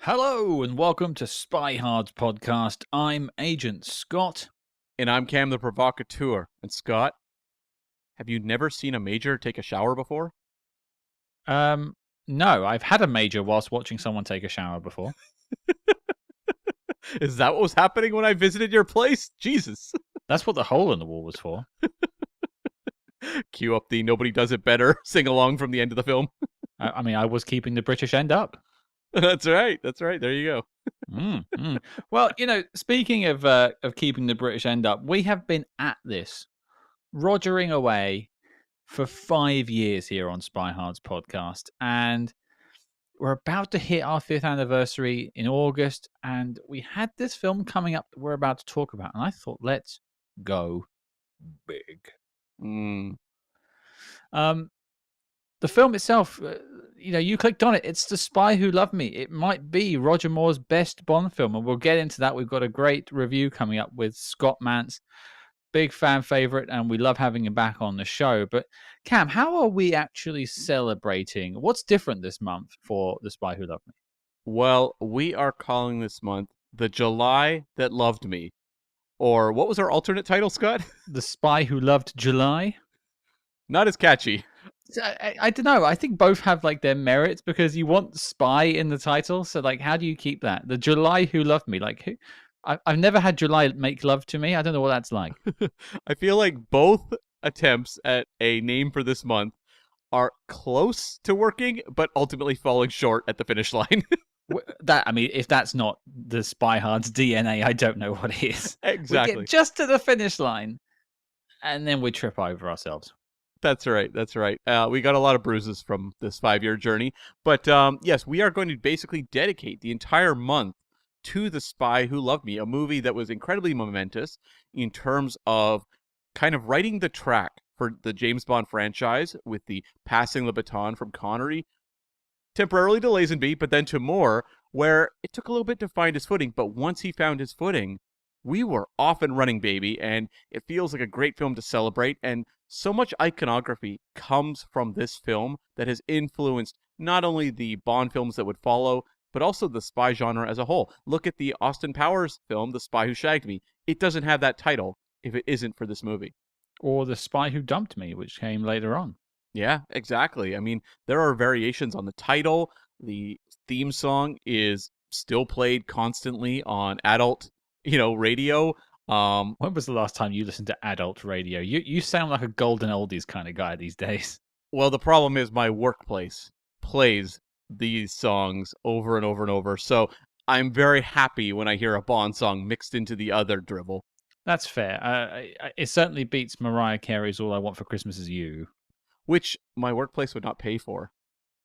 Hello and welcome to Spyhards podcast. I'm Agent Scott. And I'm Cam the Provocateur. And Scott, have you never seen a major take a shower before? No, I've had a major whilst watching someone take a shower before. Is that what was happening when I visited your place? Jesus. That's what the hole in the wall was for. Cue up the Nobody Does It Better sing along from the end of the film. I mean, I was keeping the British end up. That's right. There you go. Well, speaking of keeping the British end up, we have been at this, rogering away for 5 years here on Spyhards podcast, and we're about to hit our 5th anniversary in August, and we had this film coming up that we're about to talk about, and I thought, let's go big. The film itself, you clicked on it. It's The Spy Who Loved Me. It might be Roger Moore's best Bond film, and we'll get into that. We've got a great review coming up with Scott Mantz, big fan favorite, and we love having him back on the show. But Cam, how are we actually celebrating? What's different this month for The Spy Who Loved Me? Well, we are calling this month The July That Loved Me. Or what was our alternate title, Scott? The Spy Who Loved July? Not as catchy. I don't know. I think both have like their merits because you want spy in the title. So like, how do you keep that? The July Who Loved Me. Like, who? I've never had July make love to me. I don't know what that's like. I feel like both attempts at a name for this month are close to working, but ultimately falling short at the finish line. If that's not the Spyhards DNA, I don't know what is. Exactly. We get just to the finish line, and then we trip over ourselves. That's right. We got a lot of bruises from this 5-year journey. But yes, we are going to basically dedicate the entire month to The Spy Who Loved Me, a movie that was incredibly momentous in terms of kind of writing the track for the James Bond franchise with the passing the baton from Connery, temporarily to Lazenby, but then to Moore, where it took a little bit to find his footing. But once he found his footing, we were off and running, baby, and it feels like a great film to celebrate. And so much iconography comes from this film that has influenced not only the Bond films that would follow, but also the spy genre as a whole. Look at the Austin Powers film, The Spy Who Shagged Me. It doesn't have that title if it isn't for this movie. Or The Spy Who Dumped Me, which came later on. Yeah, exactly. I mean, there are variations on the title. The theme song is still played constantly on adult radio. When was the last time you listened to adult radio? You sound like a golden oldies kind of guy these days. Well, the problem is my workplace plays these songs over and over and over, so I'm very happy when I hear a Bond song mixed into the other drivel. That's fair. It certainly beats Mariah Carey's All I Want for Christmas Is You. Which my workplace would not pay for.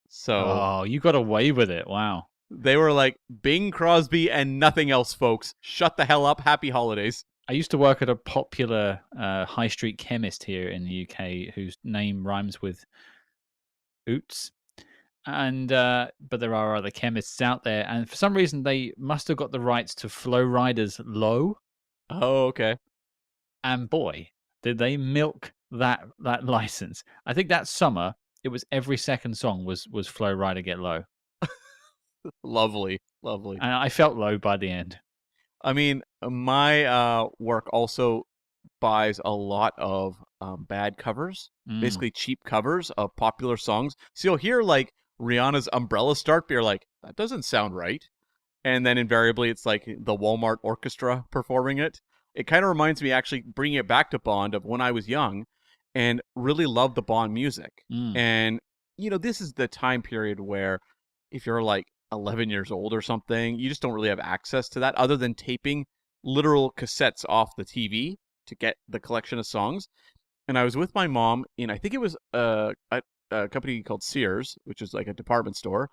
So Oh, you got away with it. Wow. They were like, Bing Crosby and nothing else, folks. Shut the hell up. Happy holidays. I used to work at a popular high street chemist here in the UK whose name rhymes with Oots. And but there are other chemists out there, and for some reason they must have got the rights to Flow Rider's Low. Oh, okay. And boy, did they milk that license. I think that summer it was every second song was Flow Rider Get Low. Lovely. And I felt low by the end. I mean, my work also buys a lot of bad covers, basically cheap covers of popular songs. So you'll hear like Rihanna's Umbrella start, but you're like, that doesn't sound right. And then invariably it's like the Walmart Orchestra performing it. It kind of reminds me, actually, bringing it back to Bond, of when I was young and really loved the Bond music. And, this is the time period where if you're like 11 years old or something, you just don't really have access to that other than taping literal cassettes off the TV to get the collection of songs. And I was with my mom in, I think it was a company called Sears, which is like a department store.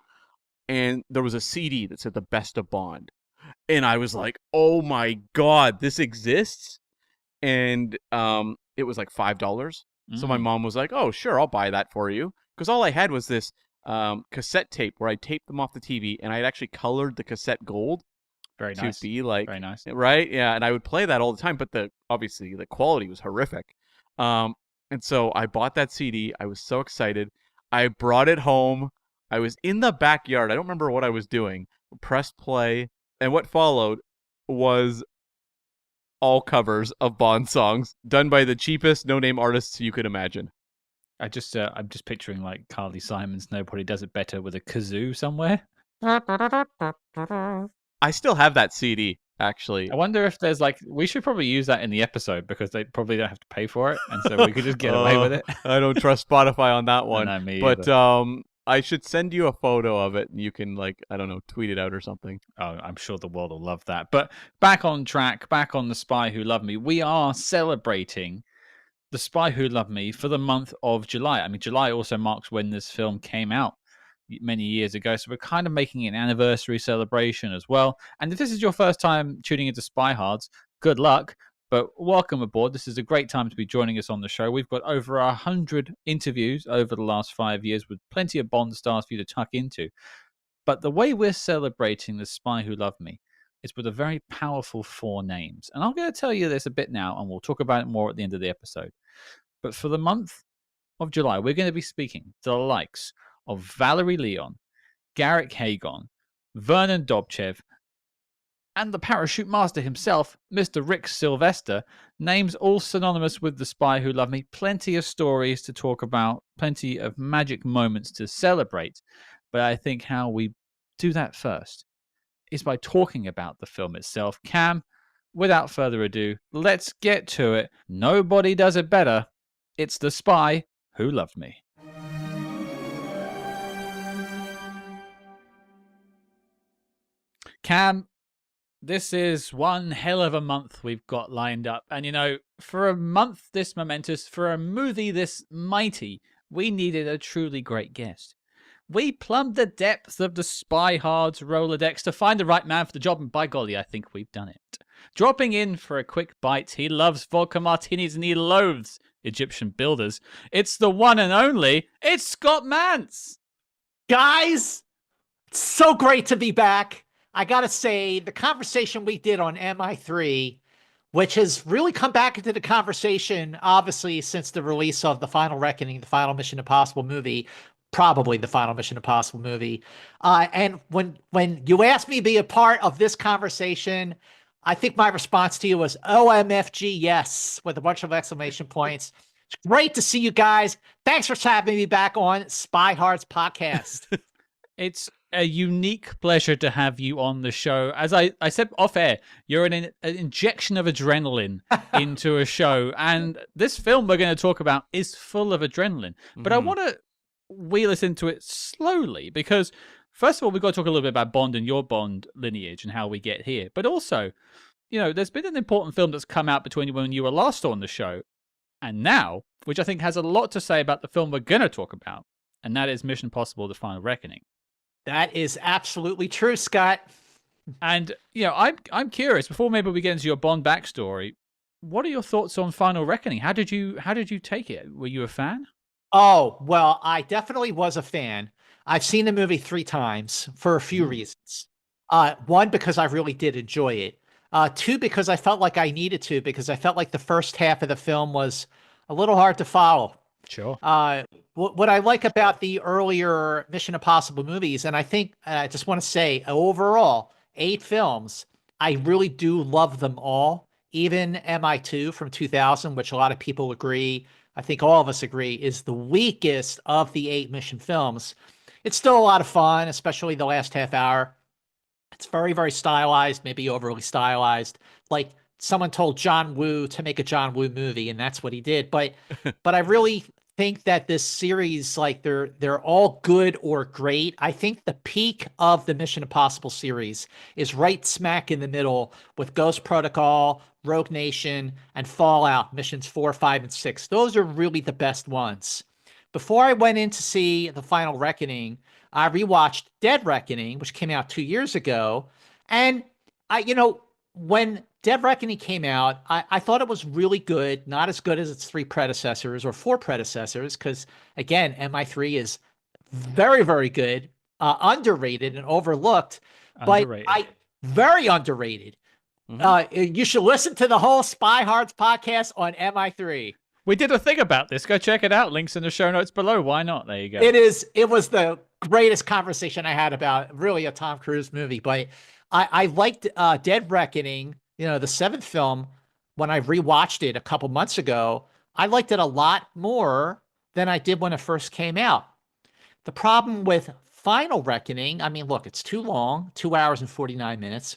And there was a CD that said The Best of Bond. And I was like, oh my God, this exists? And it was like $5. So my mom was like, oh, sure, I'll buy that for you. Because all I had was this cassette tape where I taped them off the TV, and I had actually colored the cassette gold. Very nice. To be like, very nice. Right? Yeah, and I would play that all the time, but obviously the quality was horrific. And so I bought that CD. I was so excited. I brought it home. I was in the backyard. I don't remember what I was doing, pressed play, and what followed was all covers of Bond songs done by the cheapest no-name artists you could imagine. I'm just picturing like Carly Simon's "Nobody Does It Better" with a kazoo somewhere. I still have that CD, actually. I wonder if there's like, we should probably use that in the episode because they probably don't have to pay for it, and so we could just get away with it. I don't trust Spotify on that one. No, me but either. I should send you a photo of it, and you can, like, I don't know, tweet it out or something. Oh, I'm sure the world will love that. But back on track, back on The Spy Who Loved Me, we are celebrating The Spy Who Loved Me for the month of July. I mean, July also marks when this film came out many years ago, so we're kind of making an anniversary celebration as well. And if this is your first time tuning into Spyhards, good luck, but welcome aboard. This is a great time to be joining us on the show. We've got over 100 interviews over the last 5 years with plenty of Bond stars for you to tuck into. But the way we're celebrating The Spy Who Loved Me is with a very powerful 4 names. And I'm going to tell you this a bit now, and we'll talk about it more at the end of the episode. But for the month of July, we're going to be speaking to the likes of Valerie Leon, Garrick Hagon, Vernon Dobchev, and the parachute master himself, Mr. Rick Sylvester, names all synonymous with The Spy Who Loved Me. Plenty of stories to talk about, plenty of magic moments to celebrate. But I think how we do that first is by talking about the film itself. Cam, without further ado, let's get to it. Nobody does it better. It's The Spy Who Loved Me. Cam, this is one hell of a month we've got lined up. And, you know, for a month this momentous, for a movie this mighty, we needed a truly great guest. We plumbed the depths of the Spyhards Rolodex to find the right man for the job, and by golly, I think we've done it. Dropping in for a quick bite, he loves vodka martinis and he loathes Egyptian builders. It's the one and only, it's Scott Mantz! Guys, it's so great to be back. I gotta say, the conversation we did on MI3, which has really come back into the conversation, obviously, since the release of The Final Reckoning, the final Mission Impossible movie, probably the final Mission Impossible movie. And when you asked me to be a part of this conversation, I think my response to you was OMFG, yes, with a bunch of exclamation points. It's great to see you guys. Thanks for having me back on Spyhards podcast. It's a unique pleasure to have you on the show. As I said off air, you're an injection of adrenaline into a show. And this film we're going to talk about is full of adrenaline. But I want to wheel us into it slowly because, first of all, we've got to talk a little bit about Bond and your Bond lineage and how we get here. But also, you know, there's been an important film that's come out between when you were last on the show and now, which I think has a lot to say about the film we're going to talk about. And that is Mission Impossible: The Final Reckoning. That is absolutely true, Scott. And, you know, I'm curious, before maybe we get into your Bond backstory, what are your thoughts on Final Reckoning? How did you take it? Were you a fan? Oh, well, I definitely was a fan. I've seen the movie 3 times for a few reasons. 1, because I really did enjoy it. 2, because I felt like I needed to, because I felt like the first half of the film was a little hard to follow. Sure. What I like about the earlier Mission Impossible movies, and I think I just want to say overall, 8 films, I really do love them all. Even MI2 from 2000, which a lot of people agree, I think all of us agree, is the weakest of the 8 Mission films. It's still a lot of fun, especially the last half hour. It's very, very stylized, maybe overly stylized. Like someone told John Woo to make a John Woo movie, and that's what he did. But I really think that this series, like they're all good or great. I think the peak of the Mission Impossible series is right smack in the middle with Ghost Protocol, Rogue Nation, and Fallout missions 4, 5, and 6. Those are really the best ones. Before I went in to see The Final Reckoning, I rewatched Dead Reckoning, which came out 2 years ago. And when Dead Reckoning came out, I thought it was really good, not as good as its 3 predecessors or 4 predecessors, because, again, MI3 is very, very good, underrated and overlooked, Underrated. but very underrated. You should listen to the whole Spyhards podcast on MI3. We did a thing about this. Go check it out. Links in the show notes below. Why not? There you go. It was the greatest conversation I had about really a Tom Cruise movie. But I liked Dead Reckoning, the seventh film, when I rewatched it a couple months ago. I liked it a lot more than I did when it first came out. The problem with Final Reckoning, I mean, look, it's too long, 2 hours and 49 minutes.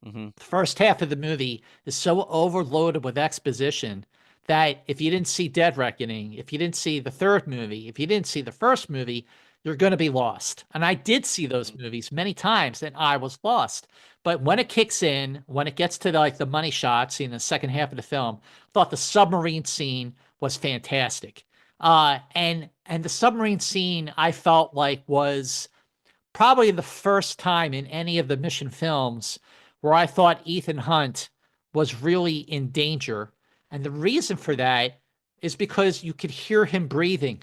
Mm-hmm. The first half of the movie is so overloaded with exposition that if you didn't see Dead Reckoning, if you didn't see the third movie, if you didn't see the first movie, you're going to be lost. And I did see those movies many times and I was lost. But when it kicks in, when it gets to the money shots in the second half of the film, I thought the submarine scene was fantastic. And the submarine scene I felt like was probably the first time in any of the Mission films where I thought Ethan Hunt was really in danger. And the reason for that is because you could hear him breathing.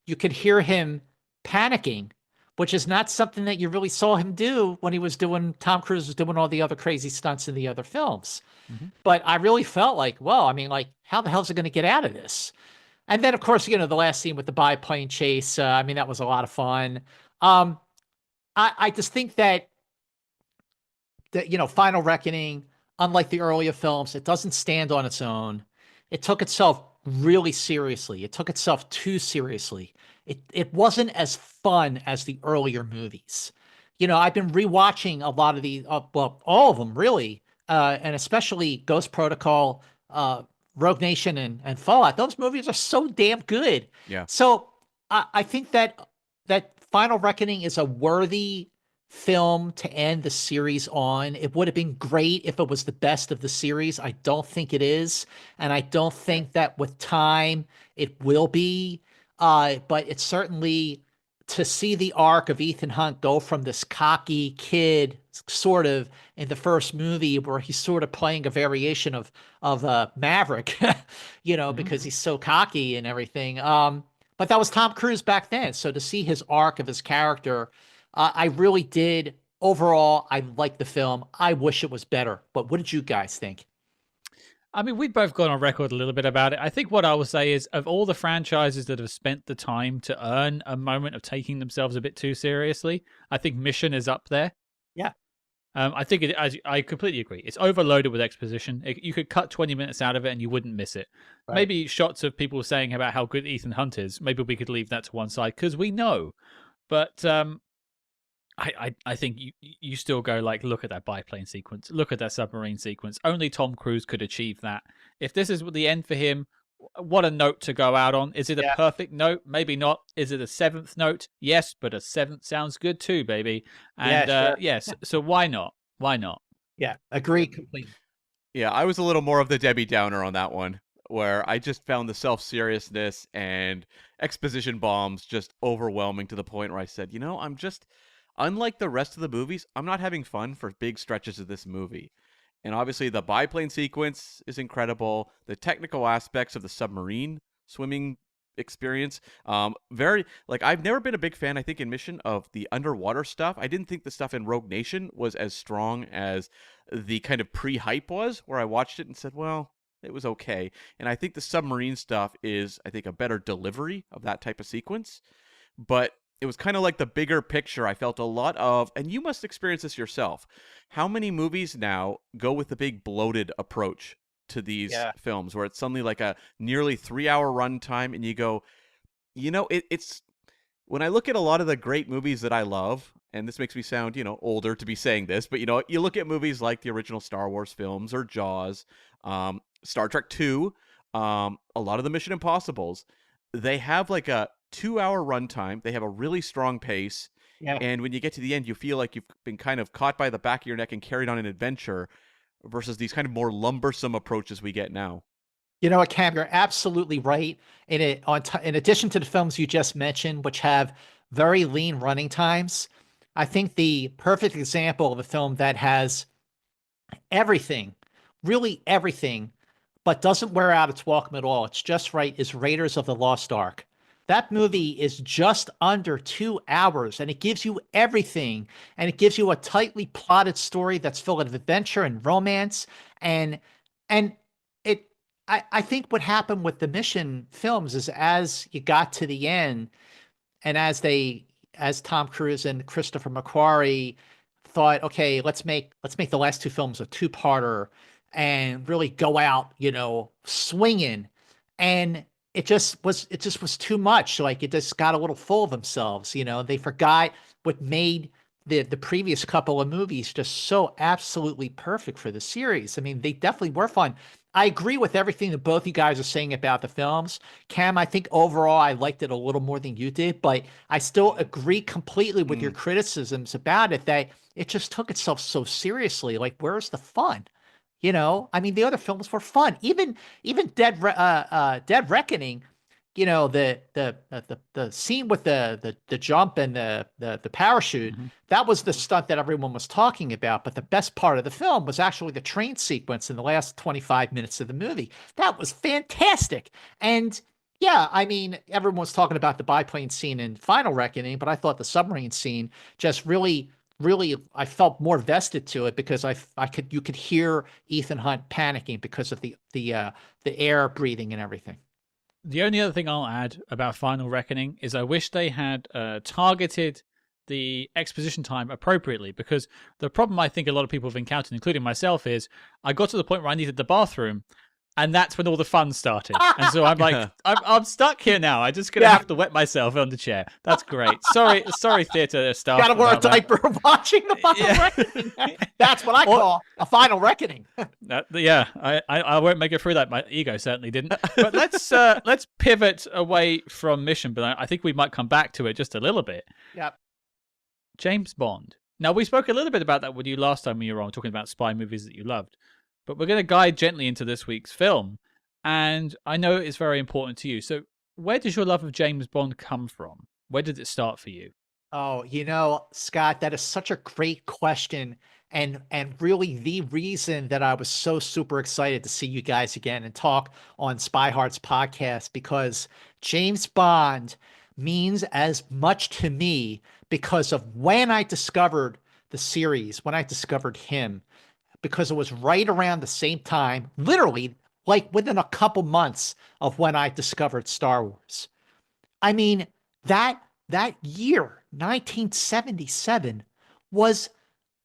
You could hear him panicking, which is not something that you really saw him do when Tom Cruise was doing all the other crazy stunts in the other films. Mm-hmm. But I really felt like, well, I mean, like, how the hell is it going to get out of this? And then, of course, the last scene with the biplane chase, I mean, that was a lot of fun. I just think that, Final Reckoning, unlike the earlier films, it doesn't stand on its own. It took itself really seriously. It took itself too seriously. It wasn't as fun as the earlier movies. I've been rewatching a lot of the, well, all of them really, and especially Ghost Protocol, Rogue Nation, and Fallout. Those movies are so damn good. Yeah. So I think that Final Reckoning is a worthy film to end the series on. It would have been great if it was the best of the series. I don't think it is, and I don't think that with time it will be. But it's certainly, to see the arc of Ethan Hunt go from this cocky kid, sort of in the first movie, where he's sort of playing a variation of Maverick, because he's so cocky and everything. But that was Tom Cruise back then. So to see his arc of his character, I really did. Overall, I liked the film. I wish it was better. But what did you guys think? I mean, we've both gone on record a little bit about it. I think what I will say is, of all the franchises that have spent the time to earn a moment of taking themselves a bit too seriously, I think Mission is up there. Yeah. I think I completely agree. It's overloaded with exposition. You could cut 20 minutes out of it and you wouldn't miss it. Right. Maybe shots of people saying about how good Ethan Hunt is. Maybe we could leave that to one side because we know. But I think you still go, like, look at that biplane sequence, look at that submarine sequence. Only Tom Cruise could achieve that. If this is the end for him, what a note to go out on. Is it a perfect note? Maybe not. Is it a seventh note? Yes, but a seventh sounds good too, baby. And sure. Yes, so why not? Why not? Yeah, agree completely. Yeah, I was a little more of the Debbie Downer on that one, where I just found the self-seriousness and exposition bombs just overwhelming to the point where I said, I'm just, unlike the rest of the movies, I'm not having fun for big stretches of this movie. And obviously the biplane sequence is incredible. The technical aspects of the submarine swimming experience, I've never been a big fan, I think, in Mission, of the underwater stuff. I didn't think the stuff in Rogue Nation was as strong as the kind of pre-hype was, where I watched it and said, well, it was okay. And I think the submarine stuff is, I think, a better delivery of that type of sequence. But it was kind of like the bigger picture. I felt a lot of, and you must experience this yourself, how many movies now go with the big bloated approach to these films, where it's suddenly like a nearly 3-hour runtime, and you go, it's, when I look at a lot of the great movies that I love, and this makes me sound, older to be saying this, but you look at movies like the original Star Wars films or Jaws, Star Trek 2, a lot of the Mission Impossibles, they have like a 2-hour runtime. They have a really strong pace. Yeah. And when you get to the end, you feel like you've been kind of caught by the back of your neck and carried on an adventure, versus these kind of more lumbersome approaches we get now. You know what, Cam, you're absolutely right. In addition to the films you just mentioned, which have very lean running times, I think the perfect example of a film that has everything, really everything, but doesn't wear out its welcome at all, it's just right, is Raiders of the Lost Ark. That movie is just under 2 hours, and it gives you everything. And it gives you a tightly plotted story that's full of adventure and romance. And I think what happened with the Mission films is as you got to the end, and as Tom Cruise and Christopher McQuarrie thought, okay, let's make the last two films a two-parter and really go out, swinging. And it just was too much. Like, it just got a little full of themselves. They forgot what made the previous couple of movies just so absolutely perfect for the series. I mean, they definitely were fun. I agree with everything that both you guys are saying about the films. Cam, I think overall I liked it a little more than you did, but I still agree completely with your criticisms about it, that it just took itself so seriously. Like, where's the fun? I mean, the other films were fun. Even Dead Reckoning, the scene with the jump and the parachute, that was the stunt that everyone was talking about. But the best part of the film was actually the train sequence in the last 25 minutes of the movie. That was fantastic. And yeah, I mean, everyone was talking about the biplane scene in Final Reckoning, but I thought the submarine scene just really, I felt more vested to it, because you could hear Ethan Hunt panicking because of the air breathing and everything. The only other thing I'll add about Final Reckoning is I wish they had targeted the exposition time appropriately, because the problem I think a lot of people have encountered, including myself, is I got to the point where I needed the bathroom, and that's when all the fun started. And so I'm like, I'm stuck here now. I'm just going to have to wet myself on the chair. That's great. Sorry, theater staff. Got to wear a diaper watching the Final Reckoning. That's what I call a Final Reckoning. I won't make it through that. My ego certainly didn't. But let's pivot away from Mission, but I think we might come back to it just a little bit. Yep. James Bond. Now, we spoke a little bit about that with you last time we were on, talking about spy movies that you loved. But we're going to guide gently into this week's film. And I know it's very important to you. So where does your love of James Bond come from? Where did it start for you? Oh, Scott, that is such a great question. And really the reason that I was so super excited to see you guys again and talk on Spyhards podcast, because James Bond means as much to me because of when I discovered the series, when I discovered him, because it was right around the same time, literally like within a couple months of when I discovered Star Wars. I mean, that year, 1977, was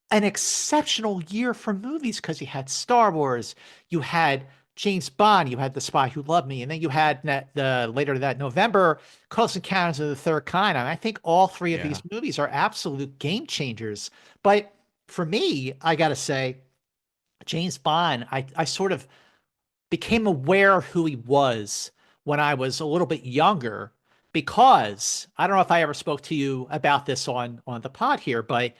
an exceptional year for movies, because you had Star Wars, you had James Bond, you had The Spy Who Loved Me, and then you had later that November, Close Encounters of the Third Kind. And I think all three of these movies are absolute game changers. But for me, I got to say, James Bond, I sort of became aware of who he was when I was a little bit younger, because I don't know if I ever spoke to you about this on the pod here, but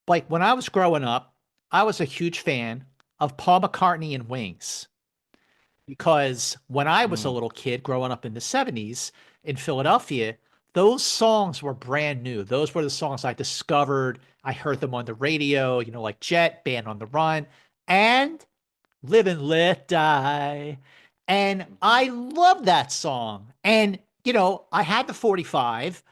like when I was growing up, I was a huge fan of Paul McCartney and Wings, because when I was a little kid growing up in the 70s in Philadelphia, those songs were brand new. Those were the songs I discovered. I heard them on the radio, like Jet, Band on the Run, and Live and Let Die. And I love that song. And, I had the 45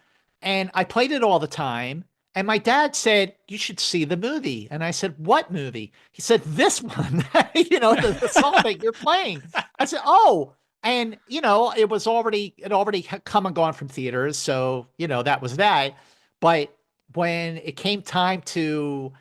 and I played it all the time. And my dad said, you should see the movie. And I said, what movie? He said, this one, the song that you're playing. I said, oh, and, it already had come and gone from theaters. So, that was that. But when it came time to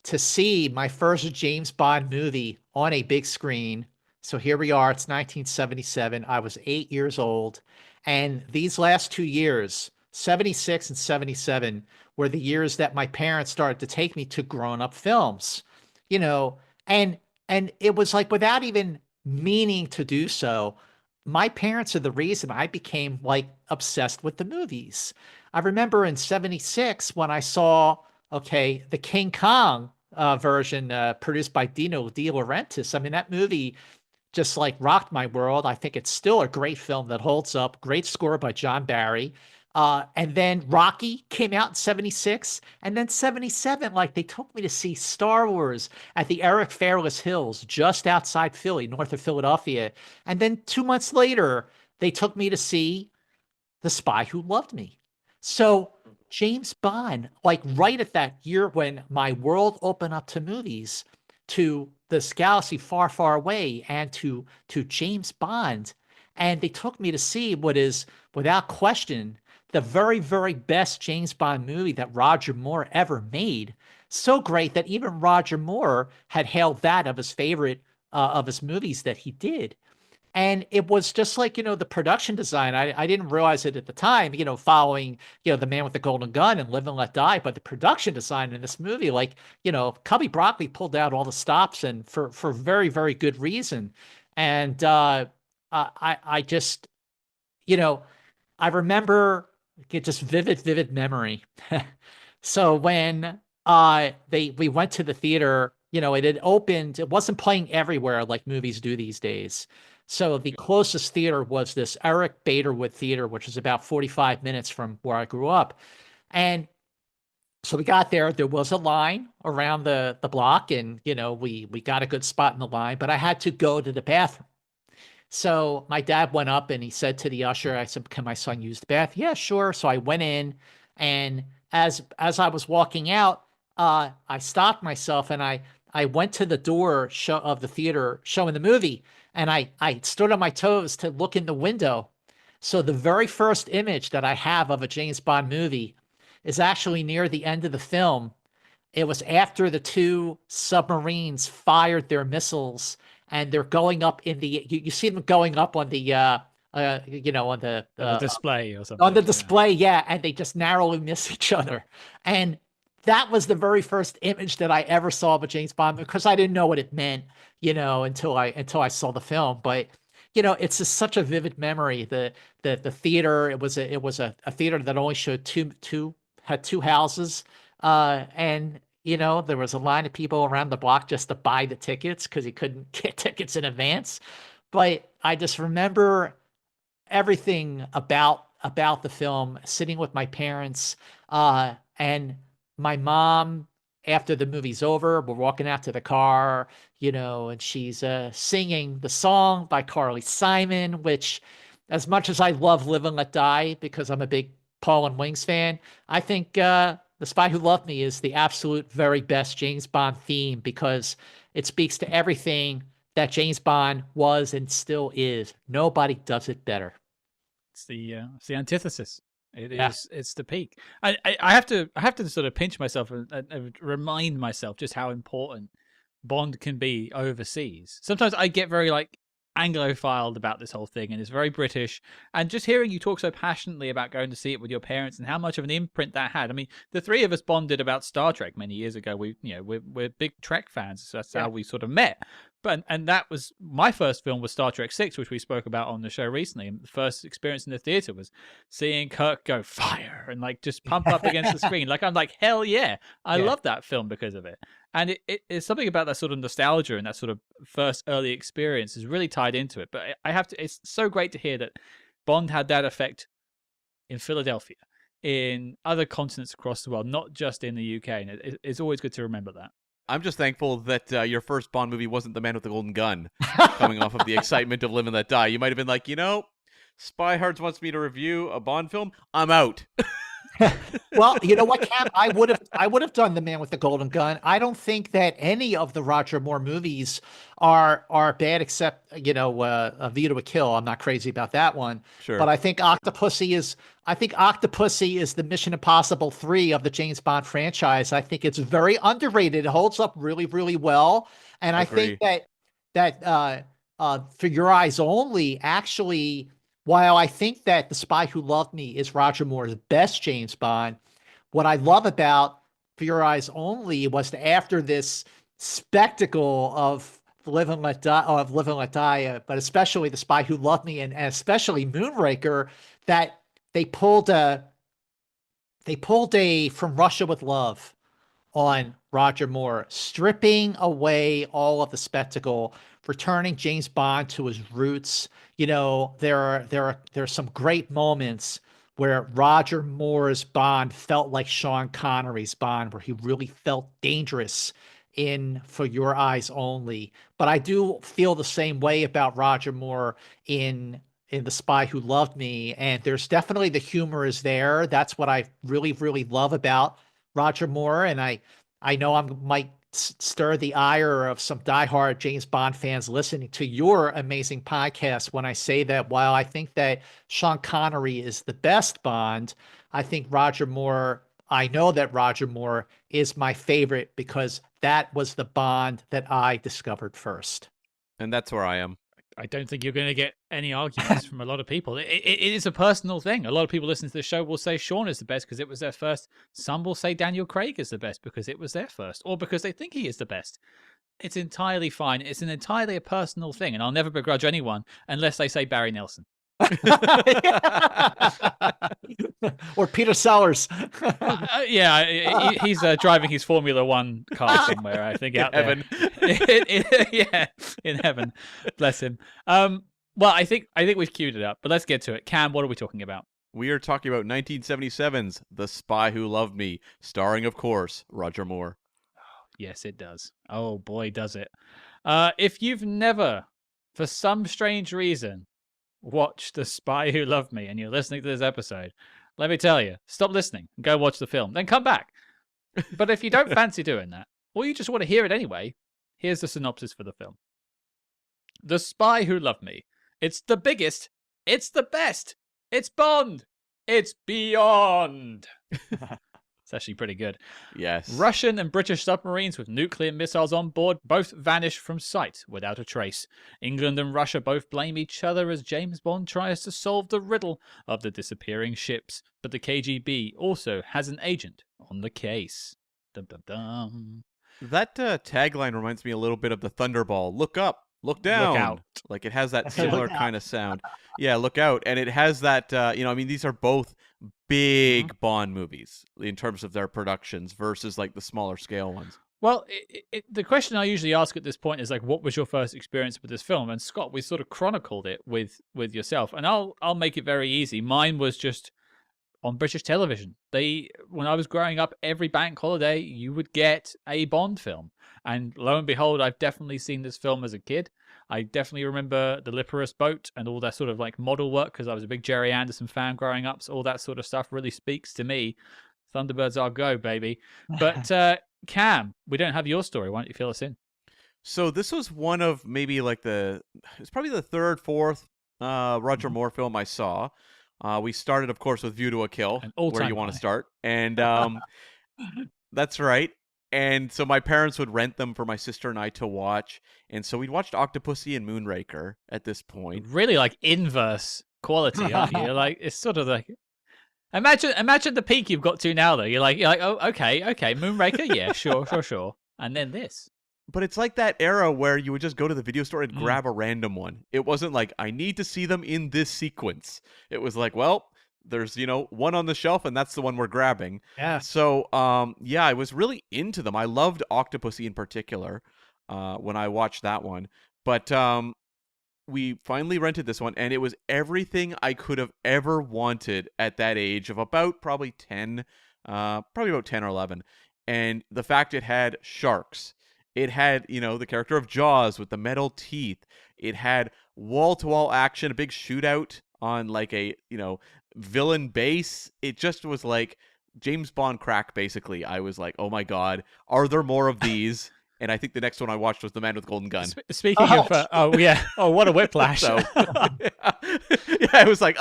see my first James Bond movie on a big screen. So here we are, it's 1977. I was 8 years old. And these last 2 years, 76 and 77, were the years that my parents started to take me to grown-up films, and it was like, without even meaning to do so, my parents are the reason I became like obsessed with the movies. I remember in 76 when I saw, the King Kong version produced by Dino De Laurentiis. I mean, that movie just like rocked my world. I think it's still a great film that holds up. Great score by John Barry. And then Rocky came out in 76, and then 77, like they took me to see Star Wars at the Eric Fairless Hills, just outside Philly, north of Philadelphia. And then 2 months later, they took me to see The Spy Who Loved Me. So James Bond, like right at that year when my world opened up to movies, to this galaxy far, far away and to James Bond. And they took me to see what is, without question, the very, very best James Bond movie that Roger Moore ever made. So great that even Roger Moore had hailed that of his favorite of his movies that he did. And it was just like, the production design. I didn't realize it at the time, following, The Man with the Golden Gun and Live and Let Die. But the production design in this movie, like, Cubby Broccoli pulled out all the stops and for very, very good reason. And I just, I remember just vivid memory. So when we went to the theater, it had opened, it wasn't playing everywhere like movies do these days. So the closest theater was this Eric Baderwood Theater, which is about 45 minutes from where I grew up. And so we got there, there was a line around the block, and, we got a good spot in the line, but I had to go to the bathroom. So my dad went up and he said to the usher, I said, "Can my son use the bath?" "Yeah, sure." So I went in, and as I was walking out, I stopped myself and I went to the door of the theater showing the movie, and I stood on my toes to look in the window. So the very first image that I have of a James Bond movie is actually near the end of the film. It was after the two submarines fired their missiles, and they're going up in the, you see them going up on the, on the display or something. On the display, yeah, and they just narrowly miss each other. And that was the very first image that I ever saw of a James Bond, because I didn't know what it meant, until I saw the film. But it's just such a vivid memory. The theater, it was a theater that only showed had two houses, and there was a line of people around the block just to buy the tickets because you couldn't get tickets in advance. But I just remember everything about the film, sitting with my parents, and my mom, after the movie's over, we're walking out to the car, and she's singing the song by Carly Simon, which, as much as I love Live and Let Die because I'm a big Paul and Wings fan, I think The Spy Who Loved Me is the absolute very best James Bond theme, because it speaks to everything that James Bond was and still is. Nobody does it better. It's the antithesis. It's the peak. I have to sort of pinch myself and remind myself just how important Bond can be overseas. Sometimes I get very Anglophiled about this whole thing, and it's very British. And just hearing you talk so passionately about going to see it with your parents and how much of an imprint that had. I mean, the three of us bonded about Star Trek many years ago. We're big Trek fans, so that's how we sort of met. And that was my first film was Star Trek 6, which we spoke about on the show recently. And the first experience in the theater was seeing Kirk go fire and just pump up against the screen. I'm like, hell yeah. I love that film because of it. And it's something about that sort of nostalgia and that sort of first early experience is really tied into it. But it's so great to hear that Bond had that effect in Philadelphia, in other continents across the world, not just in the UK. And it's always good to remember that. I'm just thankful that your first Bond movie wasn't The Man with the Golden Gun, coming off of the excitement of Live and Let Die. You might have been like, Spyhards wants me to review a Bond film. I'm out. Well, you know what, Cam? I would have done The Man with the Golden Gun. I don't think that any of the Roger Moore movies are bad, except A View to a Kill. I'm not crazy about that one. Sure. But I think Octopussy is the Mission Impossible 3 of the James Bond franchise. I think it's very underrated. It holds up really, really well. And I think that For Your Eyes Only, actually, while I think that The Spy Who Loved Me is Roger Moore's best James Bond, what I love about For Your Eyes Only was that after this spectacle of Live and Let Die, but especially The Spy Who Loved Me and especially Moonraker, that they pulled a From Russia with Love on Roger Moore, stripping away all of the spectacle, returning James Bond to his roots. There are some great moments where Roger Moore's Bond felt like Sean Connery's Bond, where he really felt dangerous in For Your Eyes Only. But I do feel the same way about Roger Moore in The Spy Who Loved Me. And there's definitely the humor is there. That's what I really, really love about Roger Moore. And I know I might stir the ire of some diehard James Bond fans listening to your amazing podcast when I say that while I think that Sean Connery is the best Bond, I know that Roger Moore is my favorite because that was the Bond that I discovered first. And that's where I am. I don't think you're going to get any arguments from a lot of people. It is a personal thing. A lot of people listening to the show will say Sean is the best because it was their first. Some will say Daniel Craig is the best because it was their first, or because they think he is the best. It's entirely fine. It's entirely a personal thing, and I'll never begrudge anyone unless they say Barry Nelson. Or Peter Sellers. Yeah, he's driving his Formula One car somewhere, I think, out heaven. Yeah, in heaven. Bless him. Well, I think we've queued it up, but let's get to it. Cam, what are we talking about? We are talking about 1977's The Spy Who Loved Me, starring, of course, Roger Moore. Yes, it does. Oh, boy, does it. If you've never, for some strange reason, watched The Spy Who Loved Me and you're listening to this episode, let me tell you, stop listening and go watch the film, then come back. But if you don't fancy doing that, or you just want to hear it anyway, here's the synopsis for the film. The Spy Who Loved Me. It's the biggest. It's the best. It's Bond. It's beyond. It's actually pretty good. Yes. Russian and British submarines with nuclear missiles on board both vanish from sight without a trace. England and Russia both blame each other as James Bond tries to solve the riddle of the disappearing ships. But the KGB also has an agent on the case. Dum, dum, dum. That tagline reminds me a little bit of the Thunderball. Look up, look down. Look out. Like it has that similar kind of sound. Yeah, look out. And it has that, these are both big Bond movies in terms of their productions versus like the smaller scale ones. Well, the question I usually ask at this point is like, what was your first experience with this film? And Scott, we sort of chronicled it with yourself, and I'll make it very easy. Mine was just on British television. When I was growing up, every bank holiday you would get a Bond film, and lo and behold, I've definitely seen this film as a kid. I definitely remember the Liparus boat and all that sort of like model work because I was a big Jerry Anderson fan growing up. So all that sort of stuff really speaks to me. Thunderbirds, I'll go, baby. But Cam, we don't have your story. Why don't you fill us in? So this was one of maybe like it's probably the third, fourth Roger Moore film I saw. We started, of course, with View to a Kill, where you want to start. And that's right. And so my parents would rent them for my sister and I to watch. And so we'd watched Octopussy and Moonraker at this point. Really like inverse quality, aren't you? Like it's sort of like imagine the peak you've got to now though. You're like, oh, okay, Moonraker, yeah, sure. And then this. But it's like that era where you would just go to the video store and grab a random one. It wasn't like, I need to see them in this sequence. It was like, well, there's, one on the shelf and that's the one we're grabbing. Yeah. So, I was really into them. I loved Octopussy in particular when I watched that one. But we finally rented this one, and it was everything I could have ever wanted at that age of about probably 10 or 11. And the fact it had sharks. It had, the character of Jaws with the metal teeth. It had wall-to-wall action, a big shootout on like a, villain base. It just was like James Bond crack, basically. I was like, oh my God, are there more of these? And I think the next one I watched was The Man with Golden Gun. Speaking of, what a whiplash. So, I was like,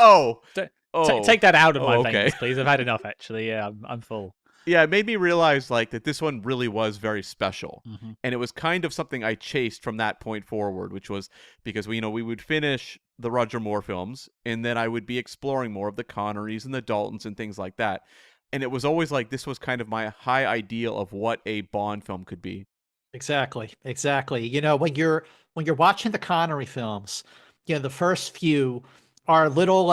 take that out of my veins, please. I've had enough, actually. Yeah, I'm full. Yeah, it made me realize like that this one really was very special. Mm-hmm. And it was kind of something I chased from that point forward, which was because we would finish the Roger Moore films and then I would be exploring more of the Connerys and the Daltons and things like that. And it was always like this was kind of my high ideal of what a Bond film could be. Exactly. When you're watching the Connery films, the first few are a little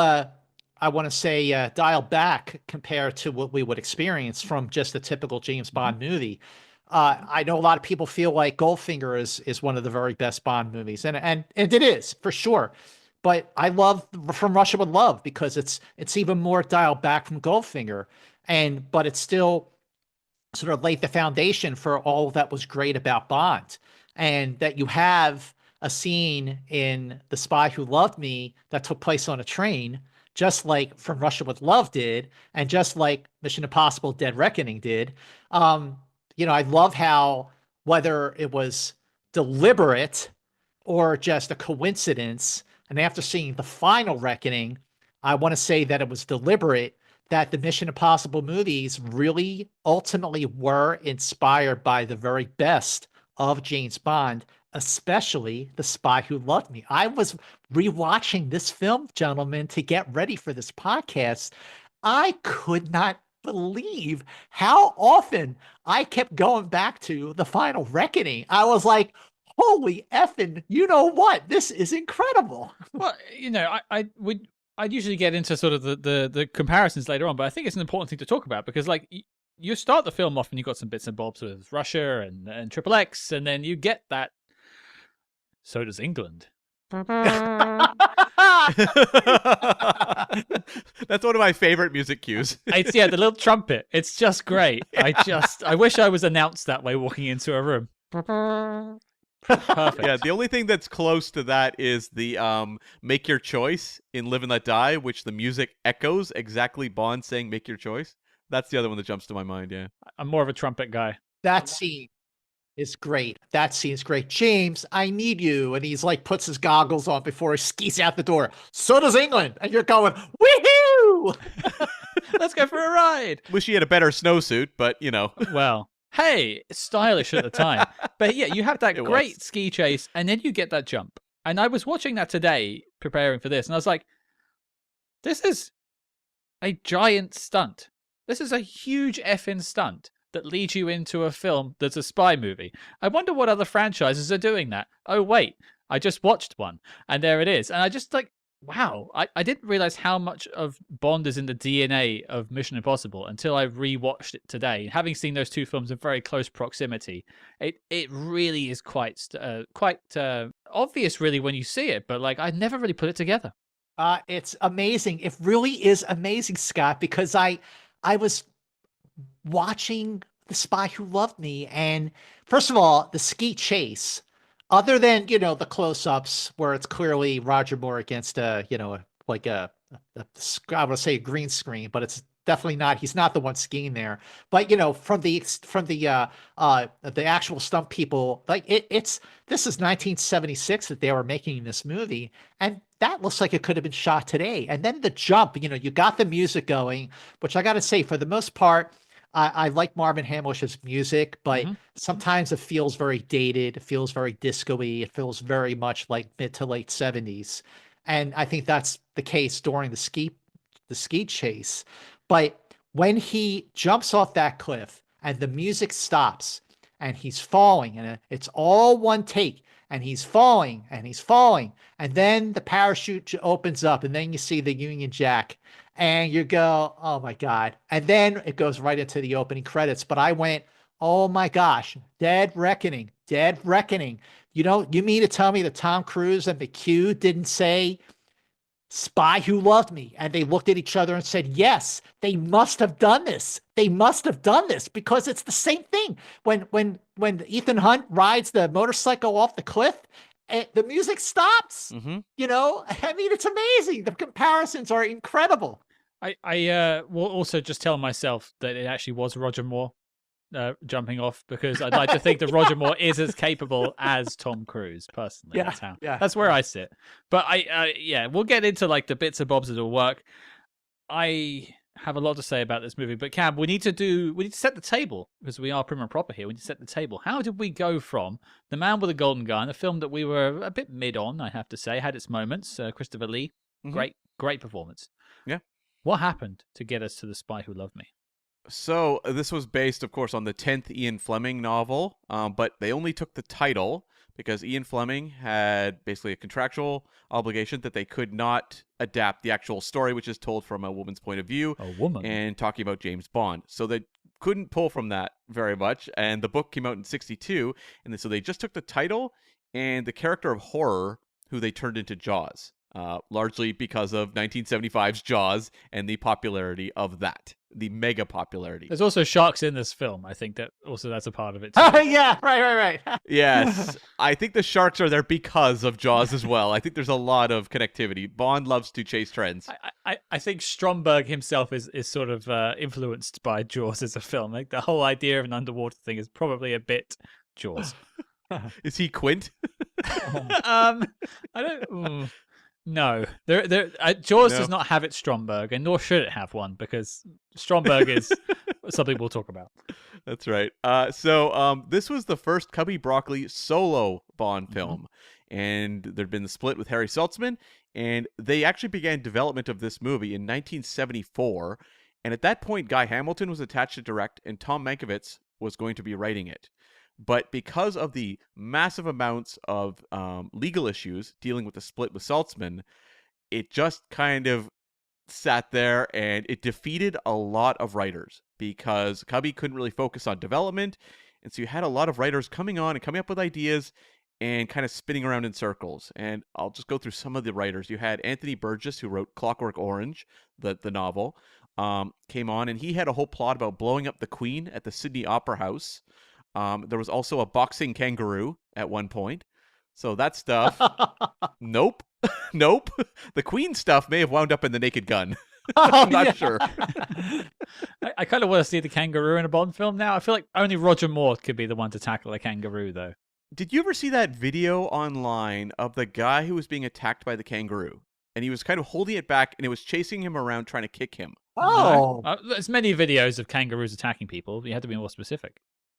I want to say dialed back compared to what we would experience from just a typical James Bond movie. I know a lot of people feel like Goldfinger is one of the very best Bond movies, and it is for sure. But I love From Russia with Love because it's even more dialed back from Goldfinger, but it's still sort of laid the foundation for all that was great about Bond, and that you have a scene in The Spy Who Loved Me that took place on a train, just like From Russia with Love did, and just like Mission Impossible Dead Reckoning did. I love how whether it was deliberate or just a coincidence. And after seeing The Final Reckoning, I want to say that it was deliberate, that the Mission Impossible movies really ultimately were inspired by the very best of James Bond, especially The Spy Who Loved Me. I was rewatching this film, gentlemen, to get ready for this podcast. I could not believe how often I kept going back to The Final Reckoning. I was like, holy effing, you know what? This is incredible. Well, I'd usually get into sort of the comparisons later on, but I think it's an important thing to talk about because, like, you start the film off and you've got some bits and bobs with Russia and Triple X, and then you get that. So does England. That's one of my favorite music cues. It's the little trumpet. It's just great. I wish I was announced that way walking into a room. Perfect. Yeah, the only thing that's close to that is the "Make Your Choice" in "Live and Let Die," which the music echoes exactly Bond saying "Make your choice." That's the other one that jumps to my mind. Yeah, I'm more of a trumpet guy. That scene is great. That scene is great. James, I need you. And he's like, puts his goggles on before he skis out the door. So does England. And you're going, woohoo! Let's go for a ride. wish he had a better snowsuit, but Well, hey, it's stylish at the time. But yeah, you have that great ski chase, and then you get that jump. And I was watching that today, preparing for this, and I was like, this is a giant stunt. This is a huge effing stunt that leads you into a film that's a spy movie. I wonder what other franchises are doing that. Oh, wait, I just watched one, and there it is. And I just like, wow, I didn't realize how much of Bond is in the DNA of Mission Impossible until I rewatched it today. Having seen those two films in very close proximity, it really is quite obvious, really, when you see it. But like, I never really put it together. It's amazing. It really is amazing, Scott, because I was watching The Spy Who Loved Me, and first of all, the ski chase. Other than, the close-ups where it's clearly Roger Moore against I want to say a green screen, but it's definitely not. He's not the one skiing there. But from the actual stunt people, like this is 1976 that they were making this movie, and that looks like it could have been shot today. And then the jump, you got the music going, which I got to say, for the most part, I like Marvin Hamlish's music, but sometimes it feels very dated. It feels very disco-y. It feels very much like mid to late 70s. And I think that's the case during the ski chase. But when he jumps off that cliff and the music stops and he's falling, and it's all one take, and he's falling and he's falling, and then the parachute opens up, and then you see the Union Jack. And you go, oh my God. And then it goes right into the opening credits. But I went, oh my gosh, Dead Reckoning. You mean to tell me that Tom Cruise and McHugh didn't say Spy Who Loved Me? And they looked at each other and said, yes, they must have done this. Because it's the same thing. When Ethan Hunt rides the motorcycle off the cliff, the music stops. I mean, it's amazing. The comparisons are incredible. I will also just tell myself that it actually was Roger Moore jumping off, because I'd like to think that Roger Moore is as capable as Tom Cruise, personally. That's where I sit. But we'll get into like the bits and bobs that'll work. I have a lot to say about this movie, but Cam, we need to set the table, because we are prim and proper here. We need to set the table. How did we go from The Man with a Golden Gun, a film that we were a bit mid on, I have to say, had its moments, Christopher Lee, great performance. Yeah. What happened to get us to The Spy Who Loved Me? So this was based, of course, on the 10th Ian Fleming novel, but they only took the title because Ian Fleming had basically a contractual obligation that they could not adapt the actual story, which is told from a woman's point of view. A woman. And talking about James Bond. So they couldn't pull from that very much. And the book came out in 1962. And so they just took the title and the character of horror, who they turned into Jaws. Largely because of 1975's Jaws and the popularity of that. The mega popularity. There's also sharks in this film. I think that's a part of it too. Yeah, right. Yes. I think the sharks are there because of Jaws as well. I think there's a lot of connectivity. Bond loves to chase trends. I think Stromberg himself is sort of influenced by Jaws as a film. Like the whole idea of an underwater thing is probably a bit Jaws. Is he Quint? I don't. No, Jaws No. does not have its Stromberg, and nor should it have one, because Stromberg is something we'll talk about. That's right. So this was the first Cubby Broccoli solo Bond film, and there'd been the split with Harry Saltzman, and they actually began development of this movie in 1974. And at that point, Guy Hamilton was attached to direct, and Tom Mankiewicz was going to be writing it. But because of the massive amounts of legal issues dealing with the split with Saltzman, it just kind of sat there, and it defeated a lot of writers because Cubby couldn't really focus on development. And so you had a lot of writers coming on and coming up with ideas and kind of spinning around in circles. And I'll just go through some of the writers. You had Anthony Burgess, who wrote Clockwork Orange, the novel, came on, and he had a whole plot about blowing up the Queen at the Sydney Opera House. There was also a boxing kangaroo at one point. So that stuff, nope. Nope. The Queen stuff may have wound up in The Naked Gun. I'm not sure. I kind of want to see the kangaroo in a Bond film now. I feel like only Roger Moore could be the one to tackle a kangaroo, though. Did you ever see that video online of the guy who was being attacked by the kangaroo? And he was kind of holding it back, and it was chasing him around, trying to kick him. Oh. There's many videos of kangaroos attacking people. You have to be more specific.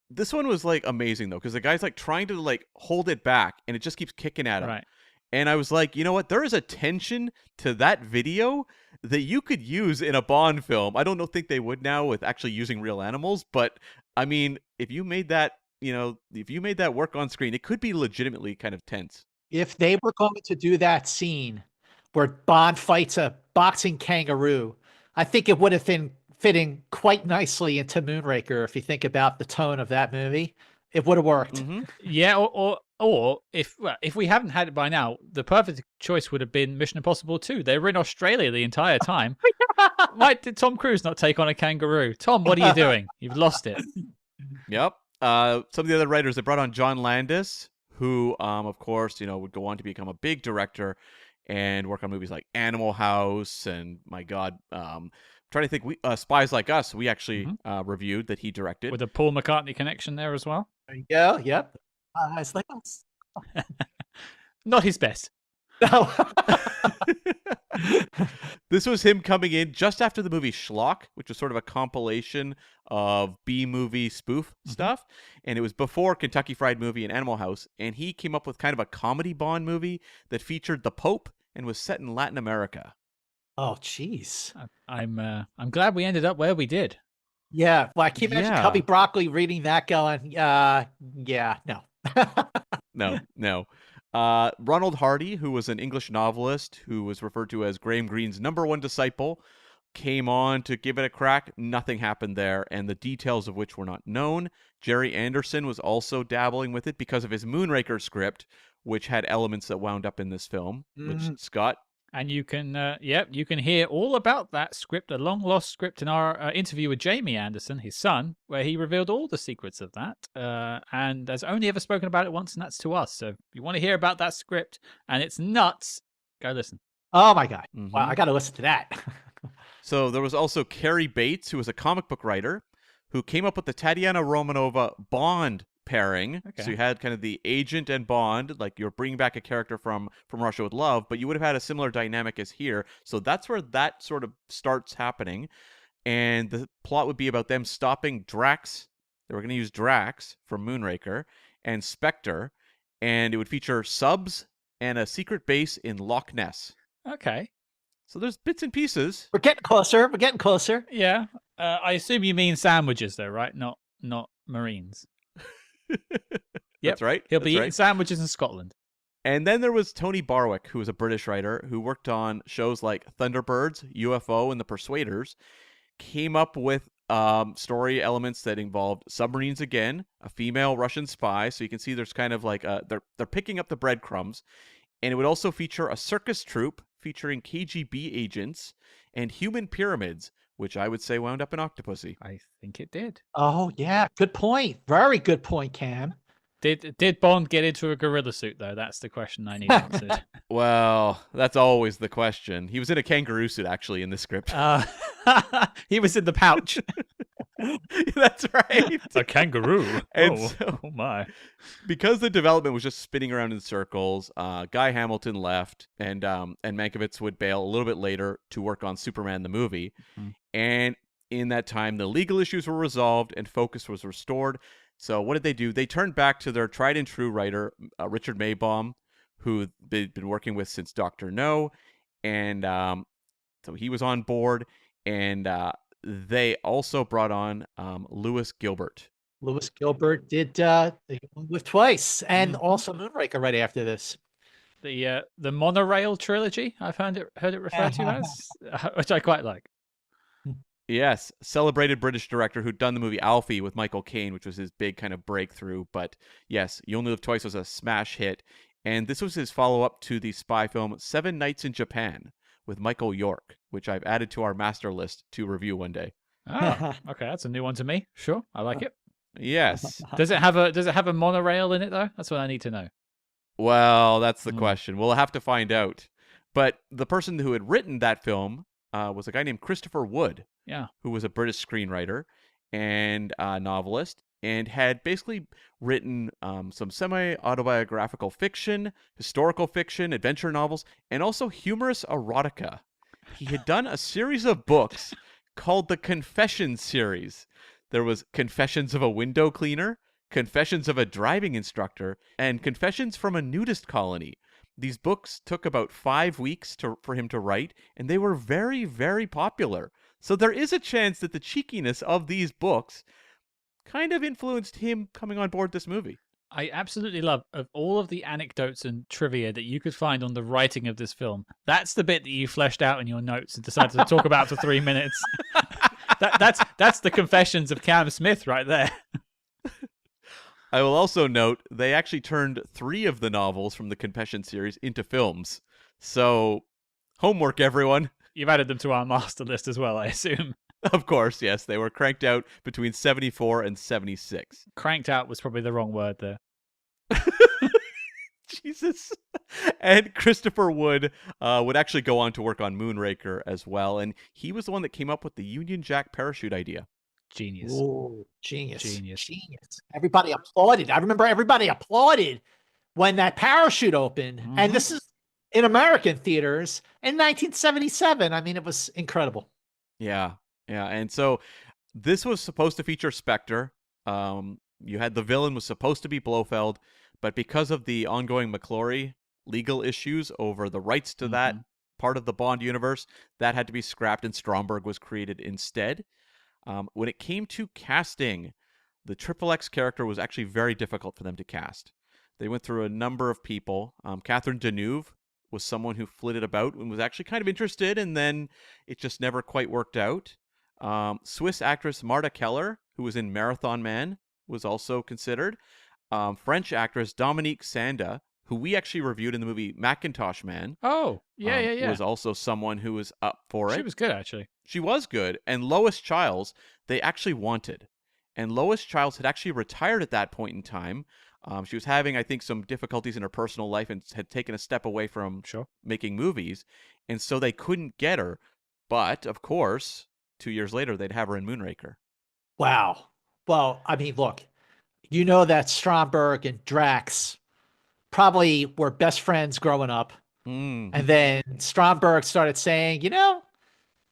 This one was like amazing though, because the guy's like trying to like hold it back, and it just keeps kicking at him. Right. And I was like, you know what? There is a tension to that video that you could use in a Bond film. I don't think they would now with actually using real animals, but I mean, if you made that, if you made that work on screen, it could be legitimately kind of tense. If they were going to do that scene where Bond fights a boxing kangaroo, I think it would have been fitting quite nicely into Moonraker. If you think about the tone of that movie, it would have worked. Yeah, or if we haven't had it by now, the perfect choice would have been Mission Impossible 2. They were in Australia the entire time. Why did Tom Cruise not take on a kangaroo? Tom, what are you doing? You've lost it. Yep. Some of the other writers, they brought on John Landis, who, of course, would go on to become a big director and work on movies like Animal House and, my God, trying to think, Spies Like Us, we actually reviewed that he directed. With a Paul McCartney connection there as well. There you go. Yep. It's like us. Not his best. No. This was him coming in just after the movie Schlock, which was sort of a compilation of B-movie spoof stuff. And it was before Kentucky Fried Movie and Animal House. And he came up with kind of a comedy Bond movie that featured the Pope and was set in Latin America. Oh, jeez. I'm glad we ended up where we did. Yeah. Well, I can't imagine Cubby Broccoli reading that going, yeah, no. No. Ronald Hardy, who was an English novelist who was referred to as Graham Greene's #1 disciple, came on to give it a crack. Nothing happened there, and the details of which were not known. Jerry Anderson was also dabbling with it because of his Moonraker script, which had elements that wound up in this film, which Scott... And you can, you can hear all about that script, a long-lost script, in our interview with Jamie Anderson, his son, where he revealed all the secrets of that, and has only ever spoken about it once, and that's to us. So if you want to hear about that script, and it's nuts, go listen. Oh, my God. Wow, I got to listen to that. So there was also Cary Bates, who was a comic book writer, who came up with the Tatiana Romanova Bond pairing. Okay. So you had kind of the agent and Bond, like you're bringing back a character from Russia with Love, but you would have had a similar dynamic as here. So that's where that sort of starts happening. And the plot would be about them stopping Drax. They were going to use Drax from Moonraker and Spectre, and it would feature subs and a secret base in Loch Ness. Okay. So there's bits and pieces. We're getting closer. Yeah. I assume you mean sandwiches, though, right? Not Marines. That's right. He'll be eating sandwiches in Scotland. And then there was Tony Barwick, who was a British writer who worked on shows like Thunderbirds, UFO, and The Persuaders. Came up with story elements that involved submarines again, a female Russian spy. So you can see there's kind of like they're picking up the breadcrumbs. And it would also feature a circus troupe featuring KGB agents and human pyramids, which I would say wound up in Octopussy. I think it did. Oh, yeah. Good point. Very good point, Cam. Did Bond get into a gorilla suit, though? That's the question I need answered. Well, that's always the question. He was in a kangaroo suit, actually, in the script. He was in the pouch. That's right. A kangaroo. And Oh, so- oh my. Because the development was just spinning around in circles, Guy Hamilton left, and Mankiewicz would bail a little bit later to work on Superman the movie. Mhm. And in that time, the legal issues were resolved and focus was restored. So what did they do? They turned back to their tried and true writer, Richard Maybaum, who they'd been working with since Dr. No, and so he was on board, and they also brought on Louis Gilbert. Louis Gilbert did with Twice, and also Moonraker right after this. The monorail trilogy, I've heard it referred to as, which I quite like. Yes, celebrated British director who'd done the movie Alfie with Michael Caine, which was his big kind of breakthrough. But yes, You Only Live Twice was a smash hit. And this was his follow-up to the spy film 7 Nights in Japan with Michael York, which I've added to our master list to review one day. Oh, okay, that's a new one to me. Sure, I like it. Yes. Does it have a monorail in it though? That's what I need to know. Well, that's the question. We'll have to find out. But the person who had written that film was a guy named Christopher Wood. Yeah. Who was a British screenwriter and novelist, and had basically written some semi-autobiographical fiction, historical fiction, adventure novels, and also humorous erotica. He had done a series of books called the Confessions series. There was Confessions of a Window Cleaner, Confessions of a Driving Instructor, and Confessions from a Nudist Colony. These books took about 5 weeks for him to write, and they were very, very popular. So there is a chance that the cheekiness of these books kind of influenced him coming on board this movie. I absolutely love of all of the anecdotes and trivia that you could find on the writing of this film. That's the bit that you fleshed out in your notes and decided to talk about for 3 minutes. That's the confessions of Cam Smith right there. I will also note they actually turned 3 of the novels from the Confession series into films. So, homework, everyone. You've added them to our master list as well, I assume. Of course, yes. They were cranked out between 74 and 76. Cranked out was probably the wrong word there. Jesus. And Christopher Wood would actually go on to work on Moonraker as well. And he was the one that came up with the Union Jack parachute idea. Genius. Ooh, genius. Everybody applauded. I remember everybody applauded when that parachute opened. Mhm. And this is in American theaters in 1977. I mean, it was incredible. Yeah. And so this was supposed to feature Spectre. You had the villain was supposed to be Blofeld, but because of the ongoing McClory legal issues over the rights to that part of the Bond universe, that had to be scrapped, and Stromberg was created instead. When it came to casting, the Triple X character was actually very difficult for them to cast. They went through a number of people. Catherine Deneuve was someone who flitted about and was actually kind of interested, and then it just never quite worked out. Swiss actress Marta Keller, who was in Marathon Man, was also considered. French actress Dominique Sanda, who we actually reviewed in the movie Macintosh Man. Oh, yeah. Was also someone who was up for it. She was good, actually. She was good. And Lois Childs, they actually wanted. And Lois Childs had actually retired at that point in time. She was having, I think, some difficulties in her personal life and had taken a step away from making movies. And so they couldn't get her. But, of course, 2 years later, they'd have her in Moonraker. Wow. Well, I mean, look, you know that Stromberg and Drax probably were best friends growing up. And then Stromberg started saying,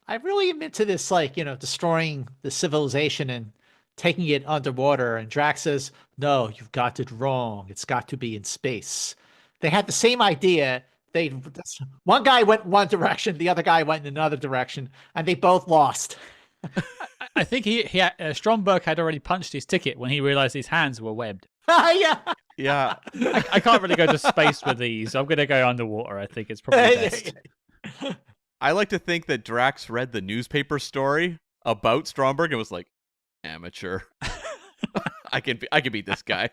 I really am into this, destroying the civilization and taking it underwater. And Drax says, no, you've got it wrong. It's got to be in space. They had the same idea. One guy went one direction, the other guy went in another direction, and they both lost. I think Stromberg had already punched his ticket when he realized his hands were webbed. Yeah. I can't really go to space with these. I'm going to go underwater. I think it's probably best. I like to think that Drax read the newspaper story about Stromberg and was like, amateur. I can beat this guy.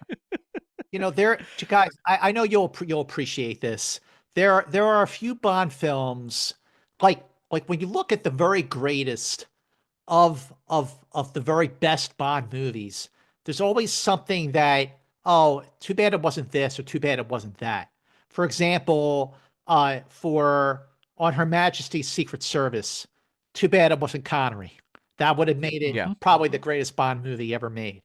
Guys, I know you'll appreciate this. There are a few Bond films, like when you look at the very greatest of the very best Bond movies, there's always something that, oh, too bad it wasn't this, or too bad it wasn't that. For example, for On Her Majesty's Secret Service, too bad it wasn't Connery. That would have made it Yeah. probably the greatest Bond movie ever made.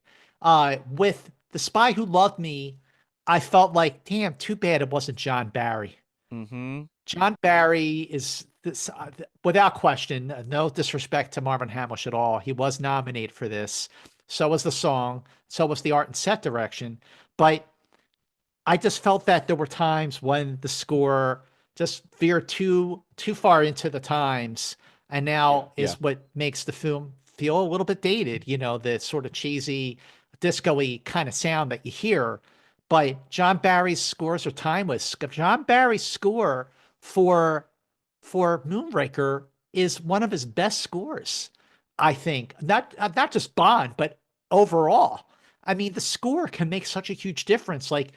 With The Spy Who Loved Me, I felt like, damn, too bad it wasn't John Barry. Mm-hmm. John Barry is this, without question, no disrespect to Marvin Hamlish at all. He was nominated for this. So was the song. So was the art and set direction. But I just felt that there were times when the score just veered too far into the times, and now is what makes the film feel a little bit dated. You know, the sort of cheesy, disco-y kind of sound that you hear. But John Barry's scores are timeless. John Barry's score for Moonraker is one of his best scores, I think. Not just Bond, but overall. I mean, the score can make such a huge difference. Like,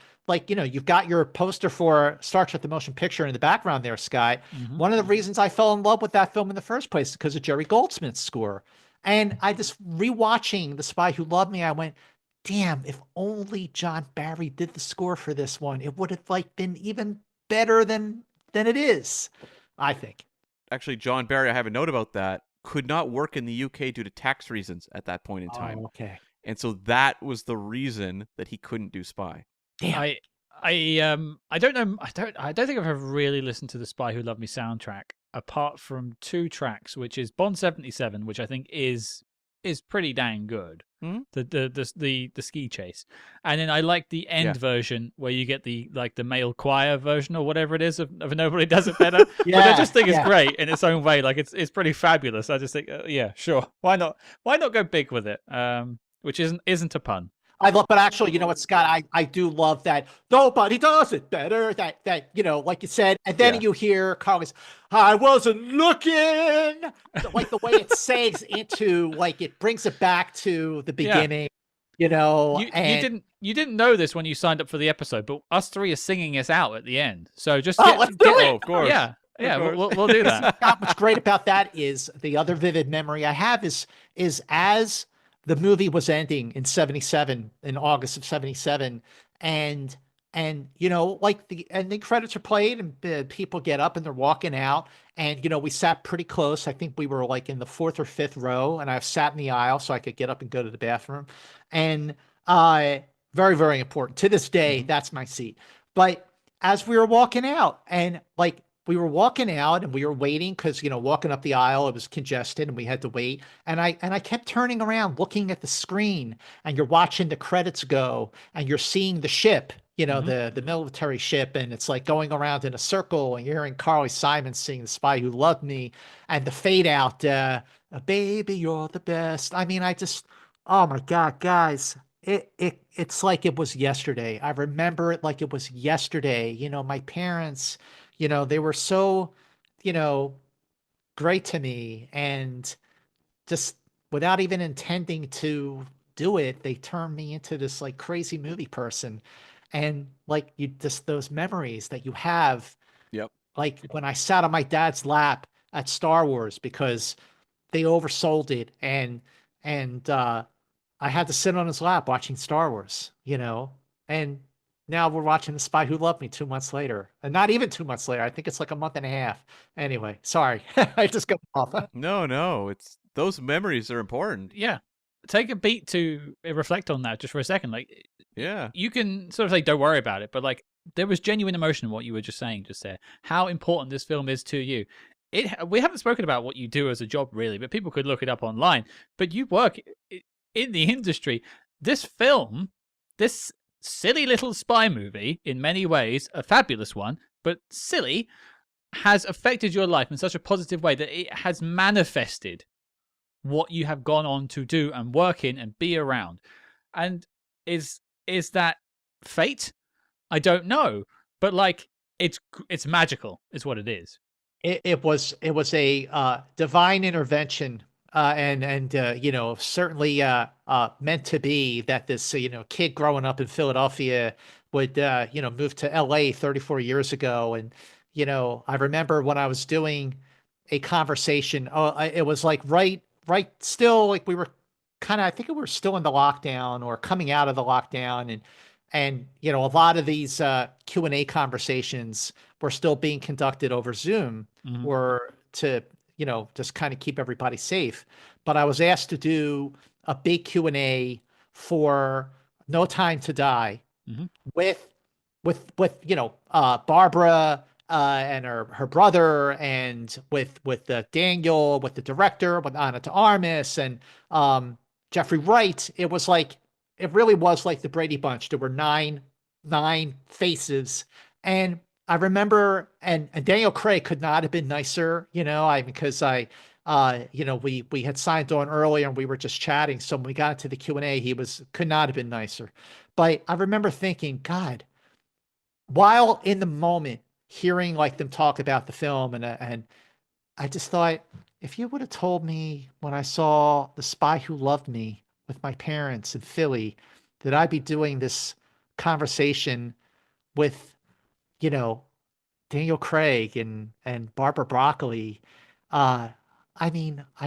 you know, you've got your poster for Star Trek the Motion Picture in the background there, Scott. One of the reasons I fell in love with that film in the first place is because of Jerry Goldsmith's score. And I just rewatching The Spy Who Loved Me, I went, damn, if only John Barry did the score for this one, it would have like been even better than it is, I think. Actually, John Barry, I have a note about that, could not work in the UK due to tax reasons at that point in time. Oh, okay. And so that was the reason that he couldn't do Spy. Damn. I don't know. I don't think I've ever really listened to the Spy Who Loved Me soundtrack apart from 2 tracks, which is Bond 77, which I think is pretty dang good. The ski chase, and then I like the end version where you get the male choir version or whatever it is of Nobody Does It Better. Which I just think is great in its own way. Like it's pretty fabulous. I just think yeah, sure, why not go big with it? Which isn't a pun. But actually, you know what, Scott, I do love that Nobody Does It Better, that, you know, like you said, and then you hear Carly's, I wasn't looking, like the way it sags into, like it brings it back to the beginning, you know. You didn't know this when you signed up for the episode, but us 3 are singing us out at the end. So just let's do it. Oh, of course. Yeah. We'll do that. Scott, what's great about that is the other vivid memory I have is as the movie was ending in 77, in August of 77. And, you know, like the ending credits are played and people get up and they're walking out. And, you know, we sat pretty close. I think we were like in the 4th or 5th row, and I sat in the aisle so I could get up and go to the bathroom. And very, very important. To this day, that's my seat. But as we were walking out, and like, we were walking out and we were waiting because, you know, walking up the aisle, it was congested and we had to wait. And I kept turning around, looking at the screen, and you're watching the credits go and you're seeing the ship, you know, the military ship. And it's like going around in a circle, and you're hearing Carly Simon sing The Spy Who Loved Me, and the fade out, baby, you're the best. I mean, oh my God, guys, it's like it was yesterday. I remember it like it was yesterday. You know, my parents, you know, they were so, you know, great to me, and just without even intending to do it, they turned me into this like crazy movie person. And like just those memories that you have, like when I sat on my dad's lap at Star Wars because they oversold it, and I had to sit on his lap watching Star Wars, you know, and now we're watching The Spy Who Loved Me 2 months later. And not even 2 months later. I think it's like a month and a half. Anyway, sorry. I just got off. No. Those memories are important. Yeah. Take a beat to reflect on that just for a second. Like, yeah, you can sort of say, don't worry about it. But like, there was genuine emotion in what you were just saying just there. How important this film is to you. We haven't spoken about what you do as a job, really, but people could look it up online. But you work in the industry. This film, this silly little spy movie, in many ways a fabulous one, but silly, has affected your life in such a positive way that it has manifested what you have gone on to do and work in and be around. And is that fate? I don't know, but like it's magical is what it is. It was a divine intervention, and you know, certainly meant to be that this you know, kid growing up in Philadelphia would you know, move to LA 34 years ago. And you know, I remember when I was doing a conversation, it was like right still, like we were kind of, I think we were still in the lockdown or coming out of the lockdown, and you know, a lot of these Q&A conversations were still being conducted over Zoom, or to just kind of keep everybody safe. But I was asked to do a big Q&A for No Time to Die with Barbara and her brother, and with Daniel, with the director, with Anna de Armas, and Geoffrey Wright. It really was like the Brady Bunch. There were nine faces, and I remember, and Daniel Craig could not have been nicer, because we had signed on earlier and we were just chatting. So when we got into the Q&A, could not have been nicer. But I remember thinking, God, while in the moment hearing like them talk about the film, and I just thought, if you would have told me when I saw The Spy Who Loved Me with my parents in Philly that I'd be doing this conversation with, Daniel Craig and Barbara Broccoli, I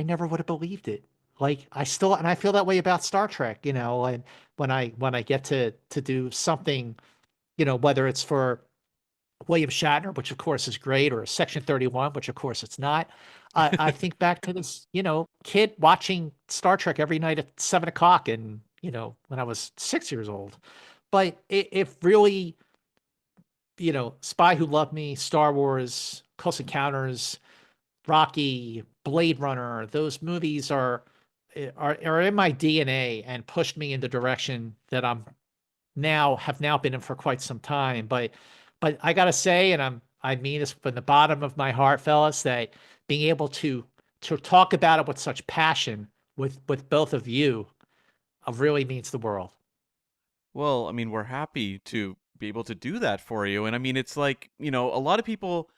never would have believed it. Like I feel that way about Star Trek, and when I get to do something, whether it's for William Shatner, which of course is great, or Section 31, which of course it's not. I think back to this, kid watching Star Trek every night at 7:00, and when I was 6 years old. But it really, Spy Who Loved Me, Star Wars, Close Encounters, Rocky, Blade Runner, those movies are in my DNA and pushed me in the direction that have now been in for quite some time. But I gotta say, and I mean this from the bottom of my heart, fellas, that being able to talk about it with such passion with both of you really means the world. Well, I mean, we're happy to be able to do that for you. And I mean, it's like, a lot of people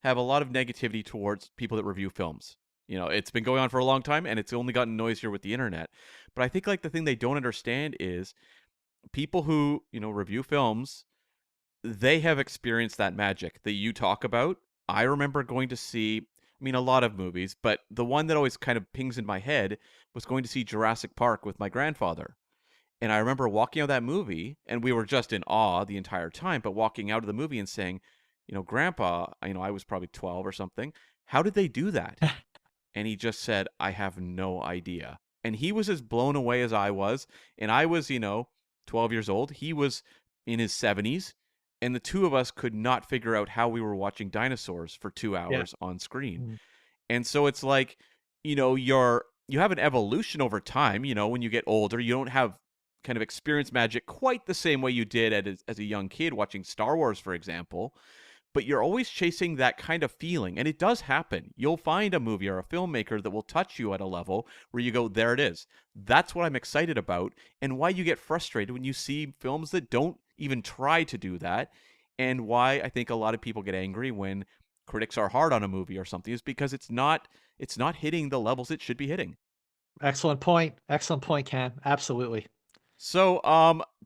have a lot of negativity towards people that review films. It's been going on for a long time, and it's only gotten noisier with the internet. But I think like the thing they don't understand is people who, review films, they have experienced that magic that you talk about. I remember going to see, a lot of movies, but the one that always kind of pings in my head was going to see Jurassic Park with my grandfather. And I remember walking out of that movie, and we were just in awe the entire time, but walking out of the movie and saying, Grandpa, I was probably 12 or something. How did they do that? And he just said, I have no idea. And he was as blown away as I was. And I was, 12 years old. He was in his 70s. And the two of us could not figure out how we were watching dinosaurs for 2 hours on screen. Mm-hmm. And so it's like, you have an evolution over time. When you get older, you don't have kind of experience magic quite the same way you did as a young kid watching Star Wars, for example. But you're always chasing that kind of feeling. And it does happen. You'll find a movie or a filmmaker that will touch you at a level where you go, there it is. That's what I'm excited about, and why you get frustrated when you see films that don't even try to do that. And why I think a lot of people get angry when critics are hard on a movie or something is because it's not hitting the levels it should be hitting. Excellent point, Cam. Absolutely. So,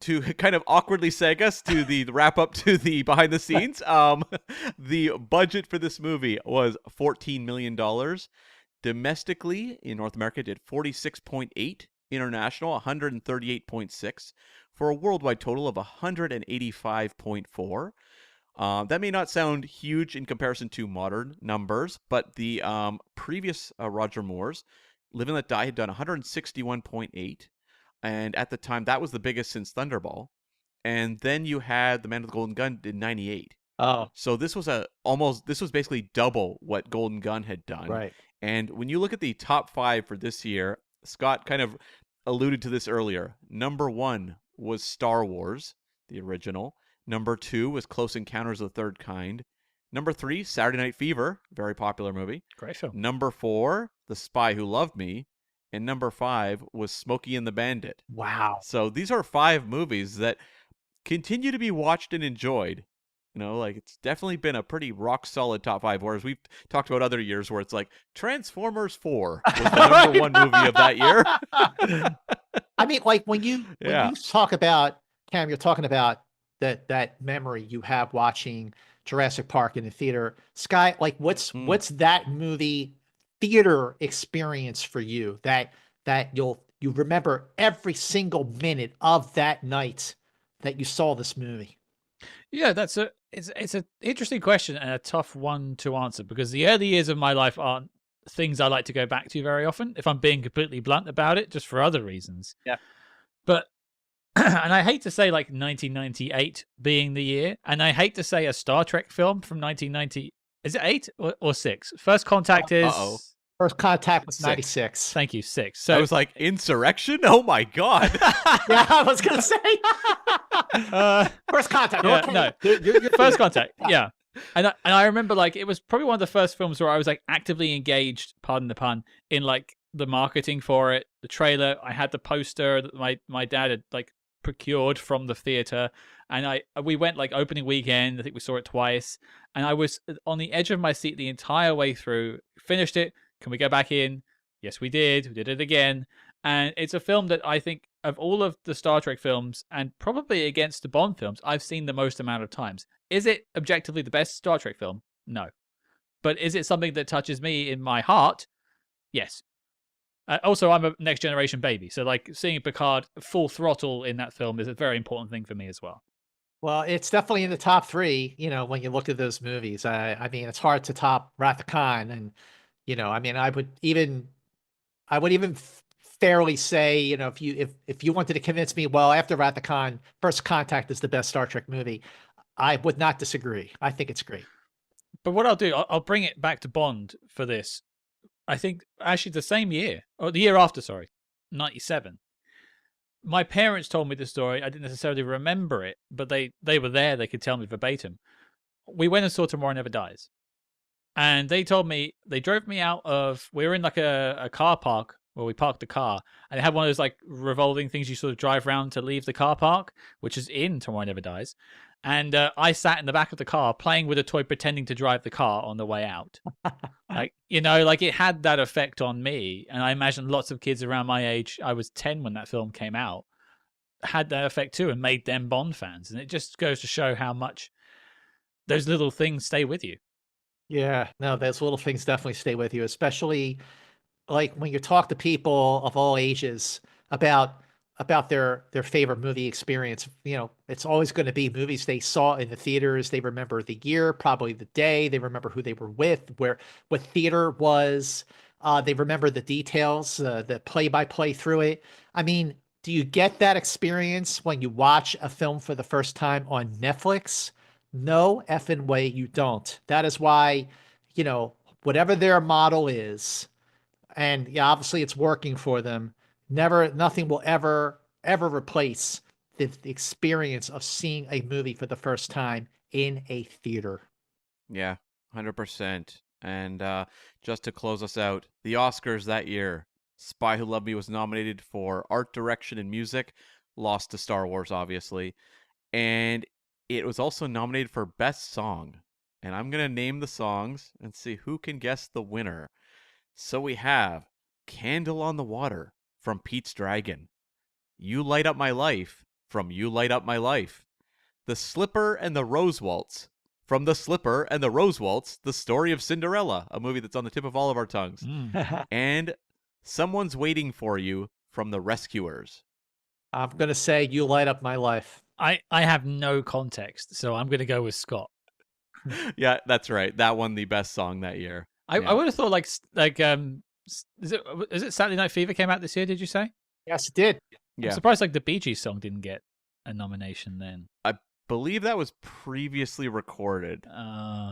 to kind of awkwardly seg us to the wrap up to the behind the scenes, the budget for this movie was $14 million. Domestically, in North America, did 46.8, international 138.6, for a worldwide total of 185.4. That may not sound huge in comparison to modern numbers, but the previous Roger Moore's Live and Let Die had done 161.8. And at the time, that was the biggest since Thunderball. And then you had The Man with the Golden Gun did 98. Oh. So this was basically double what Golden Gun had done. Right. And when you look at the top 5 for this year, Scott kind of alluded to this earlier. Number 1 was Star Wars, the original. Number 2 was Close Encounters of the Third Kind. Number 3, Saturday Night Fever, very popular movie. Great film. Number 4, The Spy Who Loved Me. And number 5 was Smokey and the Bandit. Wow. So these are 5 movies that continue to be watched and enjoyed. It's definitely been a pretty rock solid top 5. Whereas we've talked about other years where it's like Transformers 4 was the number 1 movie of that year. I mean, like when you talk about, Cam, you're talking about that memory you have watching Jurassic Park in the theater. Sky, like what's that movie theater experience for you that you remember every single minute of that night that you saw this movie? Yeah, it's an interesting question and a tough one to answer, because the early years of my life aren't things I like to go back to very often, if I'm being completely blunt about it, just for other reasons. Yeah. But, and I hate to say like 1998 being the year, and I hate to say a Star Trek film from 1990. Is it 8 or 6? First Contact is... Uh-oh. First Contact was 6. 96. Thank you, 6. So I was like, Insurrection? Oh my God. Yeah, I was going to say. First Contact. Yeah, okay. no. You're First Contact, yeah. And I remember like it was probably one of the first films where I was like actively engaged, pardon the pun, in like the marketing for it, the trailer. I had the poster that my dad had like procured from the theater, and we went like opening weekend. I think we saw it twice, and I was on the edge of my seat the entire way through. Finished it. Can we go back in? Yes, we did. We did it again. And it's a film that I think of all of the Star Trek films, and probably against the Bond films, I've seen the most amount of times. Is it objectively the best Star Trek film? No. But is it something that touches me in my heart? Yes. Also, I'm a Next Generation baby. So like seeing Picard full throttle in that film is a very important thing for me as well. Well, it's definitely in the top 3, when you look at those movies. I mean, it's hard to top Wrath of Khan. And, I mean, I would even fairly say, if you wanted to convince me, well, after Wrath of Khan, First Contact is the best Star Trek movie, I would not disagree. I think it's great. But what I'll do, I'll bring it back to Bond for this. I think actually the same year, or the year after, sorry, 97. My parents told me the story. I didn't necessarily remember it, but they were there. They could tell me verbatim. We went and saw Tomorrow Never Dies. And they told me, they drove me out of, we were in like a car park where we parked the car, and it had one of those like revolving things you sort of drive around to leave the car park, which is in Tomorrow Never Dies. And I sat in the back of the car playing with a toy, pretending to drive the car on the way out. Like it had that effect on me. And I imagine lots of kids around my age, I was 10 when that film came out, had that effect too and made them Bond fans. And it just goes to show how much those little things stay with you. Yeah, no, those little things definitely stay with you, especially like when you talk to people of all ages about their favorite movie experience. It's always going to be movies they saw in the theaters. They remember the year, probably the day. They remember who they were with, what theater was. They remember the details, the play-by-play through it. I mean, do you get that experience when you watch a film for the first time on Netflix? No effing way you don't. That is why, whatever their model is, and yeah, obviously it's working for them, nothing will ever replace the experience of seeing a movie for the first time in a theater. Yeah, 100%. And just to close us out, the Oscars that year, Spy Who Loved Me was nominated for art direction and music, lost to Star Wars, obviously. And it was also nominated for Best Song. And I'm going to name the songs and see who can guess the winner. So we have Candle on the Water from Pete's Dragon, You Light Up My Life from You Light Up My Life, The Slipper and the Rose Waltz from The Slipper and the Rose Waltz, The Story of Cinderella, a movie that's on the tip of all of our tongues, and Someone's Waiting for You from The Rescuers. I'm going to say You Light Up My Life. I have no context, so I'm going to go with Scott. Yeah, that's right. That won the best song that year. I would have thought like is it Saturday Night Fever came out this year? Did you say? Yes, it did. Yeah. I'm surprised like the Bee Gees song didn't get a nomination then. I believe that was previously recorded.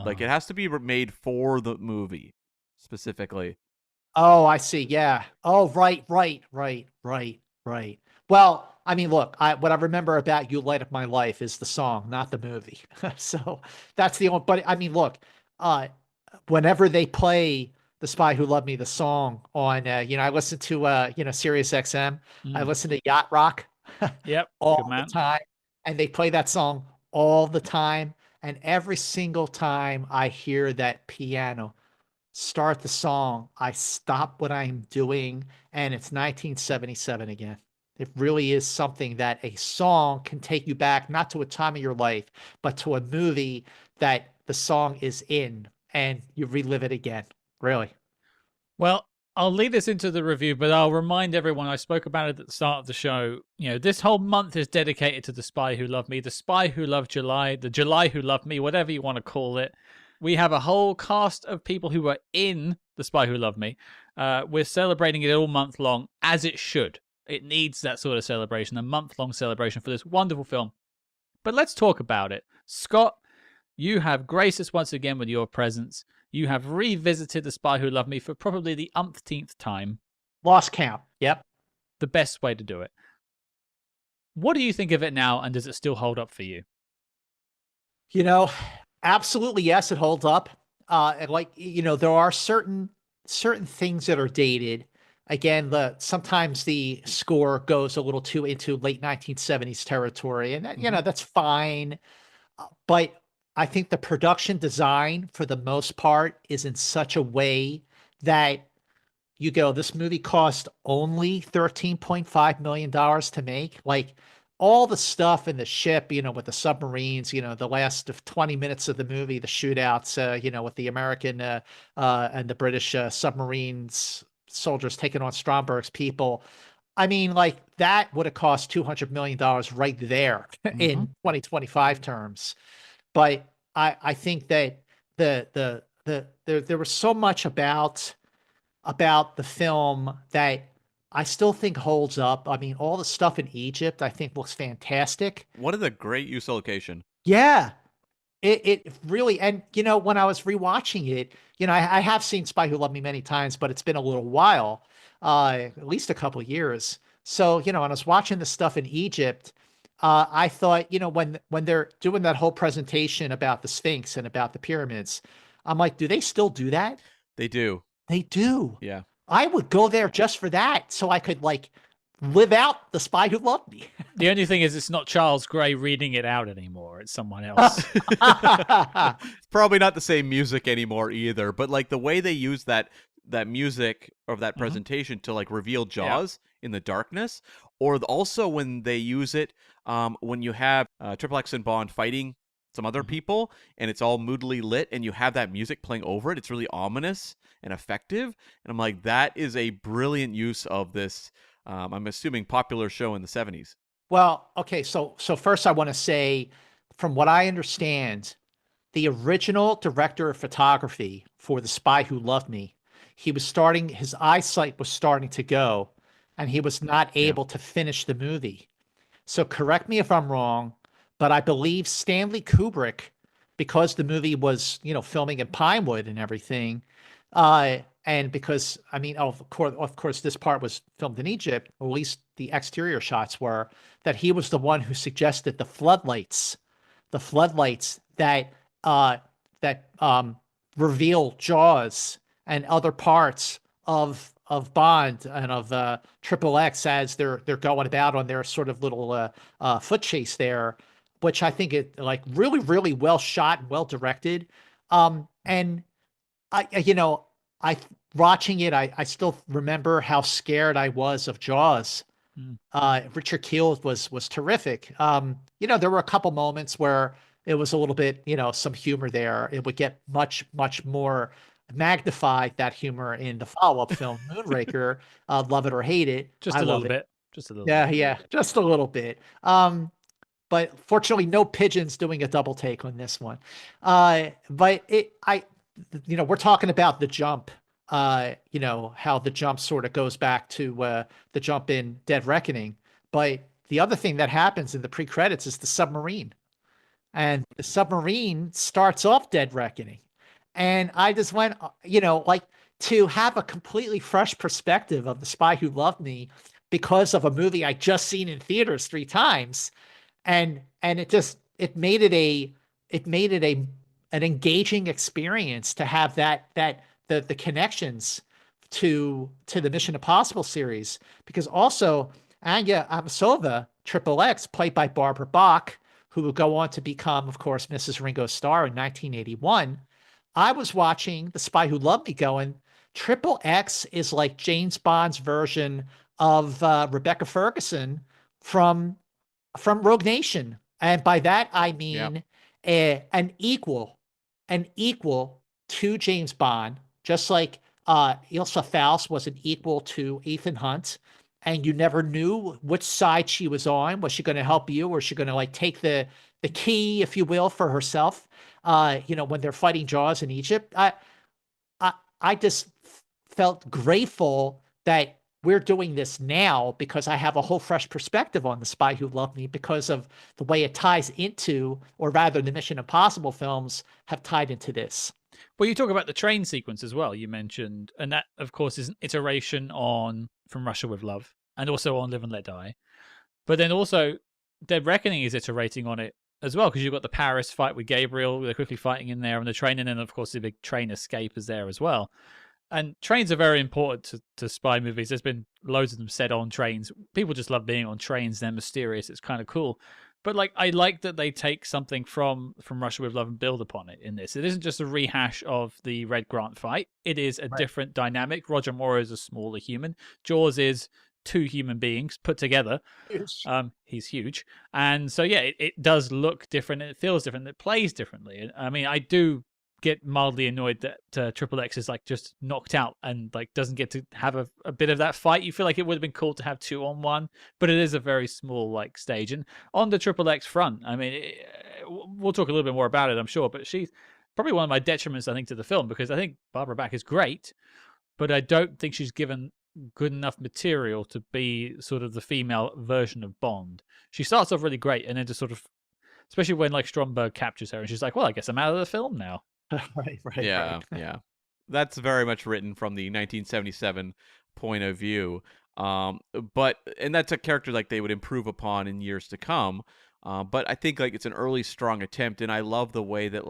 Like it has to be made for the movie specifically. Oh, I see. Yeah. Oh, right. Well, I mean, look, what I remember about You Light Up My Life is the song, not the movie. So that's the only, but I mean, look, whenever they play The Spy Who Loved Me, the song on, I listen to, Sirius XM. I listen to Yacht Rock Yep. all the time. And they play that song all the time. And every single time I hear that piano start the song, I stop what I'm doing. And it's 1977 again. It really is something that a song can take you back, not to a time of your life, but to a movie that the song is in, and you relive it again. Really. Well, I'll lead this into the review, but I'll remind everyone, I spoke about it at the start of the show. This whole month is dedicated to The Spy Who Loved Me, The Spy Who Loved July, The July Who Loved Me, whatever you want to call it. We have a whole cast of people who were in The Spy Who Loved Me. We're celebrating it all month long, as it should. It needs that sort of celebration, a month-long celebration for this wonderful film. But let's talk about it. Scott, you have graced us once again with your presence. You have revisited The Spy Who Loved Me for probably the umpteenth time. Lost count. Yep. The best way to do it. What do you think of it now, and does it still hold up for you? You know, absolutely yes, it holds up. And like, you know, there are certain things that are dated. Again, sometimes the score goes a little too into late 1970s territory, and that, you know, that's fine. But I think the production design, for the most part, is in such a way that you go, this movie cost only $13.5 million to make. Like, all the stuff in the ship, you know, with the submarines, you know, the last 20 minutes of the movie, the shootouts, you know, with the American and the British submarines, soldiers taking on Stromberg's people. I mean, like, that would have cost $200 million right there in 2025 terms. But I think that there was so much about the film that I still think holds up. I mean, all the stuff in Egypt, I think, looks fantastic. What a great use of location. Yeah, it really, and you know, when I was rewatching it, you know, I have seen Spy Who Loved Me many times, but it's been a little while, at least a couple of years. So, you know, when I was watching the stuff in Egypt, I thought, you know, when they're doing that whole presentation about the Sphinx and about the pyramids, I'm like, do they still do that? They do. They do. Yeah. I would go there just for that, so I could like live out The Spy Who Loved Me. The only thing is, it's not Charles Gray reading it out anymore. It's someone else. It's probably not the same music anymore either, but like the way they use that music of that presentation to like reveal Jaws in the darkness, or also when they use it when you have Triple X and Bond fighting some other people, and it's all moodily lit, and you have that music playing over it. It's really ominous and effective, and I'm like, that is a brilliant use of this. I'm assuming popular show in the 70s. Well, okay, so first I want to say, from what I understand, the original director of photography for The Spy Who Loved Me, his eyesight was starting to go, and he was not able to finish the movie. So correct me if I'm wrong, but I believe Stanley Kubrick, because the movie was, you know, filming in Pinewood and everything, and because, I mean, of course, this part was filmed in Egypt, or at least the exterior shots were, that he was the one who suggested the floodlights that reveal Jaws and other parts of Bond and of Triple X as they're going about on their sort of little foot chase there, which I think it like really, really well shot and well directed. And watching it, I still remember how scared I was of Jaws. Richard Kiel was terrific. There were a couple moments where it was a little bit, some humor there. It would get much, much more magnified, that humor, in the follow-up film Moonraker, Love It or Hate It. Just a little bit. Just a little Yeah, bit. yeah, just a little bit. But fortunately, no pigeons doing a double take on this one. But we're talking about the jump. How the jump sort of goes back to the jump in Dead Reckoning. But the other thing that happens in the pre-credits is the submarine. And the submarine starts off Dead Reckoning. And I just went, to have a completely fresh perspective of The Spy Who Loved Me because of a movie I just seen in theaters 3 times. And it made it an engaging experience to have the connections to the Mission Impossible series, because also Anya Amasova, Triple X, played by Barbara Bach, who will go on to become, of course, Mrs. Ringo Starr in 1981. I was watching The Spy Who Loved Me going, Triple X is like James Bond's version of Rebecca Ferguson from Rogue Nation. And by that, I mean an equal to James Bond, just like Ilsa Faust was an equal to Ethan Hunt. And you never knew which side she was on. Was she going to help you, or was she going to take the key, if you will, for herself? when they're fighting Jaws in Egypt. I just felt grateful that we're doing this now because I have a whole fresh perspective on The Spy Who Loved Me because of the way it ties into, or rather the Mission Impossible films have tied into this. Well, you talk about the train sequence as well, you mentioned, and that, of course, is an iteration on From Russia with Love and also on Live and Let Die. But then also, Dead Reckoning is iterating on it as well, because you've got the Paris fight with Gabriel, they're quickly fighting in there on the train, and then, of course, the big train escape is there as well. And trains are very important to spy movies. There's been loads of them set on trains. People just love being on trains. They're mysterious. It's kind of cool. But I like that they take something from Russia with Love and build upon it in this. It isn't just a rehash of the Red Grant fight. It is a different dynamic. Roger Moore is a smaller human. Jaws is 2 human beings put together. He's huge. And so, yeah, it does look different. It feels different. It plays differently. I mean, I do get mildly annoyed that Triple X is just knocked out and doesn't get to have a bit of that fight. You feel like it would have been cool to have 2-on-1, but it is a very small stage. And on the Triple X front, I mean, we'll talk a little bit more about it, I'm sure, but she's probably one of my detriments, I think, to the film, because I think Barbara Bach is great, but I don't think she's given good enough material to be sort of the female version of Bond. She starts off really great, and then just sort of, especially when Stromberg captures her, and she's like, well, I guess I'm out of the film now. Right. Yeah. That's very much written from the 1977 point of view. And that's a character they would improve upon in years to come. But I think it's an early strong attempt, and I love the way that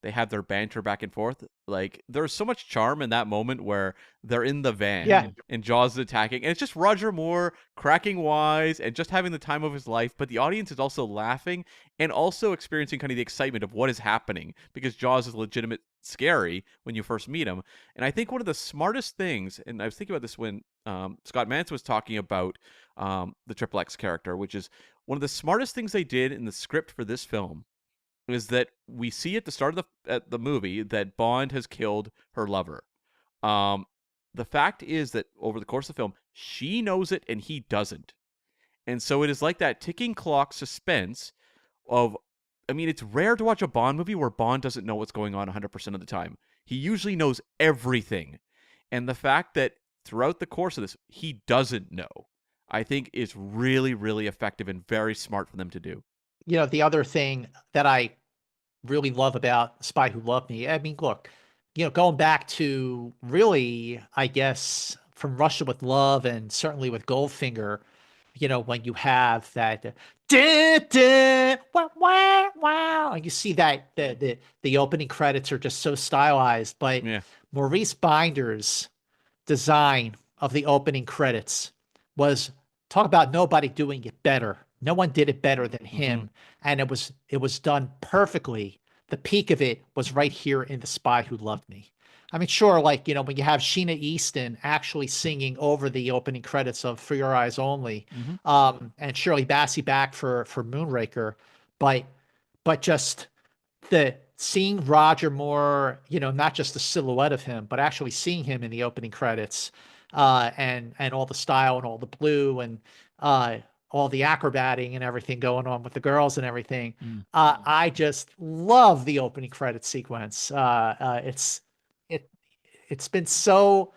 they have their banter back and forth. There's so much charm in that moment where they're in the van and Jaws is attacking, and it's just Roger Moore cracking wise and just having the time of his life, but the audience is also laughing and also experiencing kind of the excitement of what is happening, because Jaws is legitimate scary when you first meet him. And I think one of the smartest things, and I was thinking about this when Scott Mantz was talking about the Triple X character, which is one of the smartest things they did in the script for this film, is that we see at the start of the movie that Bond has killed her lover. The fact is that over the course of the film, she knows it and he doesn't. And so it is like that ticking clock suspense of, I mean, it's rare to watch a Bond movie where Bond doesn't know what's going on 100% of the time. He usually knows everything. And the fact that throughout the course of this, he doesn't know, I think is really, really effective and very smart for them to do. The other thing that I really love about Spy Who Loved Me, I mean, look, going back to really, I guess, From Russia with Love and certainly with Goldfinger, when you have that, wow, and you see that the opening credits are just so stylized, but Maurice Binder's design of the opening credits was, talk about nobody doing it better. No one did it better than him. And it was done perfectly. The peak of it was right here in The Spy Who Loved Me. I mean, sure, when you have Sheena Easton actually singing over the opening credits of For Your Eyes Only, and Shirley Bassey back for Moonraker, but just seeing Roger Moore, not just the silhouette of him, but actually seeing him in the opening credits, and all the style and all the blue and all the acrobating and everything going on with the girls and everything. I just love the opening credit sequence. It's been so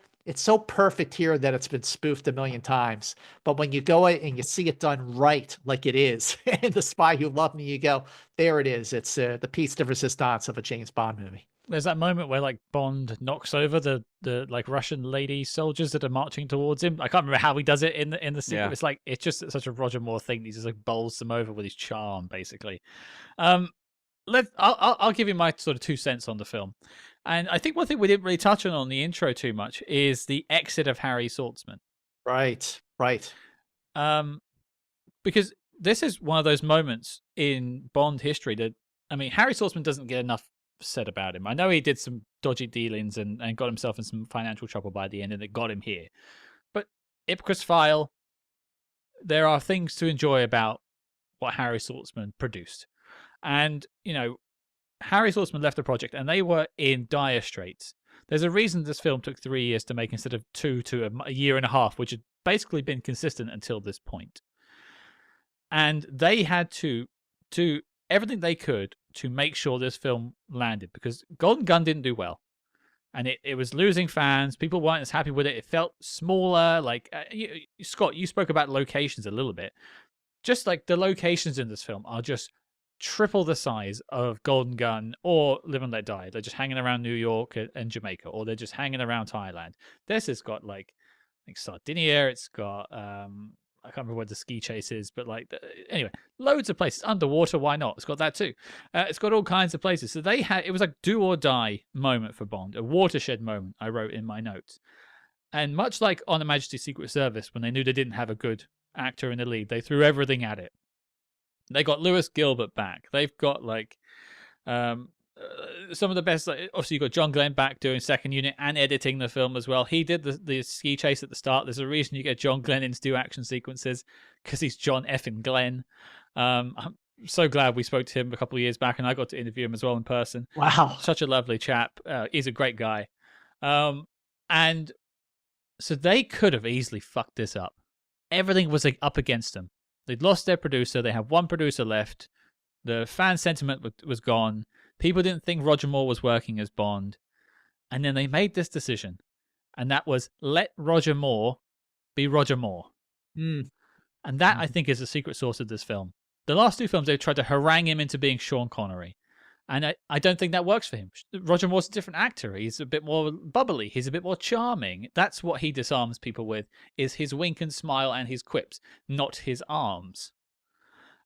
perfect here that it's been spoofed a million times. But when you go and you see it done right, like it is in The Spy Who Loved Me, you go, there it is. It's the piece de resistance of a James Bond movie. There's that moment where Bond knocks over the Russian lady soldiers that are marching towards him. I can't remember how he does it in the sequence. Yeah. It's just such a Roger Moore thing. He just bowls them over with his charm, basically. I'll give you my sort of 2 cents on the film. And I think one thing we didn't really touch on the intro too much is the exit of Harry Saltzman. Right. Because this is one of those moments in Bond history that, I mean, Harry Saltzman doesn't get enough said about him. I know he did some dodgy dealings and got himself in some financial trouble by the end, and it got him here. But Ipcress File, there are things to enjoy about what Harry Saltzman produced. And, Harry Saltzman left the project and they were in dire straits. There's a reason this film took 3 years to make instead of 2 to a year and a half, which had basically been consistent until this point. And they had to do everything they could to make sure this film landed, because Golden Gun didn't do well. And it was losing fans. People weren't as happy with it. It felt smaller. Like, Scott, you spoke about locations a little bit. Just like the locations in this film are just triple the size of Golden Gun or Live and Let Die. They're just hanging around New York and Jamaica, or they're just hanging around Thailand. This has got like Sardinia. It's got I can't remember where the ski chase is, but anyway, loads of places. Underwater, why not? It's got that too. It's got all kinds of places. So it was like do or die moment for Bond, a watershed moment, I wrote in my notes. And much like on Her Majesty's Secret Service, when they knew they didn't have a good actor in the lead, they threw everything at it. They got Lewis Gilbert back. They've got some of the best. Obviously, you got John Glenn back doing second unit and editing the film as well. He did the ski chase at the start. There's a reason you get John Glenn in to do action sequences, because he's John effing Glenn. I'm so glad we spoke to him a couple of years back, and I got to interview him as well in person. Wow, such a lovely chap. He's a great guy. And so they could have easily fucked this up. Everything was up against them. They'd lost their producer. They had one producer left. The fan sentiment was gone. People didn't think Roger Moore was working as Bond. And then they made this decision. And that was, let Roger Moore be Roger Moore. Mm. And that, I think, is the secret sauce of this film. The last two films, they tried to harangue him into being Sean Connery. And I don't think that works for him. Roger Moore's a different actor. He's a bit more bubbly. He's a bit more charming. That's what he disarms people with, is his wink and smile and his quips, not his arms.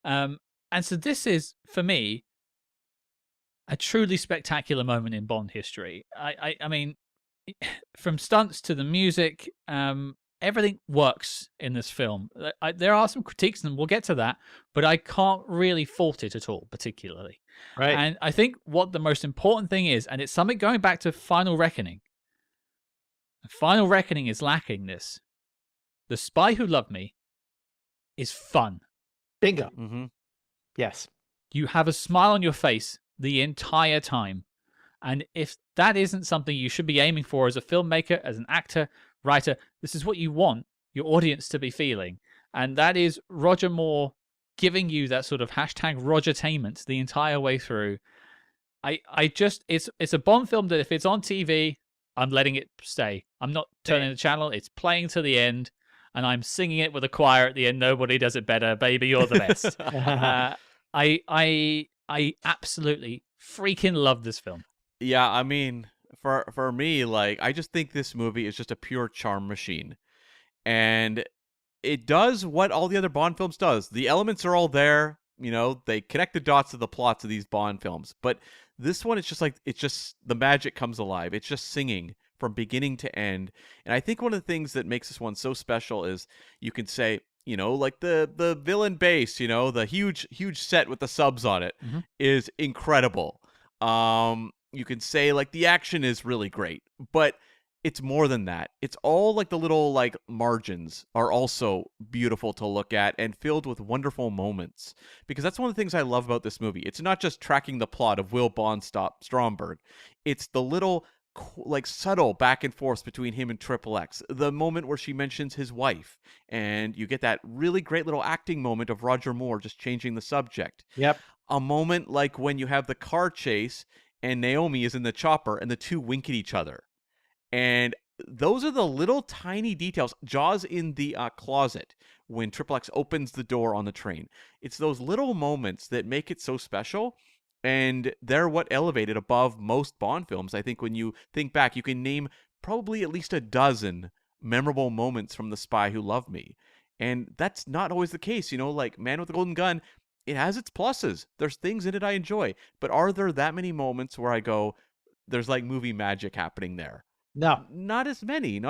And so this is, for me, a truly spectacular moment in Bond history. I mean, from stunts to the music, everything works in this film. There are some critiques, and we'll get to that, but I can't really fault it at all, particularly. Right. And I think what the most important thing is, and it's something going back to Final Reckoning. Final Reckoning is lacking this. The Spy Who Loved Me is fun. Bingo. Mm-hmm. Yes. You have a smile on your face the entire time. And if that isn't something you should be aiming for as a filmmaker, as an actor, writer, this is what you want your audience to be feeling. And that is Roger Moore giving you that sort of hashtag Rogertainment the entire way through. It's a Bond film that if it's on TV, I'm letting it stay. I'm not turning the channel. It's playing to the end, and I'm singing it with a choir at the end. Nobody does it better, baby. You're the best. I absolutely freaking love this film. Yeah, I mean, for me, like, I just think this movie is just a pure charm machine. And it does what all the other Bond films does. The elements are all there, you know, they connect the dots to the plots of these Bond films. But this one, it's just the magic comes alive. It's just singing from beginning to end. And I think one of the things that makes this one so special is you can say, you know, like the villain base, you know, the huge set with the subs on it is incredible. You can say like the action is really great, but it's more than that. It's all like the little like margins are also beautiful to look at and filled with wonderful moments. Because that's one of the things I love about this movie. It's not just tracking the plot of will Bond stop Stromberg. It's the little like subtle back and forth between him and Triple X. The moment where she mentions his wife, and you get that really great little acting moment of Roger Moore just changing the subject. Yep. A moment like when you have the car chase and Naomi is in the chopper and the two wink at each other. And those are the little tiny details. Jaws in the closet when Triple X opens the door on the train. It's those little moments that make it so special. And they're what elevated above most Bond films. I think when you think back, you can name probably at least a dozen memorable moments from The Spy Who Loved Me. And that's not always the case. You know, like Man with the Golden Gun, it has its pluses. There's things in it I enjoy. But are there that many moments where I go, there's like movie magic happening there? No. Not as many.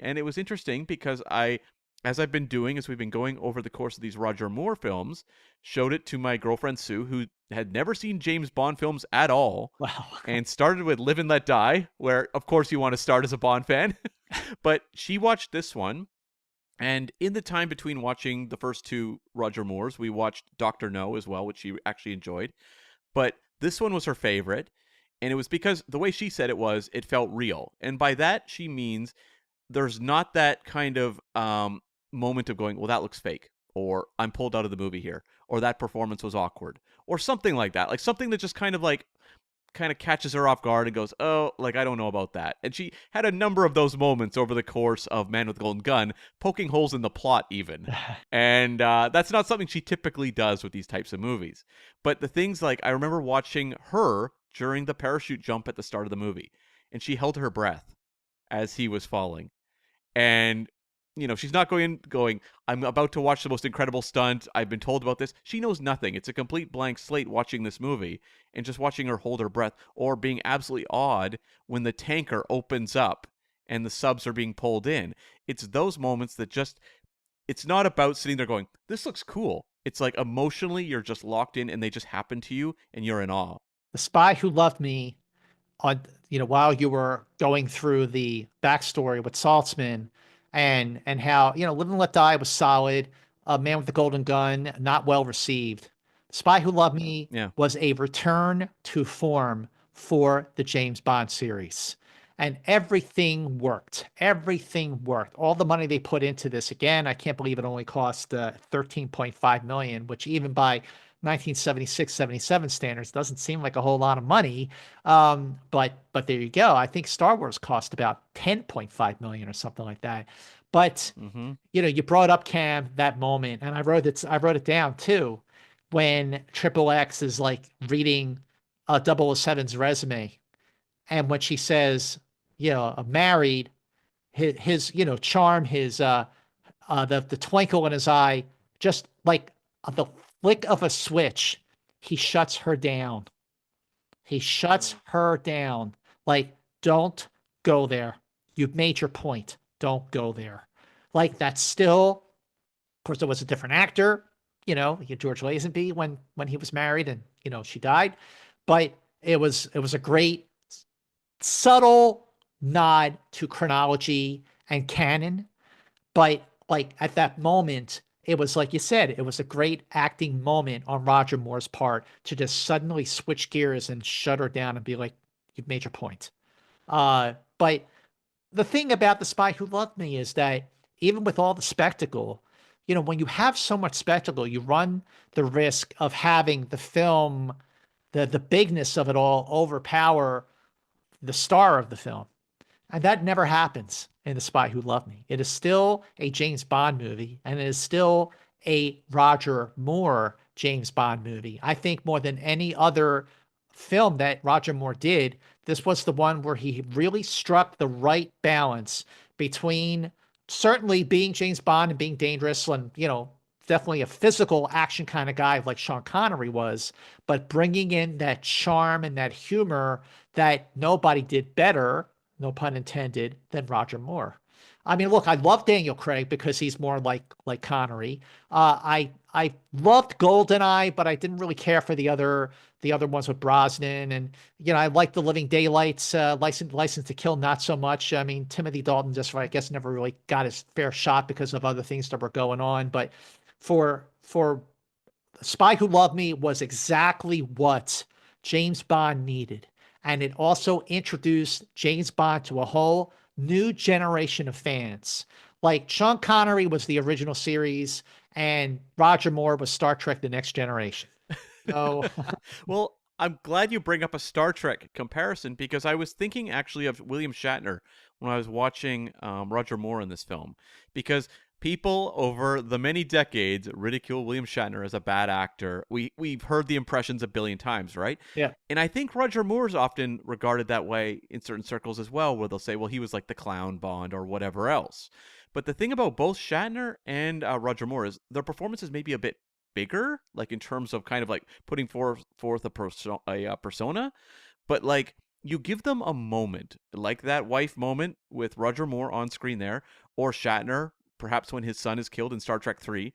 And it was interesting because as I've been doing, as we've been going over the course of these Roger Moore films, showed it to my girlfriend Sue, who had never seen James Bond films at all. Wow. And started with Live and Let Die, where, of course, you want to start as a Bond fan. But she watched this one. And in the time between watching the first two Roger Moores, we watched Dr. No as well, which she actually enjoyed. But this one was her favorite. And it was because the way she said it felt real. And by that, she means there's not that kind of moment of going, well, that looks fake. or I'm pulled out of the movie here, or that performance was awkward, or something like that. Like something that just kind of catches her off guard and goes, oh, like, I don't know about that. And she had a number of those moments over the course of Man with the Golden Gun, poking holes in the plot even. And that's not something she typically does with these types of movies. But the things like, I remember watching her during the parachute jump at the start of the movie, and she held her breath as he was falling. And she's not going, I'm about to watch the most incredible stunt. I've been told about this. She knows nothing. It's a complete blank slate watching this movie, and just watching her hold her breath, or being absolutely awed when the tanker opens up and the subs are being pulled in. It's those moments that it's not about sitting there going, this looks cool. It's like emotionally you're just locked in and they just happen to you and you're in awe. The Spy Who Loved Me, while you were going through the backstory with Saltzman, and how, Live and Let Die was solid. Man with the Golden Gun, not well received. Spy Who Loved Me was a return to form for the James Bond series. And everything worked. Everything worked. All the money they put into this, again, I can't believe it only cost $13.5 million, which even by 1976-77 standards doesn't seem like a whole lot of money. But there you go. I think Star Wars cost about $10.5 million or something like that. But you brought up, Cam, that moment, and I wrote it down too, when Triple X is like reading 007's resume, and when she says, married, his charm, his the twinkle in his eye, just like the flick of a switch, he shuts her down. He shuts her down. Like, don't go there. You've made your point. Don't go there. Like, that's still, of course, it was a different actor, George Lazenby when he was married and, she died. But it was a great, subtle nod to chronology and canon. But, like, at that moment, it was, like you said, it was a great acting moment on Roger Moore's part to just suddenly switch gears and shut her down and be like, you've made your point. But the thing about The Spy Who Loved Me is that even with all the spectacle, when you have so much spectacle, you run the risk of having the film, the bigness of it all overpower the star of the film. And that never happens in The Spy Who Loved Me. It is still a James Bond movie, and it is still a Roger Moore James Bond movie. I think more than any other film that Roger Moore did, this was the one where he really struck the right balance between certainly being James Bond and being dangerous and, definitely a physical action kind of guy like Sean Connery was, but bringing in that charm and that humor that nobody did better, no pun intended, than Roger Moore. I mean, look, I love Daniel Craig because he's more like Connery. I loved GoldenEye, but I didn't really care for the other ones with Brosnan, and I liked The Living Daylights, License to Kill, not so much. I mean, Timothy Dalton just, I guess, never really got his fair shot because of other things that were going on. But for Spy Who Loved Me was exactly what James Bond needed. And it also introduced James Bond to a whole new generation of fans. Like, Sean Connery was the original series, and Roger Moore was Star Trek: The Next Generation. So, well, I'm glad you bring up a Star Trek comparison, because I was thinking actually of William Shatner when I was watching Roger Moore in this film, because people over the many decades ridicule William Shatner as a bad actor. We've heard the impressions a billion times, right? Yeah. And I think Roger Moore is often regarded that way in certain circles as well, where they'll say, well, he was like the clown Bond or whatever else. But the thing about both Shatner and Roger Moore is their performances may be a bit bigger, like in terms of kind of like putting forth a persona, but like you give them a moment, like that wife moment with Roger Moore on screen there, or Shatner, perhaps when his son is killed in Star Trek 3,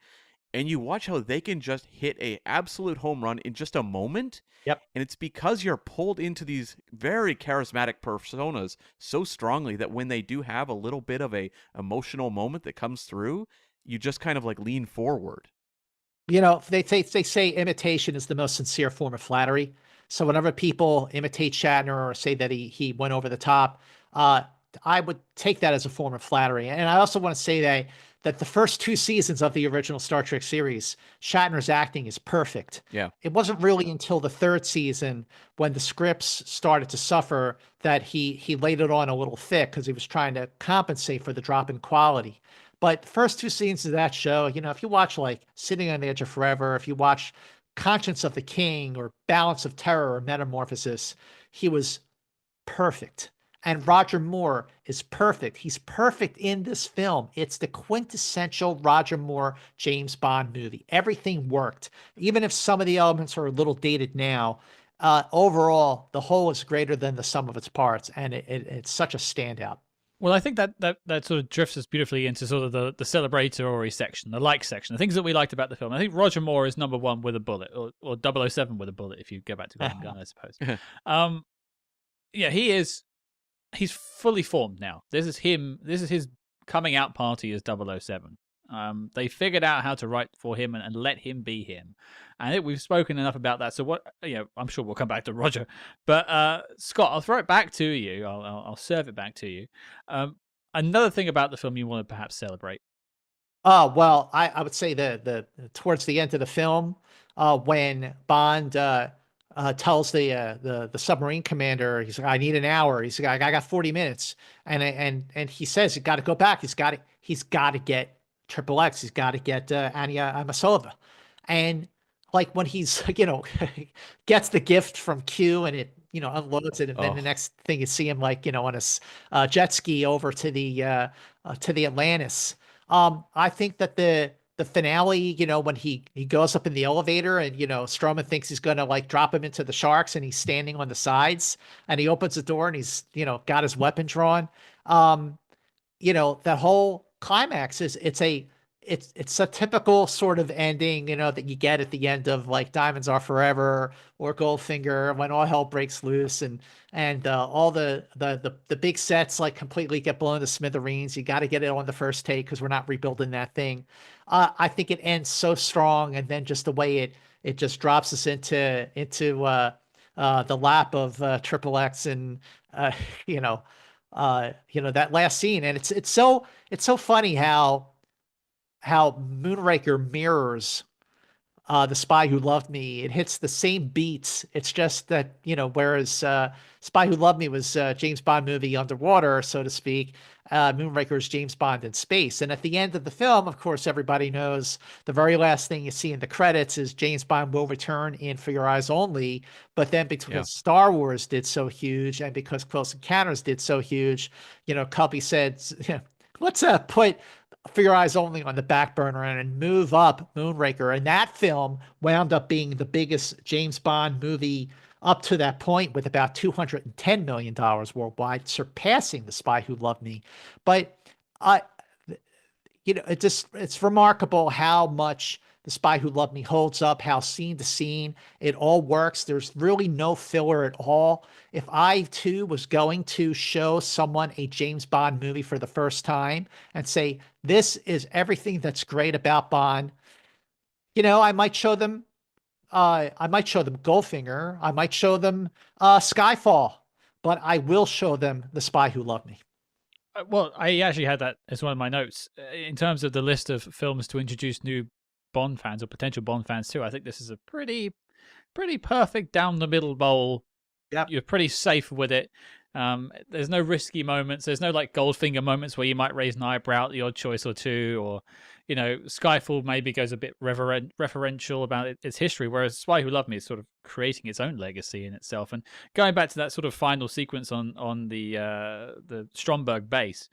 and you watch how they can just hit a absolute home run in just a moment. Yep. And it's because you're pulled into these very charismatic personas so strongly that when they do have a little bit of a emotional moment that comes through, you just kind of like lean forward. They say imitation is the most sincere form of flattery. So whenever people imitate Shatner or say that he went over the top, I would take that as a form of flattery. And I also want to say that that the first 2 seasons of the original Star Trek series, Shatner's acting is perfect. Yeah. It wasn't really until the 3rd season, when the scripts started to suffer, that he laid it on a little thick, because he was trying to compensate for the drop in quality. But the first 2 seasons of that show, if you watch like Sitting on the Edge of Forever, if you watch Conscience of the King or Balance of Terror or Metamorphosis, he was perfect. And Roger Moore is perfect. He's perfect in this film. It's the quintessential Roger Moore James Bond movie. Everything worked. Even if some of the elements are a little dated now, overall, the whole is greater than the sum of its parts. And it's such a standout. Well, I think that sort of drifts us beautifully into sort of the celebratory section, the like section, the things that we liked about the film. I think Roger Moore is number 1 with a bullet, or 007 with a bullet, if you go back to Golden Gun, I suppose. Yeah, he's fully formed now. This is his coming out party as 007. They figured out how to write for him and let him be him. And I think we've spoken enough about that. So what, I'm sure we'll come back to Roger, but Scott, I'll throw it back to you. I'll serve it back to you. Another thing about the film you want to perhaps celebrate. Oh, well, I would say the towards the end of the film, when Bond tells the submarine commander, he's like, I need an hour. He's like, I got 40 minutes. And he says, you got to go back. He's got to get XXX. He's got to get Anya Amasova. And like when he's, gets the gift from Q and it, unloads it. And then the next thing you see him like, on a jet ski over to the Atlantis. I think that the finale, when he goes up in the elevator and, Strowman thinks he's going to like drop him into the sharks and he's standing on the sides and he opens the door and he's, got his weapon drawn. That whole climax it's a typical sort of ending, that you get at the end of like Diamonds Are Forever or Goldfinger, when all hell breaks loose and all the big sets like completely get blown to smithereens. You got to get it on the first take because we're not rebuilding that thing. I think it ends so strong, and then just the way it just drops us into the lap of XXX and that last scene, and it's so funny how Moonraker mirrors The Spy Who Loved Me. It hits the same beats. It's just that, whereas Spy Who Loved Me was James Bond movie underwater, so to speak, Moonraker is James Bond in space. And at the end of the film, of course, everybody knows the very last thing you see in the credits is James Bond will return in For Your Eyes Only. But then because Star Wars did so huge and because Close Encounters did so huge, Cubby said, let's put For Your Eyes Only on the back burner and move up Moonraker. And that film wound up being the biggest James Bond movie up to that point, with about $210 million worldwide, surpassing The Spy Who Loved Me. But it's remarkable how much The Spy Who Loved Me holds up, how scene to scene it all works. There's really no filler at all. If I too was going to show someone a James Bond movie for the first time and say, this is everything that's great about Bond, I might show them Goldfinger. I might show them Skyfall, but I will show them The Spy Who Loved Me. Well, I actually had that as one of my notes in terms of the list of films to introduce new Bond fans or potential Bond fans too. I think this is a pretty perfect down the middle bowl. Yep. You're pretty safe with it. There's no risky moments. There's no like Goldfinger moments where you might raise an eyebrow at the odd choice or two, or Skyfall maybe goes a bit referential about its history, whereas Spy Who Loved Me is sort of creating its own legacy in itself. And going back to that sort of final sequence on the Stromberg base,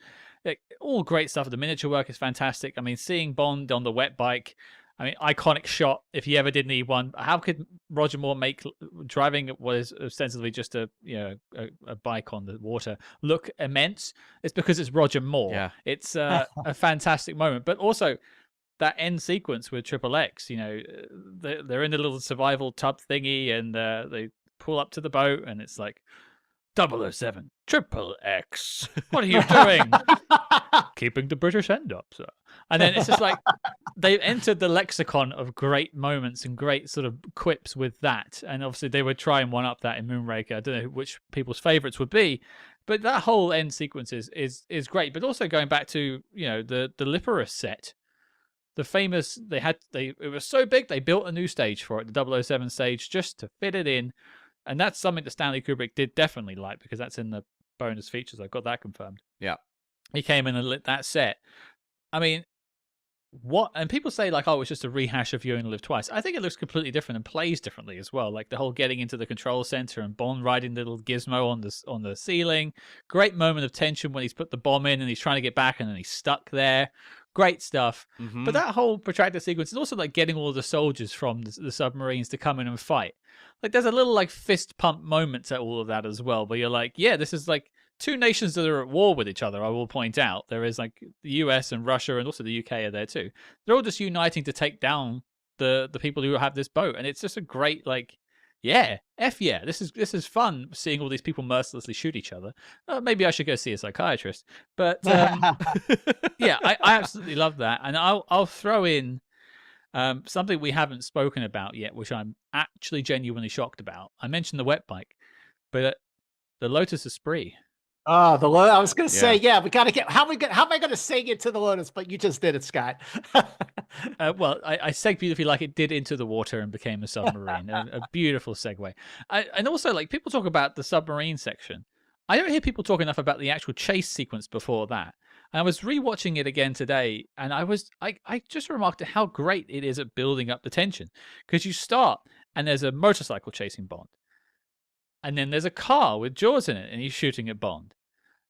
all great stuff. The miniature work is fantastic. I mean, seeing Bond on the wet bike, iconic shot. If he ever did need one, how could Roger Moore make driving what is ostensibly just a bike on the water look immense? It's because it's Roger Moore. Yeah. It's a fantastic moment, but also that end sequence with XXX. They're in the little survival tub thingy, and they pull up to the boat, and it's like 007 XXX. What are you doing? Keeping the British end up, sir. And then it's just like they've entered the lexicon of great moments and great sort of quips with that. And obviously they would try and one up that in Moonraker. I don't know which people's favorites would be, But that whole end sequence is great. But also going back to, you know, the Liparus set, the famous, it was so big they built a new stage for it, the 007 stage, just to fit it in. And that's something that Stanley Kubrick did definitely like, because that's in the bonus features. I've got that confirmed. Yeah. He came in and lit that set. I mean, and people say like, oh, it's just a rehash of You Only Live Twice. I think it looks completely different and plays differently as well. Like the whole getting into the control center and Bond riding the little gizmo on the ceiling. Great moment of tension when he's put the bomb in and he's trying to get back and then he's stuck there. Great stuff. Mm-hmm. But that whole protracted sequence is also like getting all of the soldiers from the submarines to come in and fight. Like there's a little like fist pump moments at all of that as well, where you're like, yeah, this is like two nations that are at war with each other. I will point out there is like the US and Russia and also the UK are there too. They're all just uniting to take down the people who have this boat, and it's just a great like, yeah, yeah, this is fun seeing all these people mercilessly shoot each other. Maybe I should go see a psychiatrist, but yeah, I absolutely love that, and I'll throw in something we haven't spoken about yet, which I'm actually genuinely shocked about. I mentioned the wet bike, but the Lotus Esprit. Oh, the Lotus. I was going to say, yeah, we got to get. How am I going to sing it to the Lotus? But you just did it, Scott. Well, I segged beautifully, like it did into the water and became a submarine. A beautiful segue. And also, like people talk about the submarine section. I don't hear people talk enough about the actual chase sequence before that. And I was rewatching it again today, and I just remarked at how great it is at building up the tension, because you start and there's a motorcycle chasing Bond. And then there's a car with Jaws in it, and he's shooting at Bond.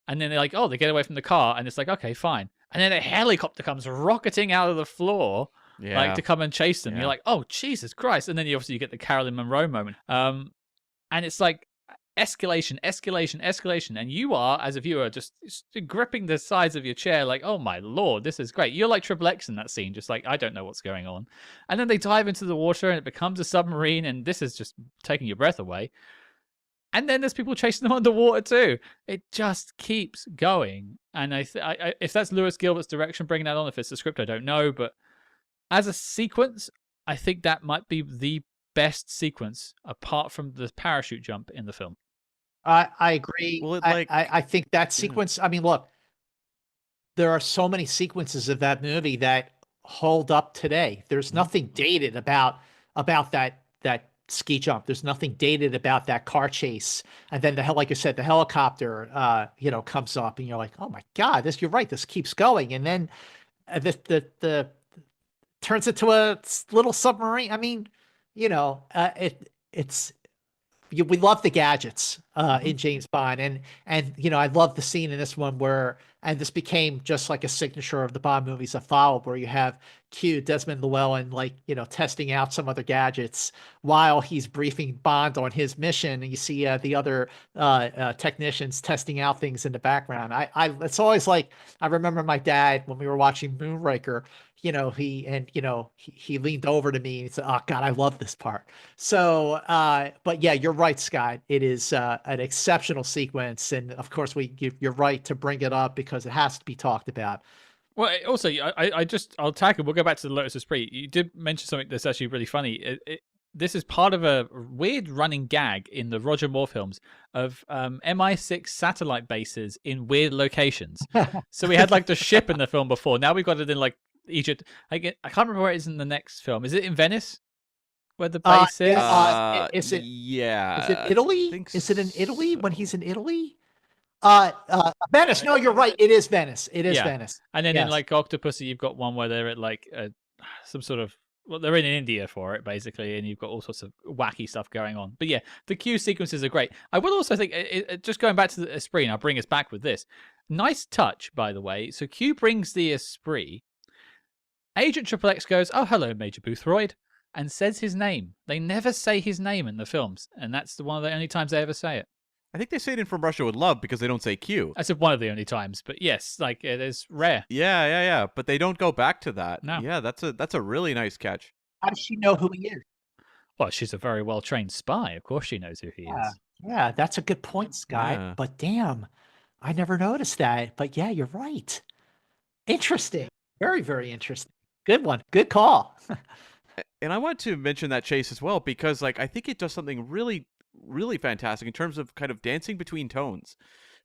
And then they're like, oh, they get away from the car, and it's like, okay, fine. And then a helicopter comes rocketing out of the floor, like to come and chase them. You're like, oh, Jesus Christ. And then you get the Marilyn Monroe moment. And it's like escalation. And you are, as a viewer, just gripping the sides of your chair like, oh my Lord, this is great. You're like Triple X in that scene, just like, I don't know what's going on. And then they dive into the water, and it becomes a submarine, and this is just taking your breath away. And then there's people chasing them underwater too. It just keeps going. And if that's Lewis Gilbert's direction, bringing that on, if it's the script, I don't know. But as a sequence, I think that might be the best sequence apart from the parachute jump in the film. I agree. Well, I think that sequence, I mean, look, there are so many sequences of that movie that hold up today. There's nothing dated about that ski jump. There's nothing dated about that car chase. And then like you said, the helicopter, comes up, and you're like, oh my God, you're right. This keeps going. And then the turns into a little submarine. I mean, we love the gadgets in James Bond, and I love the scene in this one where, and this became just like a signature of the Bond movies that followed, where you have Q, Desmond Llewelyn, testing out some other gadgets while he's briefing Bond on his mission, and you see the other technicians testing out things in the background. It's always like, I remember my dad when we were watching Moonraker. He leaned over to me and he said, oh God, I love this part. So, but yeah, you're right, Scott. It is an exceptional sequence. And of course you're right to bring it up because it has to be talked about. Well, also, I'll tag it. We'll go back to the Lotus Esprit. You did mention something that's actually really funny. This is part of a weird running gag in the Roger Moore films of MI6 satellite bases in weird locations. So we had like the ship in the film before. Now we've got it in like Egypt. I can't remember where it is in the next film. Is it in Venice, where the base is? Is it? Yeah. Is it Italy? Is it in Italy when he's in Italy? Venice. No, you're right. It is Venice. It is Venice. And then in like Octopussy, you've got one where they're at like some sort of, well, they're in India for it basically, and you've got all sorts of wacky stuff going on. But yeah, the Q sequences are great. I will also think, just going back to the Esprit, and I'll bring us back with this. Nice touch, by the way. So Q brings the Esprit. Agent Triple X goes, oh, hello, Major Boothroyd, and says his name. They never say his name in the films, and that's one of the only times they ever say it. I think they say it in From Russia with Love because they don't say Q. I said one of the only times, but yes, like it is rare. Yeah. But they don't go back to that. No. Yeah, that's a really nice catch. How does she know who he is? Well, she's a very well-trained spy. Of course she knows who he is. Yeah, that's a good point, Scott. Yeah. But damn, I never noticed that. But yeah, you're right. Interesting. Very, very interesting. Good one. Good call. And I want to mention that chase as well because, like, I think it does something really, really fantastic in terms of kind of dancing between tones.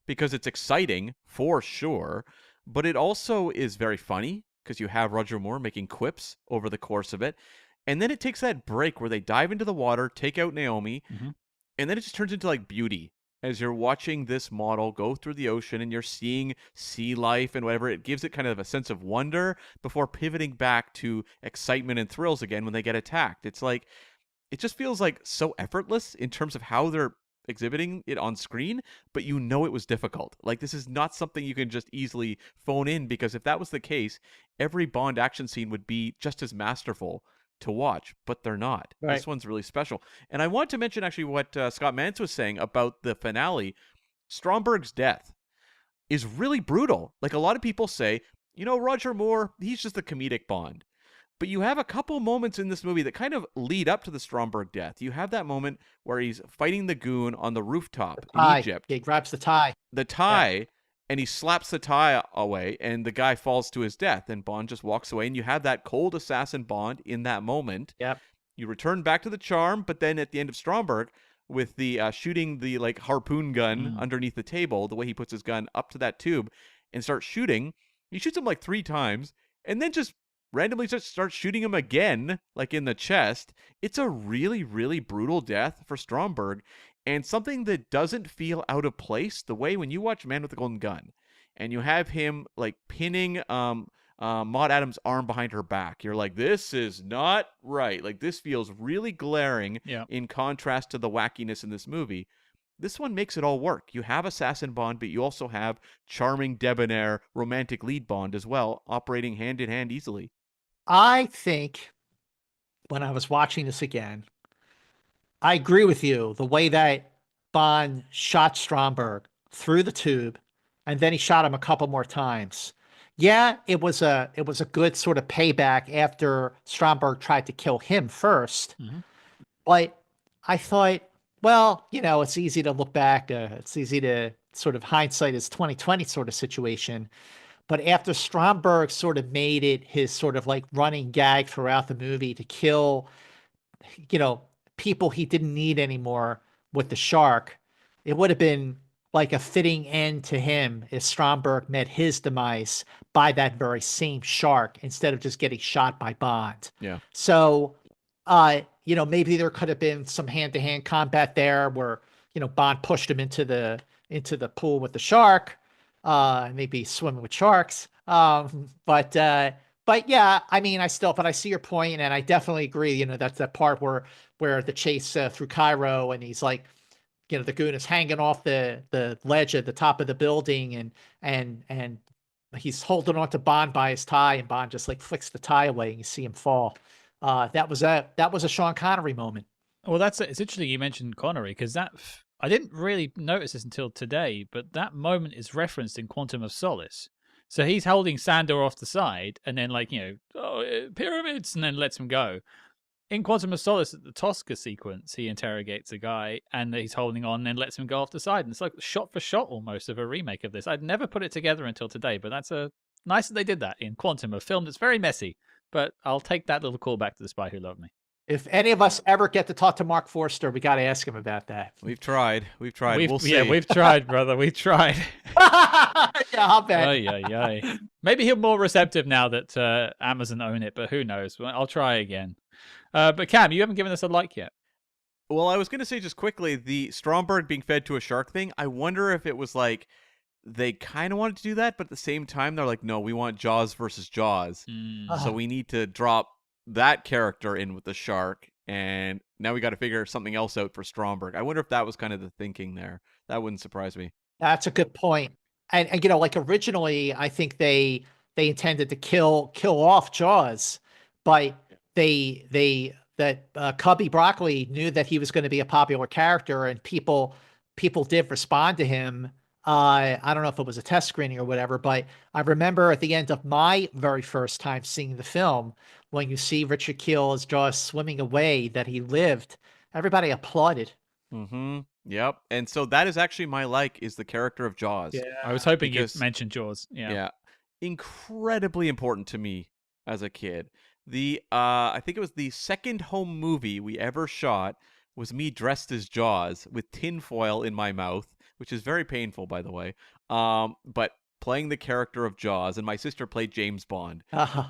because it's exciting for sure, but it also is very funny because you have Roger Moore making quips over the course of it. And then it takes that break where they dive into the water, take out Naomi, and then it just turns into like beauty as you're watching this model go through the ocean and you're seeing sea life and whatever. It gives it kind of a sense of wonder before pivoting back to excitement and thrills again when they get attacked. It's like, it just feels like so effortless in terms of how they're exhibiting it on screen, but you know it was difficult. Like, this is not something you can just easily phone in, because if that was the case, every Bond action scene would be just as masterful to watch, but they're not. Right. This one's really special. And I want to mention actually what Scott Mantz was saying about the finale. Stromberg's death is really brutal. Like, a lot of people say, you know, Roger Moore, he's just a comedic Bond. But you have a couple moments in this movie that kind of lead up to the Stromberg death. You have that moment where he's fighting the goon on the rooftop in Egypt. He grabs the tie. And he slaps the tie away, and the guy falls to his death, and Bond just walks away, and you have that cold assassin Bond in that moment. Yep. You return back to the charm, but then at the end of Stromberg, with the shooting the like harpoon gun underneath the table, the way he puts his gun up to that tube and starts shooting, he shoots him like 3 times, and then just randomly just starts shooting him again, like in the chest. It's a really, really brutal death for Stromberg, and something that doesn't feel out of place. The way when you watch Man with the Golden Gun, and you have him like pinning Maud Adams' arm behind her back, you're like, this is not right. Like, this feels really glaring in contrast to the wackiness in this movie. This one makes it all work. You have assassin Bond, but you also have charming, debonair, romantic lead Bond as well, operating hand in hand easily. I think when I was watching this again, I agree with you. The way that Bond shot Stromberg through the tube, and then he shot him a couple more times. Yeah, it was a good sort of payback after Stromberg tried to kill him first. But I thought, well, you know, it's easy to look back. It's easy to sort of hindsight is 2020 sort of situation. But after Stromberg sort of made it his sort of like running gag throughout the movie to kill, you know, people he didn't need anymore with the shark, it would have been like a fitting end to him if Stromberg met his demise by that very same shark instead of just getting shot by Bond. Yeah. So, you know, maybe there could have been some hand-to-hand combat there where, you know, Bond pushed him into the pool with the shark, maybe swimming with sharks. But yeah, I mean, I see your point, and I definitely agree. You know, that's that part where the chase through Cairo, and he's like, you know, the goon is hanging off the ledge at the top of the building, and he's holding on to Bond by his tie, and Bond just like flicks the tie away, and you see him fall. That was a Sean Connery moment. Well, it's interesting you mentioned Connery, because I didn't really notice this until today, but that moment is referenced in Quantum of Solace. So he's holding Sandor off the side, and then like, you know, pyramids, and then lets him go. In Quantum of Solace, at the Tosca sequence, he interrogates a guy, and he's holding on, and then lets him go off the side. And it's like shot for shot almost of a remake of this. I'd never put it together until today, but that's nice that they did that in Quantum, a film that's very messy. But I'll take that little callback to The Spy Who Loved Me. If any of us ever get to talk to Mark Forster, we got to ask him about that. We've tried. We'll see. Yeah, we've tried, brother. We've tried. Yeah, I'll bet. Ay. Maybe he'll be more receptive now that Amazon own it, but who knows? I'll try again. But Cam, you haven't given us a like yet. Well, I was going to say just quickly, the Stromberg being fed to a shark thing, I wonder if it was like they kind of wanted to do that, but at the same time, they're like, no, we want Jaws versus Jaws. So we need to drop that character in with the shark, and now we got to figure something else out for Stromberg. I wonder if that was kind of the thinking there. That wouldn't surprise me. That's a good point. And you know, like originally, I think they intended to kill off Jaws, but Cubby Broccoli knew that he was going to be a popular character, and people did respond to him. I don't know if it was a test screening or whatever, but I remember at the end of my very first time seeing the film, when you see Richard Kiel as Jaws swimming away, that he lived, everybody applauded. Yep. And so that is actually my like, is the character of Jaws. Yeah. I was hoping you mentioned Jaws. Yeah. Incredibly important to me as a kid. I think it was the second home movie we ever shot was me dressed as Jaws with tinfoil in my mouth which is very painful, by the way. But playing the character of Jaws, and my sister played James Bond.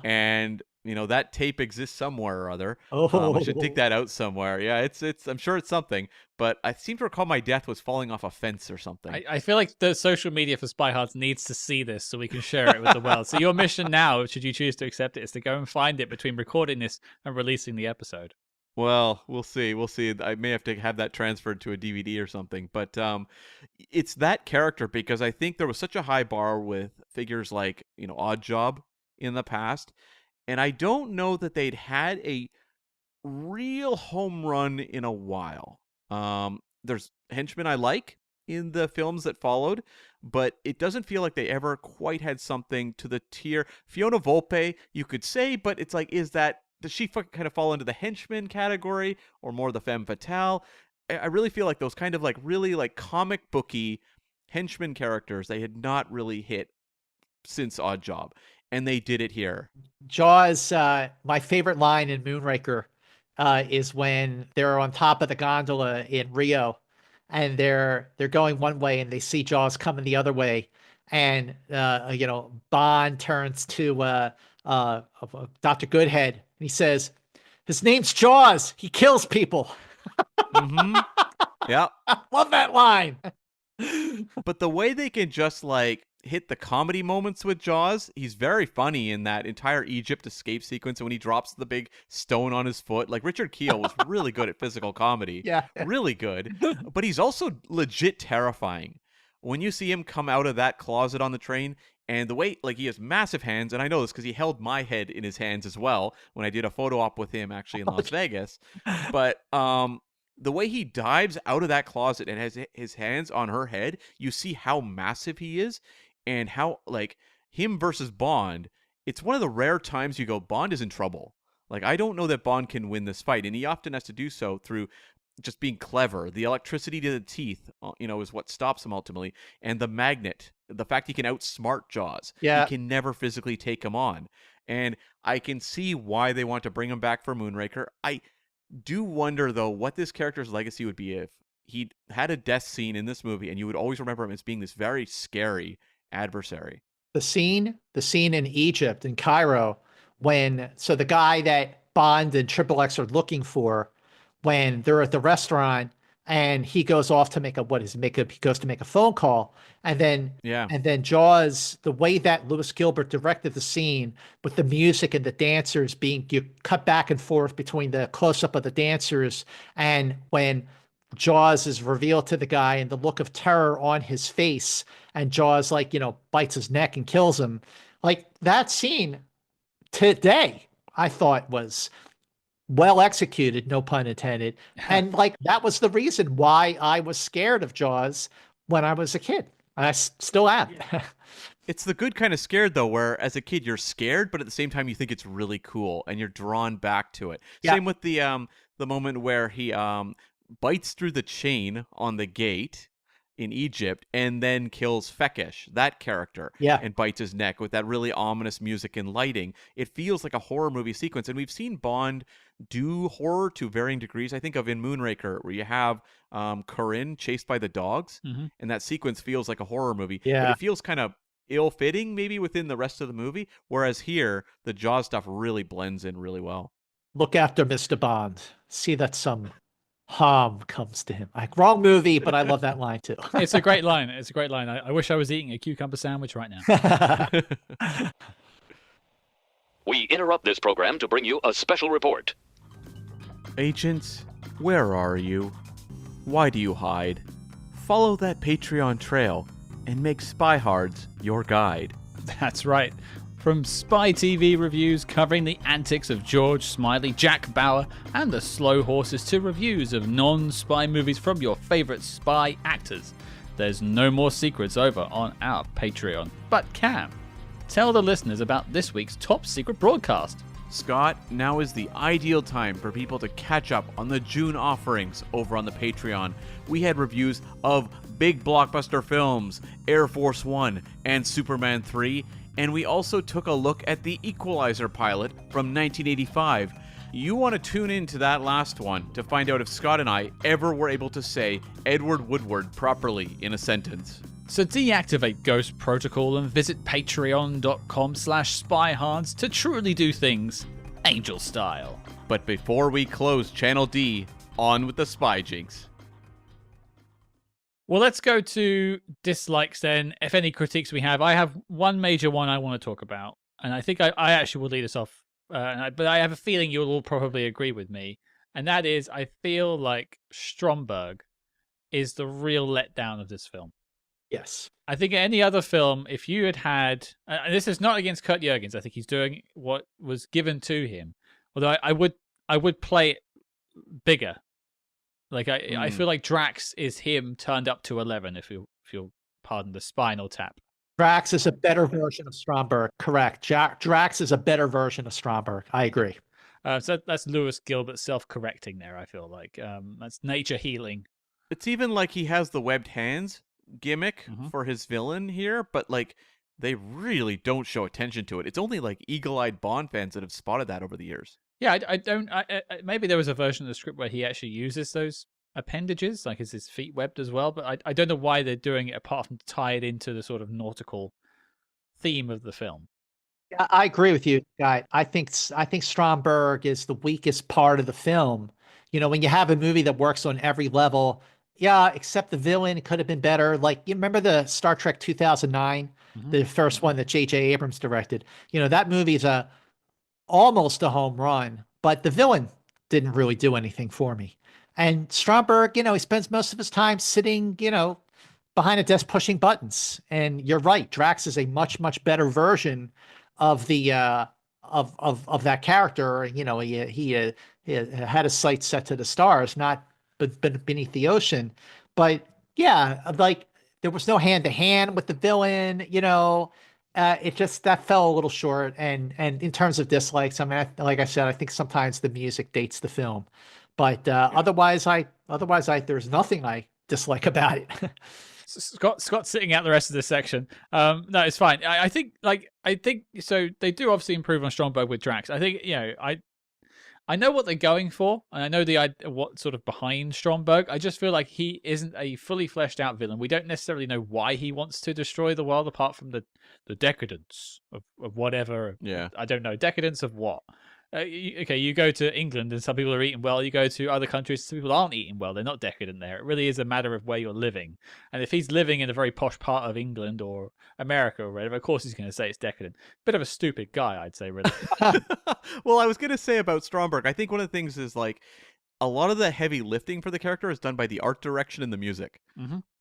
And that tape exists somewhere or other. I should dig that out somewhere. Yeah, it's I'm sure it's something, but I seem to recall my death was falling off a fence or something. I feel like the social media for Spyhards needs to see this so we can share it with the world. So your mission now, should you choose to accept it, is to go and find it between recording this and releasing the episode. Well, we'll see. I may have to have that transferred to a DVD or something. But it's that character, because I think there was such a high bar with figures like, Odd Job in the past. And I don't know that they'd had a real home run in a while. There's henchmen I like in the films that followed, but it doesn't feel like they ever quite had something to the tier. Fiona Volpe, you could say, but it's like, does she kind of fall into the henchman category or more the femme fatale? I really feel like those kind of like really like comic booky henchman characters, they had not really hit since Odd Job, and they did it here. Jaws, my favorite line in Moonraker is when they're on top of the gondola in Rio, and they're going one way and they see Jaws coming the other way, and Bond turns to Dr. Goodhead, and he says, "His name's Jaws. He kills people." Mm-hmm. Yeah. Love that line. But the way they can just like hit the comedy moments with Jaws, he's very funny in that entire Egypt escape sequence. And when he drops the big stone on his foot, like Richard Kiel was really good at physical comedy. Yeah. Really good. But he's also legit terrifying. When you see him come out of that closet on the train, and the way, like, he has massive hands, and I know this because he held my head in his hands as well when I did a photo op with him actually in Las Vegas. But the way he dives out of that closet and has his hands on her head, you see how massive he is, and how, like, him versus Bond, it's one of the rare times you go, Bond is in trouble. Like, I don't know that Bond can win this fight, and he often has to do so through just being clever. The electricity to the teeth, is what stops him ultimately. And the magnet, the fact he can outsmart Jaws. Yeah. He can never physically take him on. And I can see why they want to bring him back for Moonraker. I do wonder, though, what this character's legacy would be if he had a death scene in this movie and you would always remember him as being this very scary adversary. The scene in Egypt, in Cairo, so the guy that Bond and Triple X are looking for, when they're at the restaurant and he goes off to he goes to make a phone call, and then Jaws, the way that Lewis Gilbert directed the scene with the music and the dancers you cut back and forth between the close-up of the dancers, and when Jaws is revealed to the guy and the look of terror on his face, and Jaws bites his neck and kills him, like that scene today I thought was well executed, no pun intended. And that was the reason why I was scared of Jaws when I was a kid. And I still am. It's the good kind of scared, though, where as a kid you're scared, but at the same time you think it's really cool and you're drawn back to it. Yeah. Same with the moment where he bites through the chain on the gate in Egypt and then kills Fekesh, that character, and bites his neck with that really ominous music and lighting. It feels like a horror movie sequence, and we've seen Bond do horror to varying degrees. I think of in Moonraker, where you have Corinne chased by the dogs, and that sequence feels like a horror movie, but it feels kind of ill-fitting maybe within the rest of the movie, whereas here, the Jaws stuff really blends in really well. Look after Mr. Bond. See that some harm comes to him. Wrong movie, but I love that line too. It's a great line. I wish I was eating a cucumber sandwich right now. We interrupt this program to bring you a special report. Agents, where are you? Why do you hide? Follow that Patreon trail and make Spyhards your guide. That's right. From Spy TV reviews covering the antics of George Smiley, Jack Bauer, and the Slow Horses, to reviews of non-spy movies from your favorite spy actors, there's no more secrets over on our Patreon. But Cam, tell the listeners about this week's top secret broadcast. Scott, now is the ideal time for people to catch up on the June offerings over on the Patreon. We had reviews of big blockbuster films, Air Force One and Superman 3, and we also took a look at the Equalizer pilot from 1985. You want to tune in to that last one to find out if Scott and I ever were able to say Edward Woodward properly in a sentence. So deactivate Ghost Protocol and visit patreon.com/spyhards to truly do things angel style. But before we close Channel D, on with the Spy Jinx. Well, let's go to dislikes then. If any critiques we have, I have one major one I want to talk about. And I think I actually will lead us off. But I have a feeling you'll all probably agree with me. And that is, I feel like Stromberg is the real letdown of this film. Yes. I think any other film, if you had, and this is not against Kurt Jürgens, I think he's doing what was given to him. Although I would play it bigger. Like I feel like Drax is him turned up to 11, if you'll pardon the spinal tap. Drax is a better version of Stromberg. Correct. Drax is a better version of Stromberg. I agree. So that's Lewis Gilbert self-correcting there, I feel like. That's nature healing. It's even like he has the webbed hands gimmick for his villain here, but like they really don't show attention to it. It's only like eagle-eyed Bond fans that have spotted that over the years. Yeah, I don't. Maybe there was a version of the script where he actually uses those appendages, like is his feet webbed as well. But I don't know why they're doing it apart from to tie it into the sort of nautical theme of the film. Yeah, I agree with you, Guy. I think Stromberg is the weakest part of the film. You know, when you have a movie that works on every level, yeah, except the villain could have been better. Like, you remember the Star Trek 2009, the first one that J.J. Abrams directed? You know, that movie's almost a home run, but the villain didn't really do anything for me. And Stromberg, you know, he spends most of his time sitting, you know, behind a desk pushing buttons. And you're right, Drax is a much, much better version of the of that character. You know, he had his sights set to the stars, not beneath the ocean. But yeah, like there was no hand to hand with the villain. You know, it just that fell a little short. And in terms of dislikes, I mean, like I said, I think sometimes the music dates the film, but otherwise, there's nothing I dislike about it. Scott's sitting out the rest of this section. No, it's fine. I think so. They do obviously improve on Stromberg with Drax. I think, you know, I know what they're going for, and I know what sort of behind Stromberg. I just feel like he isn't a fully fleshed out villain. We don't necessarily know why he wants to destroy the world, apart from the decadence of whatever. Yeah, I don't know. Decadence of what? You go to England and some people are eating well. You go to other countries, some people aren't eating well. They're not decadent there. It really is a matter of where you're living. And if he's living in a very posh part of England or America or whatever, of course he's going to say it's decadent. Bit of a stupid guy, I'd say, really. Well, I was going to say about Stromberg, I think one of the things is like a lot of the heavy lifting for the character is done by the art direction and the music.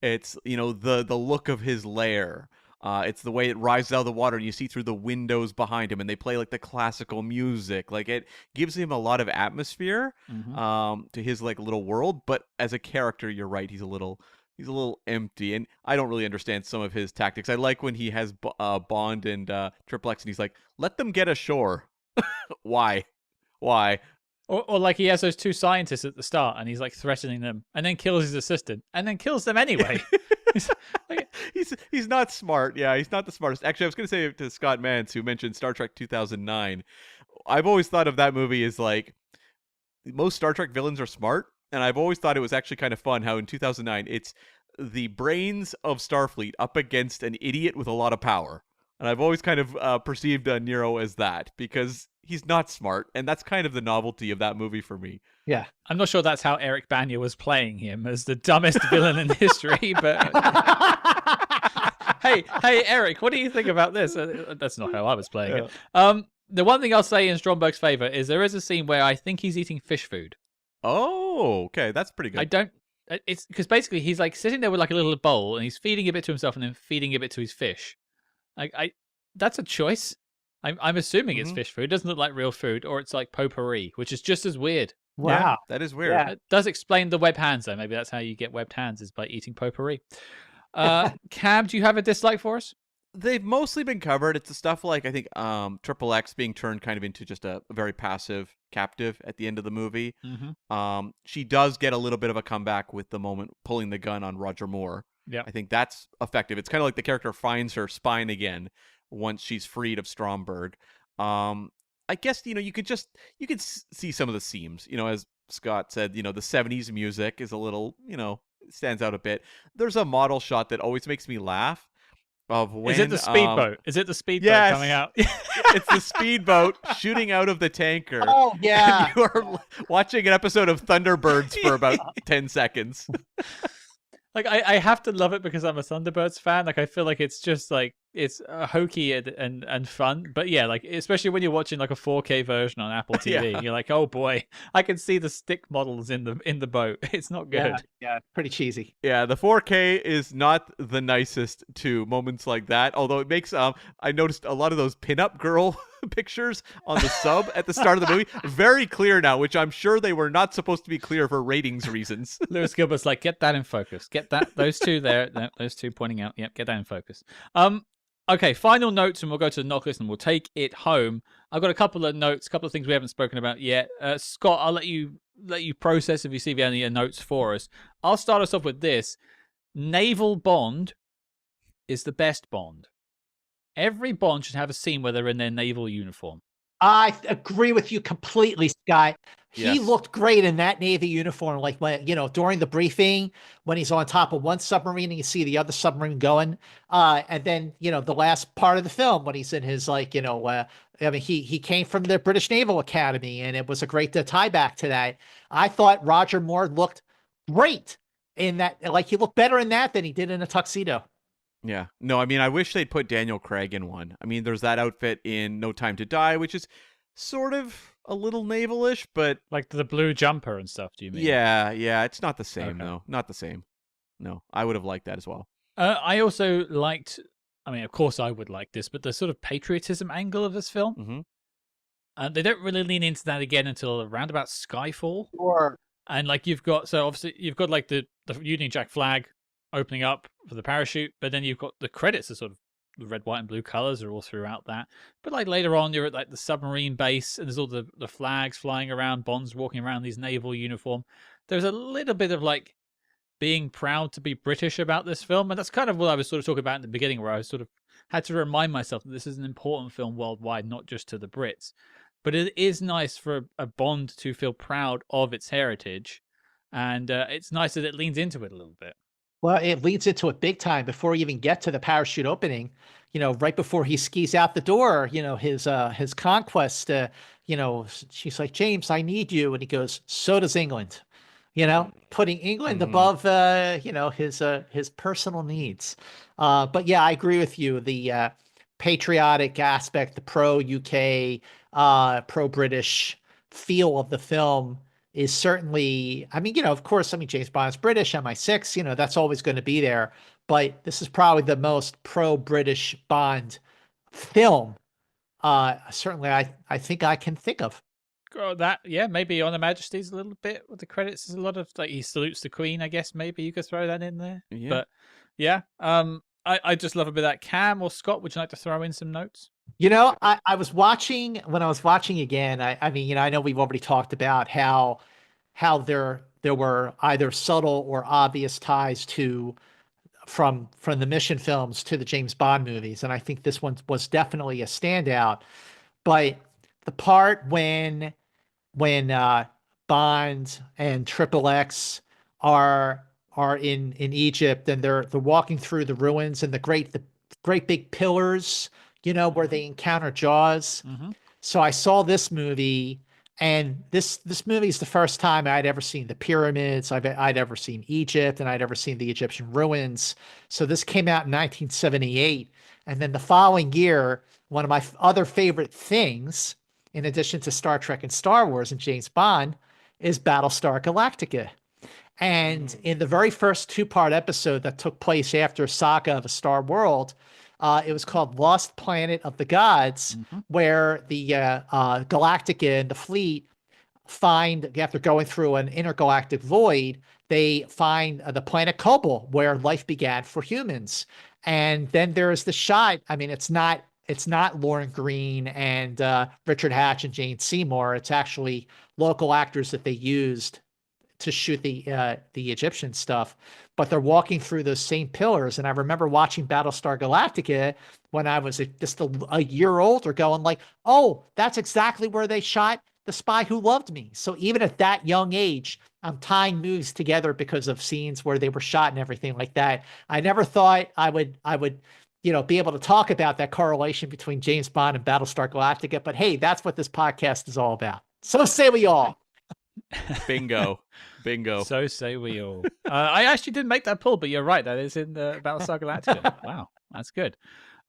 It's, you know, the look of his lair. It's the way it rises out of the water and you see through the windows behind him and they play like the classical music. Like it gives him a lot of atmosphere to his like little world. But as a character, you're right, he's a little empty. And I don't really understand some of his tactics. I like when he has Bond and Triple X and he's like, let them get ashore. Why? Or like he has those two scientists at the start and he's like threatening them and then kills his assistant and then kills them anyway. He's not smart. Yeah, he's not the smartest. Actually, I was going to say to Scott Mantz, who mentioned Star Trek 2009, I've always thought of that movie as like most Star Trek villains are smart, and I've always thought it was actually kind of fun how in 2009 it's the brains of Starfleet up against an idiot with a lot of power. And I've always kind of perceived Nero as that because he's not smart, and that's kind of the novelty of that movie for me. Yeah. I'm not sure that's how Eric Bana was playing him as the dumbest villain in history, but hey, Eric, what do you think about this? That's not how I was playing it. The one thing I'll say in Stromberg's favor is there is a scene where I think he's eating fish food. Oh, okay, that's pretty good. It's because basically he's like sitting there with like a little bowl and he's feeding a bit to himself and then feeding a bit to his fish. That's a choice. I'm assuming it's fish food. It doesn't look like real food, or it's like potpourri, which is just as weird. Wow. Yeah, that is weird. Yeah. It does explain the webbed hands, though. Maybe that's how you get webbed hands, is by eating potpourri. Cam, do you have a dislike for us? They've mostly been covered. It's the stuff like, I think, Triple X being turned kind of into just a very passive captive at the end of the movie. She does get a little bit of a comeback with the moment pulling the gun on Roger Moore. Yeah, I think that's effective. It's kind of like the character finds her spine again once she's freed of Stromberg. I guess, you could see some of the seams, as Scott said, the 70s music is a little, stands out a bit. There's a model shot that always makes me laugh of when... Is it the speedboat? Is it the speedboat yes, coming out? It's the speedboat shooting out of the tanker. Oh, yeah. And you are watching an episode of Thunderbirds for about 10 seconds. Like, I have to love it because I'm a Thunderbirds fan. Like, I feel like it's just like, it's hokey and fun. But yeah, like, especially when you're watching like a 4K version on Apple TV, you're like, oh boy, I can see the stick models in the boat. It's not good. Yeah, pretty cheesy. Yeah, the 4K is not the nicest to moments like that. Although it makes I noticed a lot of those pinup girl pictures on the sub at the start of the movie very clear now, which I'm sure they were not supposed to be clear for ratings reasons. Lewis Gilbert's like, get that in focus. Get that, those two there, those two pointing out. Yep, get that in focus. Okay, final notes, and we'll go to the knock list and we'll take it home. I've got a couple of notes, a couple of things we haven't spoken about yet. Scott, I'll let you process if you see any notes for us. I'll start us off with this. Naval Bond is the best Bond. Every Bond should have a scene where they're in their naval uniform. I agree with you completely, Scott. He Yes. looked great in that Navy uniform. Like when, during the briefing, when he's on top of one submarine and you see the other submarine going. And then, the last part of the film when he's in his he came from the British Naval Academy, and it was a great tie back to that. I thought Roger Moore looked great in that. Like he looked better in that than he did in a tuxedo. Yeah. No, I mean, I wish they'd put Daniel Craig in one. I mean, there's that outfit in No Time to Die, which is sort of a little naval-ish, but... Like the blue jumper and stuff, do you mean? Yeah, it's not the same, Okay. though. Not the same. No, I would have liked that as well. I also liked, I mean, of course I would like this, but the sort of patriotism angle of this film. Mm-hmm. They don't really lean into that again until around about Skyfall. Or And like you've got like the Union Jack flag opening up for the parachute, but then you've got the credits are sort of the red, white, and blue colors are all throughout that. But like later on, you're at like the submarine base, and there's all the flags flying around, Bond's walking around these naval uniform. There's a little bit of like being proud to be British about this film, and that's kind of what I was sort of talking about in the beginning, where I sort of had to remind myself that this is an important film worldwide, not just to the Brits. But it is nice for a Bond to feel proud of its heritage, and it's nice that it leans into it a little bit. Well, it leads into it big time before you even get to the parachute opening. Right before he skis out the door, his conquest, she's like, James, I need you. And he goes, so does England, putting England above, his personal needs. But yeah, I agree with you. The patriotic aspect, the pro-UK, pro-British feel of the film is certainly, of course, James Bond's British, MI6, that's always going to be there. But this is probably the most pro-British Bond film, certainly I think I can think of. Maybe On Her Majesty's a little bit with the credits. There's a lot of, like, he salutes the Queen, I guess, maybe you could throw that in there. Yeah. But, yeah, I just love a bit of that. Cam or Scott, would you like to throw in some notes? I was watching, when I was watching again, I know we've already talked about how there were either subtle or obvious ties from the Mission films to the James Bond movies. And I think this one was definitely a standout. But the part when Bond and Triple X are in Egypt, and they're walking through the ruins and the great big pillars, where they encounter Jaws. Mm-hmm. So I saw this movie, and this movie is the first time I'd ever seen the pyramids. I'd ever seen Egypt, and I'd ever seen the Egyptian ruins. So this came out in 1978. And then the following year, one of my other favorite things, in addition to Star Trek and Star Wars and James Bond, is Battlestar Galactica. And in the very first 2-part episode that took place after Saga of a Star World, it was called Lost Planet of the Gods, where the Galactica and the fleet find, after going through an intergalactic void, they find the planet Kobol, where life began for humans. And then there's the shot. It's not Lauren Green and Richard Hatch and Jane Seymour. It's actually local actors that they used to shoot the Egyptian stuff, but they're walking through those same pillars. And I remember watching Battlestar Galactica when I was just a year older, going like, "Oh, that's exactly where they shot The Spy Who Loved Me." So even at that young age, I'm tying movies together because of scenes where they were shot and everything like that. I never thought I would be able to talk about that correlation between James Bond and Battlestar Galactica. But hey, that's what this podcast is all about. So say we all. Bingo. So say we all. I actually didn't make that pull, but you're right. That is in the Battlestar Galactica. Wow, that's good.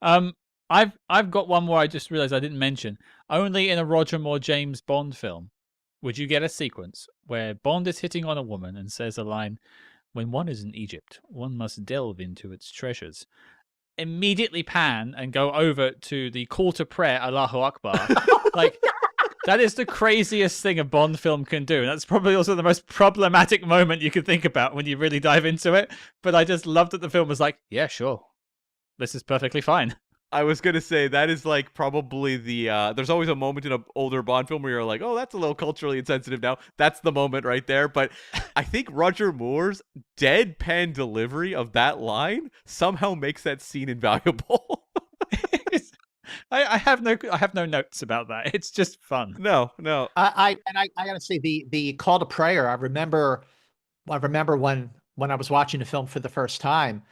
I've got one more. I just realized I didn't mention. Only in a Roger Moore James Bond film would you get a sequence where Bond is hitting on a woman and says a line, "When one is in Egypt, one must delve into its treasures." Immediately pan and go over to the call to prayer, Allahu Akbar. Like, that is the craziest thing a Bond film can do. And that's probably also the most problematic moment you can think about when you really dive into it. But I just loved that the film was like, yeah, sure. This is perfectly fine. I was going to say, that is like probably there's always a moment in an older Bond film where you're like, oh, that's a little culturally insensitive now. That's the moment right there. But I think Roger Moore's deadpan delivery of that line somehow makes that scene invaluable. I have no notes about that. It's just fun. No. I gotta say the call to prayer. I remember when I was watching the film for the first time,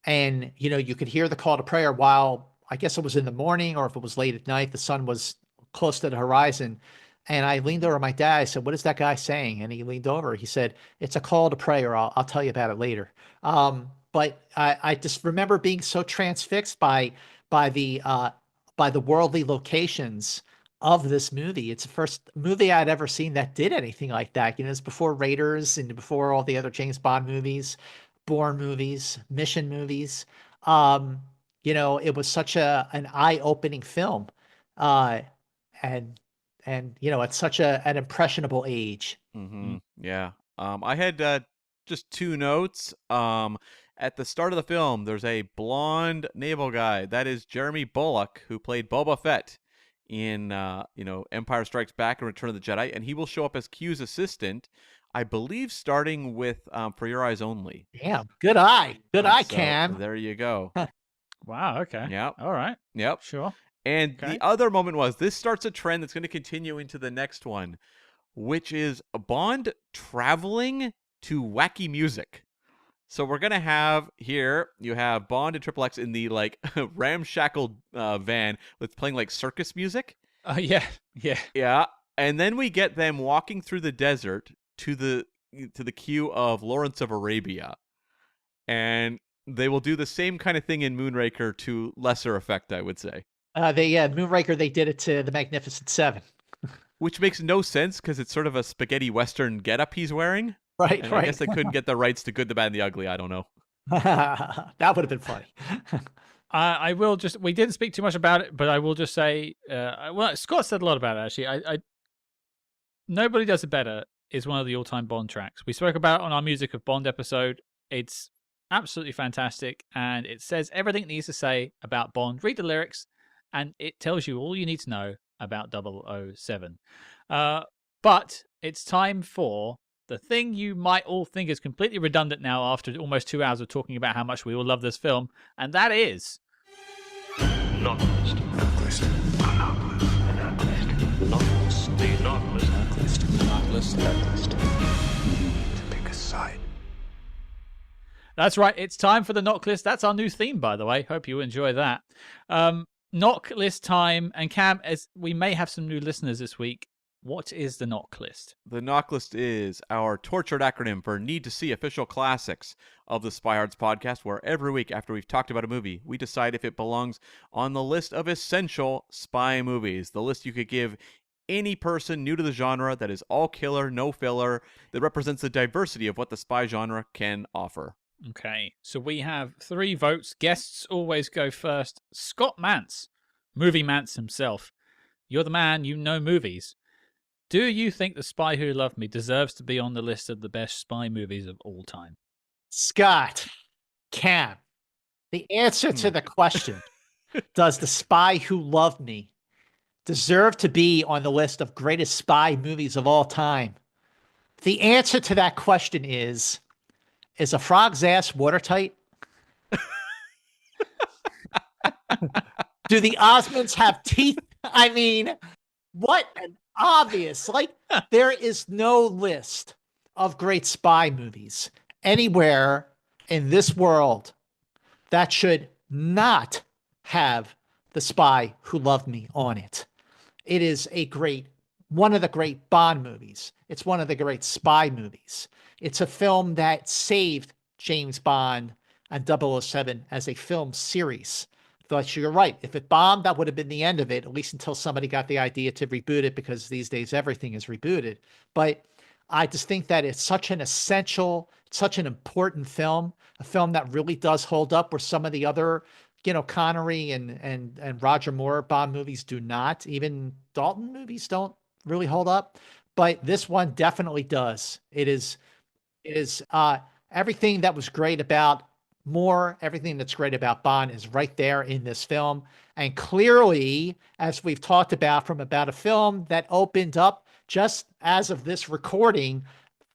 and you could hear the call to prayer while, I guess it was in the morning or if it was late at night, the sun was close to the horizon. And I leaned over to my dad. I said, "What is that guy saying?" And he leaned over. He said, "It's a call to prayer. I'll tell you about it later." But I just remember being so transfixed by the worldly locations of this movie. It's the first movie I'd ever seen that did anything like that. It's before Raiders and before all the other James Bond movies, Bourne movies, Mission movies. It was such an eye-opening film. And at such an impressionable age. Mm-hmm. Yeah. I had just two notes. At the start of the film, there's a blonde naval guy. That is Jeremy Bulloch, who played Boba Fett in Empire Strikes Back and Return of the Jedi, and he will show up as Q's assistant, I believe, starting with For Your Eyes Only. Damn, good eye, Cam. There you go. Wow. Okay. Yep. All right. Yep. Sure. And Okay. the other moment was, this starts a trend that's going to continue into the next one, which is Bond traveling to wacky music. So we're going to have here, you have Bond and Triple X in the ramshackle van with playing like circus music. Yeah. Yeah. And then we get them walking through the desert to the cue of Lawrence of Arabia. And they will do the same kind of thing in Moonraker to lesser effect, I would say. Moonraker, they did it to The Magnificent Seven. Which makes no sense because it's sort of a spaghetti western getup he's wearing. Right. I guess they couldn't get the rights to Good, the Bad, and the Ugly. I don't know. That would have been funny. I will just, we didn't speak too much about it, but I will just say, Scott said a lot about it, actually. I Nobody Does It Better is one of the all-time Bond tracks. We spoke about it on our Music of Bond episode. It's absolutely fantastic, and it says everything it needs to say about Bond. Read the lyrics, and it tells you all you need to know about 007. But it's time for the thing you might all think is completely redundant now after almost 2 hours of talking about how much we all love this film, and that is... Knock list. Knock list. Knock list. Knock list. The knock list. Knock list. Knock list. Knock list. You need to pick a side. That's right, it's time for the knock list. That's our new theme, by the way. Hope you enjoy that. Knock list time. And Cam, as we may have some new listeners this week, what is the knock list? The knock list is our tortured acronym for Need to See Official Classics of the Spyhards podcast, where every week after we've talked about a movie, we decide if it belongs on the list of essential spy movies. The list you could give any person new to the genre that is all killer, no filler, that represents the diversity of what the spy genre can offer. Okay, so we have 3 votes. Guests always go first. Scott Mantz, Movie Mantz himself. You're the man, you know movies. Do you think The Spy Who Loved Me deserves to be on the list of the best spy movies of all time? Scott, Cam, the answer to the question, does The Spy Who Loved Me deserve to be on the list of greatest spy movies of all time? The answer to that question is a frog's ass watertight? Do the Osmonds have teeth? I mean, what an obvious, like, there is no list of great spy movies anywhere in this world that should not have The Spy Who Loved Me on it. It is one of the great Bond movies. It's one of the great spy movies. It's a film that saved James Bond and 007 as a film series. But you're right. If it bombed, that would have been the end of it, at least until somebody got the idea to reboot it, because these days everything is rebooted. But I just think that it's such an essential, such an important film, a film that really does hold up, where some of the other, Connery and Roger Moore Bond movies do not. Even Dalton movies don't really hold up. But this one definitely does. It is everything that was great about Moore, everything that's great about Bond is right there in this film. And clearly, as we've talked about a film that opened up just as of this recording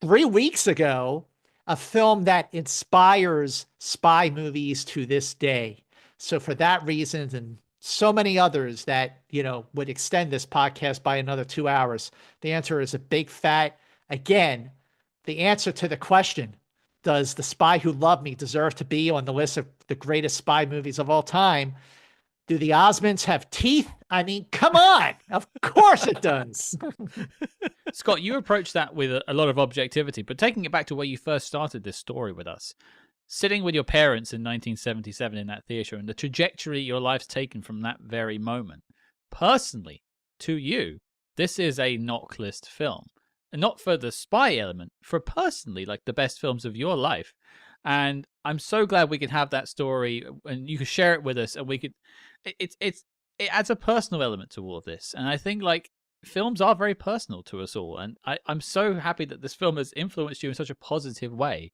3 weeks ago, a film that inspires spy movies to this day. So for that reason, and so many others that, would extend this podcast by another 2 hours, the answer is a big fat, again, the answer to the question, does The Spy Who Loved Me deserve to be on the list of the greatest spy movies of all time? Do the Osmonds have teeth? I mean, come on. Of course it does. Scott, you approached that with a lot of objectivity, but taking it back to where you first started this story with us, sitting with your parents in 1977 in that theater and the trajectory your life's taken from that very moment, personally, to you, this is a knock list film. And not for the spy element, for personally, like, the best films of your life. And I'm so glad we could have that story and you could share it with us, and we could, it adds a personal element to all of this. And I think, like, films are very personal to us all. And I'm so happy that this film has influenced you in such a positive way.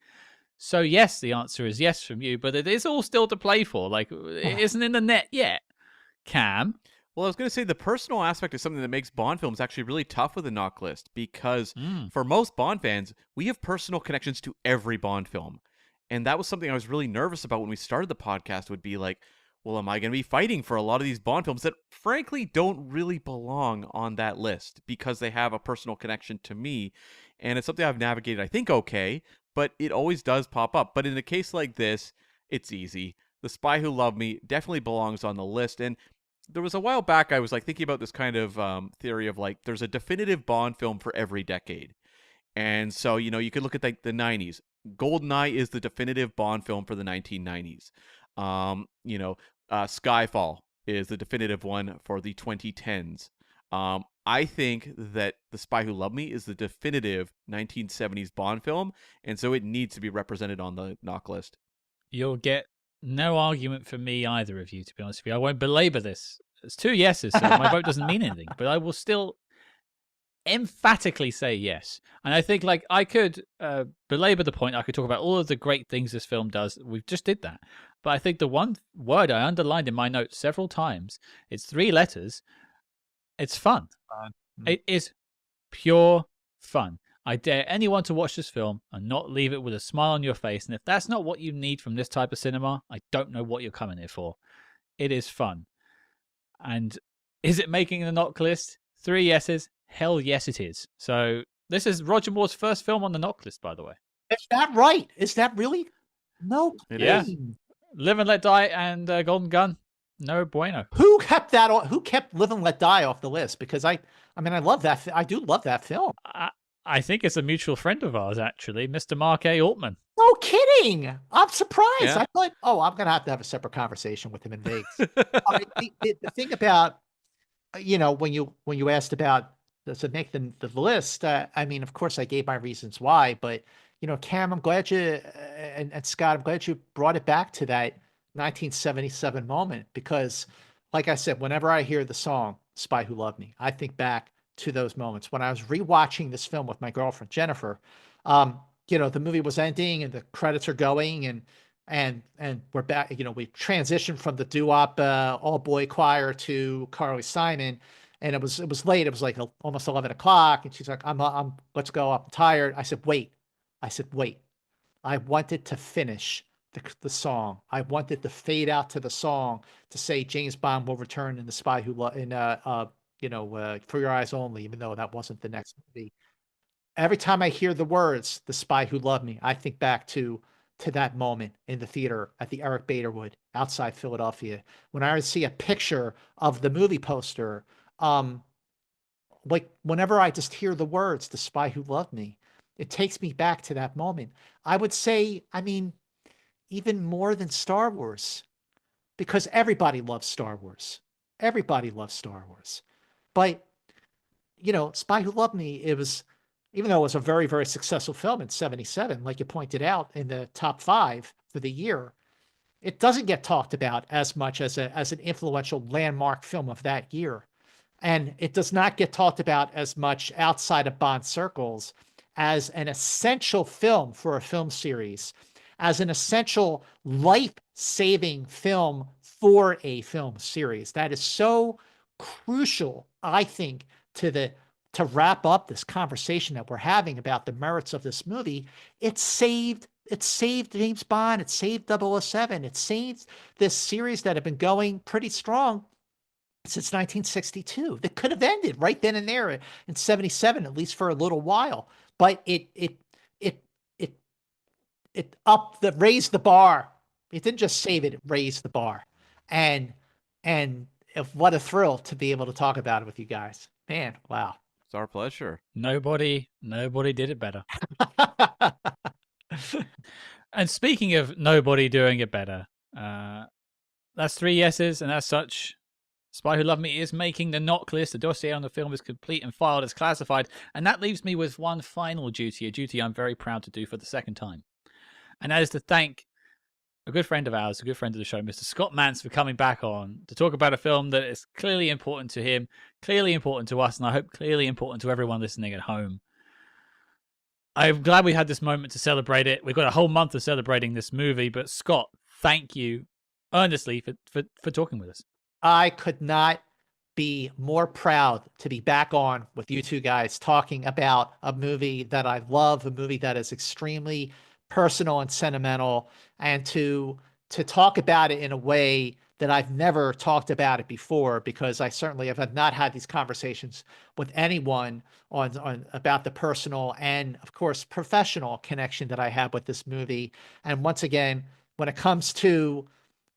So yes, the answer is yes from you, but it is all still to play for. Like, it isn't in the net yet. Cam? Well, I was going to say the personal aspect is something that makes Bond films actually really tough with a knock list, because for most Bond fans, we have personal connections to every Bond film. And that was something I was really nervous about when we started the podcast, would be like, well, am I going to be fighting for a lot of these Bond films that frankly don't really belong on that list because they have a personal connection to me? And it's something I've navigated, I think, okay, but it always does pop up. But in a case like this, it's easy. The Spy Who Loved Me definitely belongs on the list. And there was a while back I was like thinking about this kind of theory of, like, there's a definitive Bond film for every decade. And so, you could look at the 90s. GoldenEye is the definitive Bond film for the 1990s. Skyfall is the definitive one for the 2010s. I think that The Spy Who Loved Me is the definitive 1970s Bond film, and so it needs to be represented on the knock list. You'll get no argument from me, either of you, to be honest with you. I won't belabor this. It's 2 yeses, so my vote doesn't mean anything, but I will still emphatically say yes. And I think, like, I could belabor the point. I could talk about all of the great things this film does. We just did that. But I think the one word I underlined in my notes several times, it's 3 letters. It's fun. It is pure fun. I dare anyone to watch this film and not leave it with a smile on your face. And if that's not what you need from this type of cinema, I don't know what you're coming here for. It is fun. And is it making the knock list? 3 yeses. Hell yes, it is. So this is Roger Moore's first film on the knock list, by the way. Is that right? Is that really? No. Yeah. Live and Let Die and Golden Gun. No bueno. Who kept that? Who kept Live and Let Die off the list? Because I love that. I do love that film. I think it's a mutual friend of ours, actually, Mr. Mark A. Altman. No kidding. I'm surprised. Yeah. I thought, I'm going to have a separate conversation with him in Vegas. The thing about, when you asked about does it make the list, of course I gave my reasons why, but, Cam, I'm glad you, and Scott, I'm glad you brought it back to that 1977 moment, because, like I said, whenever I hear the song Spy Who Loved Me, I think back to those moments when I was rewatching this film with my girlfriend Jennifer. The movie was ending and the credits are going, and we're back. We transitioned from the doo-wop all boy choir to Carly Simon, And it was late. It was like almost 11 o'clock. And she's like, let's go. I'm tired. I said, wait. I wanted to finish the song. I wanted to fade out to the song to say James Bond will return in The Spy Who Loved, For Your Eyes Only, even though that wasn't the next movie. Every time I hear the words, The Spy Who Loved Me, I think back to that moment in the theater at the Eric Baderwood outside Philadelphia. When I see a picture of the movie poster, like whenever I just hear the words, The Spy Who Loved Me, it takes me back to that moment. I would say, I mean, even more than Star Wars, because everybody loves Star Wars. Everybody loves Star Wars. But, Spy Who Loved Me, it was, even though it was a very, very successful film in 77, like you pointed out in the top 5 for the year, it doesn't get talked about as much as an influential landmark film of that year. And it does not get talked about as much outside of Bond circles as an essential film for a film series, as an essential life-saving film for a film series. That is so crucial, I think, to wrap up this conversation that we're having about the merits of this movie. It saved James Bond. It saved 007. It saved this series that had been going pretty strong since 1962. That could have ended right then and there in 77, at least for a little while. But it raised the bar. It didn't just save it; it raised the bar. And what a thrill to be able to talk about it with you guys, man! Wow, it's our pleasure. Nobody did it better. And speaking of nobody doing it better, that's 3 yeses, and as such, Spy Who Loved Me is making the knock list. The dossier on the film is complete and filed as classified. And that leaves me with one final duty, a duty I'm very proud to do for the second time. And that is to thank a good friend of ours, a good friend of the show, Mr. Scott Mantz, for coming back on to talk about a film that is clearly important to him, clearly important to us, and I hope clearly important to everyone listening at home. I'm glad we had this moment to celebrate it. We've got a whole month of celebrating this movie, but Scott, thank you earnestly for talking with us. I could not be more proud to be back on with you two guys talking about a movie that I love, a movie that is extremely personal and sentimental, and to talk about it in a way that I've never talked about it before, because I certainly have not had these conversations with anyone on about the personal and, of course, professional connection that I have with this movie. And once again, when it comes to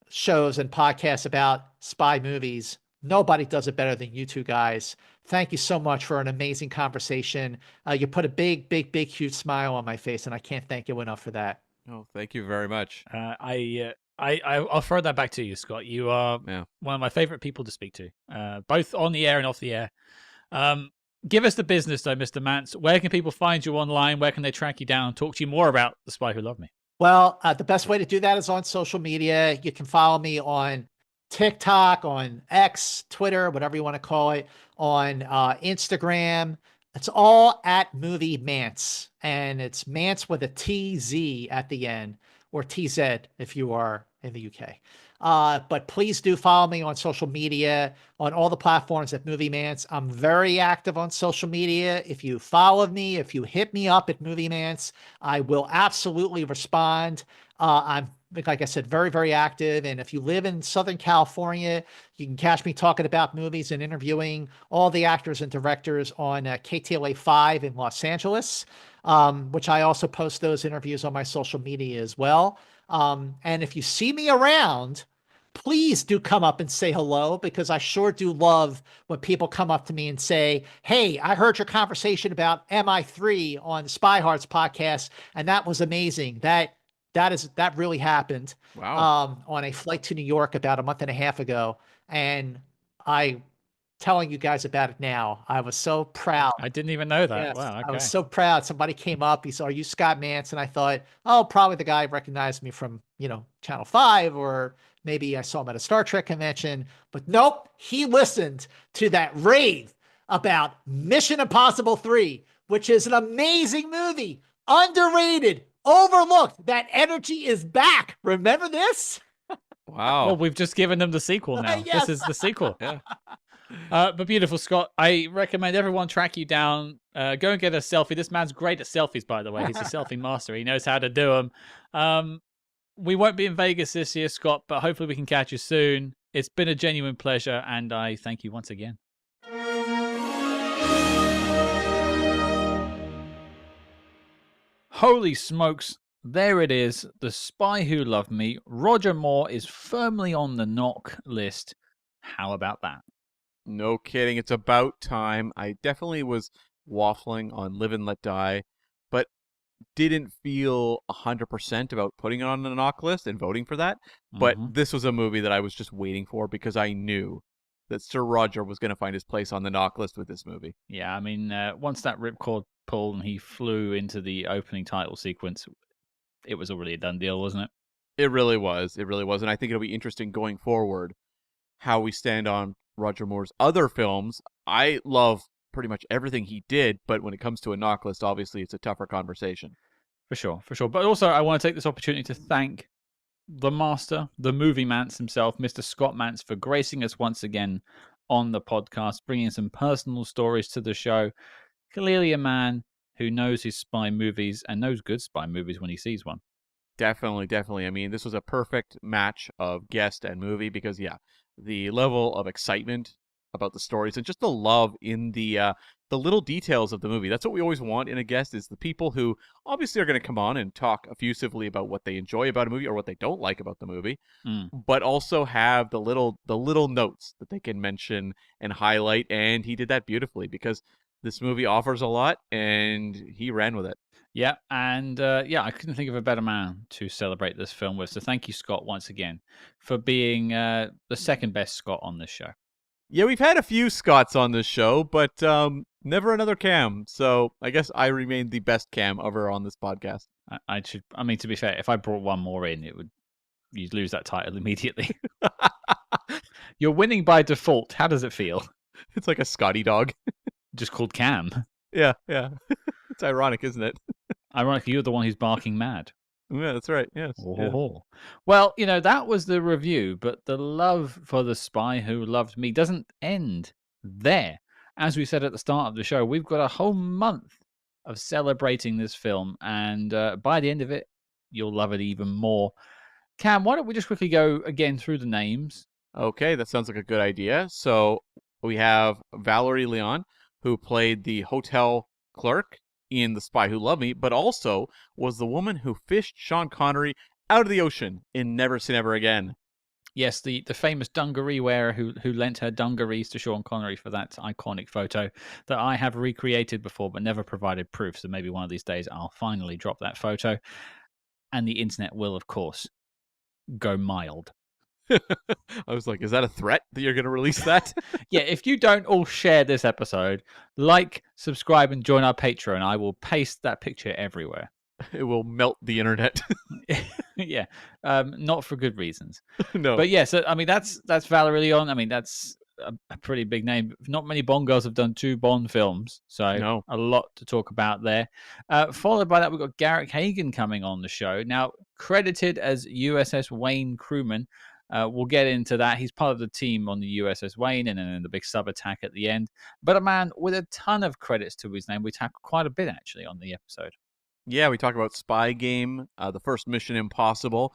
shows and podcasts about spy movies, nobody does it better than you two guys. Thank you so much for an amazing conversation. You put a big, huge smile on my face, and I can't thank you enough for that. Oh, thank you very much. I'll throw that back to you, Scott. You are one of my favorite people to speak to, both on the air and off the air. Give us the business, though, Mr. Mantz. Where can people find you online? Where can they track you down and talk to you more about The Spy Who Loved Me? Well, the best way to do that is on social media. You can follow me on TikTok, on X, Twitter, whatever you want to call it, on Instagram. It's all at Movie Mantz, and it's Mantz with a TZ at the end, or TZ if you are in the UK. But please do follow me on social media, on all the platforms at Movie Mantz. I'm very active on social media. If you follow me, if you hit me up at Movie Mantz, I will absolutely respond. I'm, like I said, very, very active. And if you live in Southern California, you can catch me talking about movies and interviewing all the actors and directors on KTLA 5 in Los Angeles, which I also post those interviews on my social media as well. And if you see me around, please do come up and say hello, because I sure do love when people come up to me and say, hey, I heard your conversation about MI3 on the Spyhards podcast, and that was amazing. That really happened. Wow. On a flight to New York about a month and a half ago. And I telling you guys about it now. I was so proud. I didn't even know that. Yes, Wow. Okay. I was so proud. Somebody came up. He said, are you Scott Mantz? And I thought, oh, probably the guy recognized me from, Channel 5, or maybe I saw him at a Star Trek convention. But nope, he listened to that rave about Mission Impossible 3, which is an amazing movie, underrated, overlooked. That energy is back. Remember this? Wow. Well, we've just given them the sequel now. Yes. This is the sequel. Yeah. But beautiful, Scott. I recommend everyone track you down. Go and get a selfie. This man's great at selfies, by the way. He's a selfie master. He knows how to do them. We won't be in Vegas this year, Scott, but hopefully we can catch you soon. It's been a genuine pleasure, and I thank you once again. Holy smokes. There it is. The Spy Who Loved Me. Roger Moore is firmly on the knock list. How about that? No kidding. It's about time. I definitely was waffling on Live and Let Die, but didn't feel 100% about putting it on the knock list and voting for that. But this was a movie that I was just waiting for because I knew that Sir Roger was going to find his place on the knock list with this movie. Yeah, I mean, once that ripcord pulled and he flew into the opening title sequence, it was already a done deal, wasn't it? It really was. It really was. And I think it'll be interesting going forward how we stand on Roger Moore's other films. I love pretty much everything he did, but when it comes to a knock list, obviously it's a tougher conversation. For sure. But also, I want to take this opportunity to thank the master, the movie Mantz himself, Mr. Scott Mantz, for gracing us once again on the podcast, bringing some personal stories to the show. Clearly a man who knows his spy movies and knows good spy movies when he sees one. Definitely. I mean, this was a perfect match of guest and movie because, yeah, the level of excitement about the stories and just the love in the little details of the movie. That's what we always want in a guest, is the people who obviously are going to come on and talk effusively about what they enjoy about a movie or what they don't like about the movie, but also have the little notes that they can mention and highlight. And he did that beautifully because this movie offers a lot and he ran with it. Yeah, and I couldn't think of a better man to celebrate this film with. So thank you, Scott, once again, for being the second best Scott on this show. Yeah, we've had a few Scotts on this show, but never another Cam. So I guess I remain the best Cam ever on this podcast. I mean, to be fair, if I brought one more in, you'd lose that title immediately. You're winning by default. How does it feel? It's like a Scotty dog. Just called Cam. Yeah. It's ironic, isn't it? Ironically, you're the one who's barking mad. Yeah, that's right. Yes. Oh. Yeah. Well, that was the review, but the love for The Spy Who Loved Me doesn't end there. As we said at the start of the show, we've got a whole month of celebrating this film, and by the end of it, you'll love it even more. Cam, why don't we just quickly go again through the names? Okay, that sounds like a good idea. So we have Valerie Leon, who played the hotel clerk in The Spy Who Loved Me, but also was the woman who fished Sean Connery out of the ocean in Never Say Never Again. Yes, the famous dungaree wearer who lent her dungarees to Sean Connery for that iconic photo that I have recreated before but never provided proof. So maybe one of these days I'll finally drop that photo. And the internet will, of course, go mild. I was like, is that a threat that you're going to release that? Yeah, if you don't all share this episode, like, subscribe, and join our Patreon, I will paste that picture everywhere. It will melt the internet. Yeah, not for good reasons. No. But yeah, so I mean, that's Valerie Leon. I mean, that's a pretty big name. Not many Bond girls have done 2 Bond films, so a lot to talk about there. Followed by that, we've got Garrick Hagan coming on the show. Now, credited as USS Wayne crewman. We'll get into that. He's part of the team on the USS Wayne and then the big sub attack at the end. But a man with a ton of credits to his name. We tackle quite a bit, actually, on the episode. Yeah, we talk about Spy Game, the first Mission Impossible,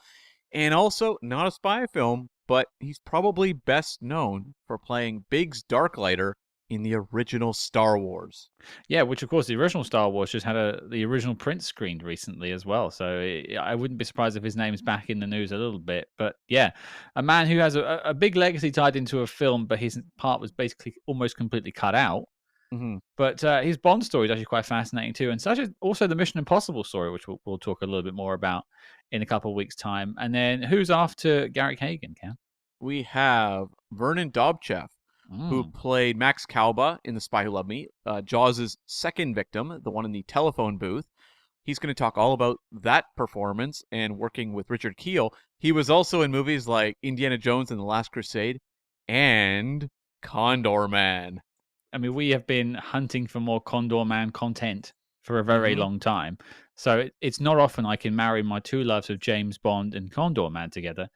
and also not a spy film, but he's probably best known for playing Biggs Darklighter in the original Star Wars. Yeah, which of course the original Star Wars just had the original print screened recently as well. So I wouldn't be surprised if his name's back in the news a little bit. But yeah, a man who has a big legacy tied into a film, but his part was basically almost completely cut out. Mm-hmm. But his Bond story is actually quite fascinating too. And such as also the Mission Impossible story, which we'll talk a little bit more about in a couple of weeks' time. And then who's after Garrick Hagan, Cam? We have Vernon Dobchev, who played Max Kalba in The Spy Who Loved Me, Jaws' second victim, the one in the telephone booth. He's going to talk all about that performance and working with Richard Kiel. He was also in movies like Indiana Jones and the Last Crusade and Condor Man. I mean, we have been hunting for more Condor Man content for a very long time. So it's not often I can marry my 2 loves of James Bond and Condor Man together.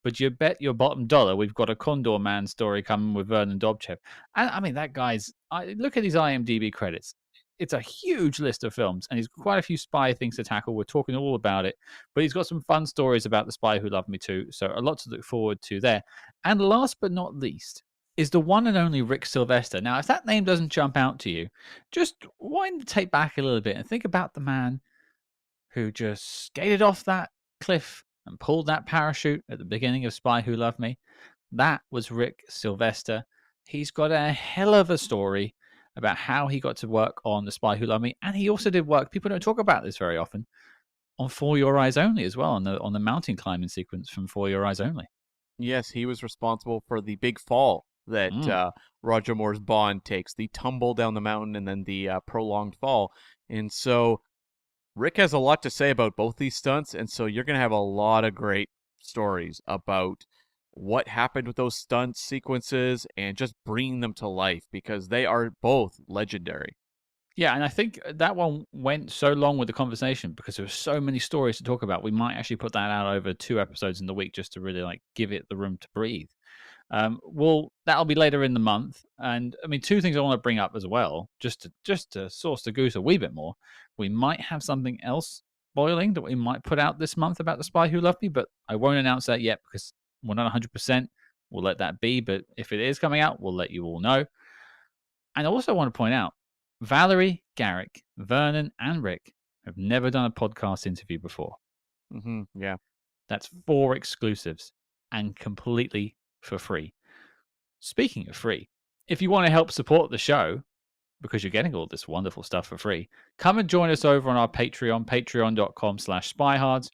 but you bet your bottom dollar we've got a Condor Man story coming with Vernon Dobchev. And I mean, that guy's, look at his IMDb credits. It's a huge list of films, and he's got quite a few spy things to tackle. We're talking all about it, but he's got some fun stories about The Spy Who Loved Me too, so a lot to look forward to there. And last but not least is the one and only Rick Sylvester. Now, if that name doesn't jump out to you, just wind the tape back a little bit and think about the man who just skated off that cliff and pulled that parachute at the beginning of Spy Who Loved Me. That was Rick Sylvester. He's got a hell of a story about how he got to work on The Spy Who Loved Me, and he also did work, people don't talk about this very often, on For Your Eyes Only as well, on the mountain climbing sequence from For Your Eyes Only. Yes, he was responsible for the big fall that Roger Moore's Bond takes, the tumble down the mountain and then the prolonged fall. And so Rick has a lot to say about both these stunts, and so you're going to have a lot of great stories about what happened with those stunt sequences and just bringing them to life, because they are both legendary. Yeah, and I think that one went so long with the conversation because there were so many stories to talk about. We might actually put that out over 2 episodes in the week just to really give it the room to breathe. Well, that'll be later in the month, and I mean, 2 things I want to bring up as well, just to sauce the goose a wee bit more. We might have something else boiling that we might put out this month about The Spy Who Loved Me, but I won't announce that yet because we're not 100%. We'll let that be, but if it is coming out, we'll let you all know. And I also want to point out, Valerie, Garrick, Vernon, and Rick have never done a podcast interview before. Yeah. That's 4 exclusives and completely for free. Speaking of free, if you want to help support the show, because you're getting all this wonderful stuff for free, come and join us over on our Patreon, patreon.com/spyhards.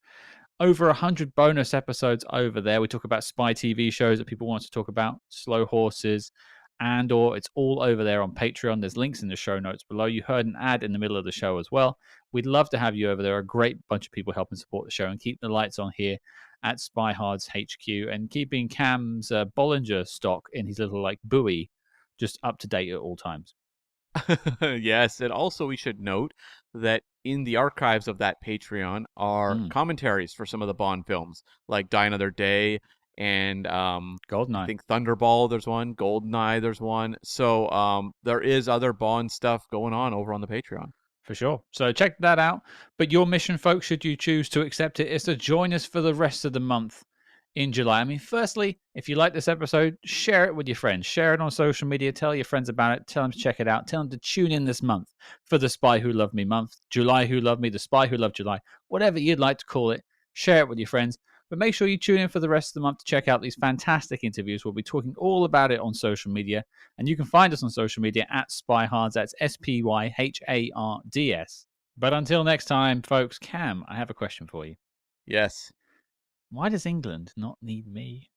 Over 100 bonus episodes over there. We talk about spy TV shows that people want to talk about, Slow Horses, Andor. It's all over there on Patreon. There's links in the show notes below. You heard an ad in the middle of the show as well. We'd love to have you over there. A great bunch of people helping support the show and keep the lights on here at Spyhards HQ, and keeping Cam's Bollinger stock in his little buoy just up to date at all times. Yes, and also we should note that in the archives of that Patreon are commentaries for some of the Bond films, like Die Another Day and Goldeneye. I think Thunderball, there's one. Goldeneye, there's one. So there is other Bond stuff going on over on the Patreon. For sure. So check that out. But your mission, folks, should you choose to accept it, is to join us for the rest of the month in July. I mean, firstly, if you like this episode, share it with your friends. Share it on social media. Tell your friends about it. Tell them to check it out. Tell them to tune in this month for the Spy Who Loved Me month, July Who Loved Me, the Spy Who Loved July, whatever you'd like to call it. Share it with your friends. But make sure you tune in for the rest of the month to check out these fantastic interviews. We'll be talking all about it on social media. And you can find us on social media at Spyhards. That's SPYHARDS. But until next time, folks, Cam, I have a question for you. Yes. Why does England not need me?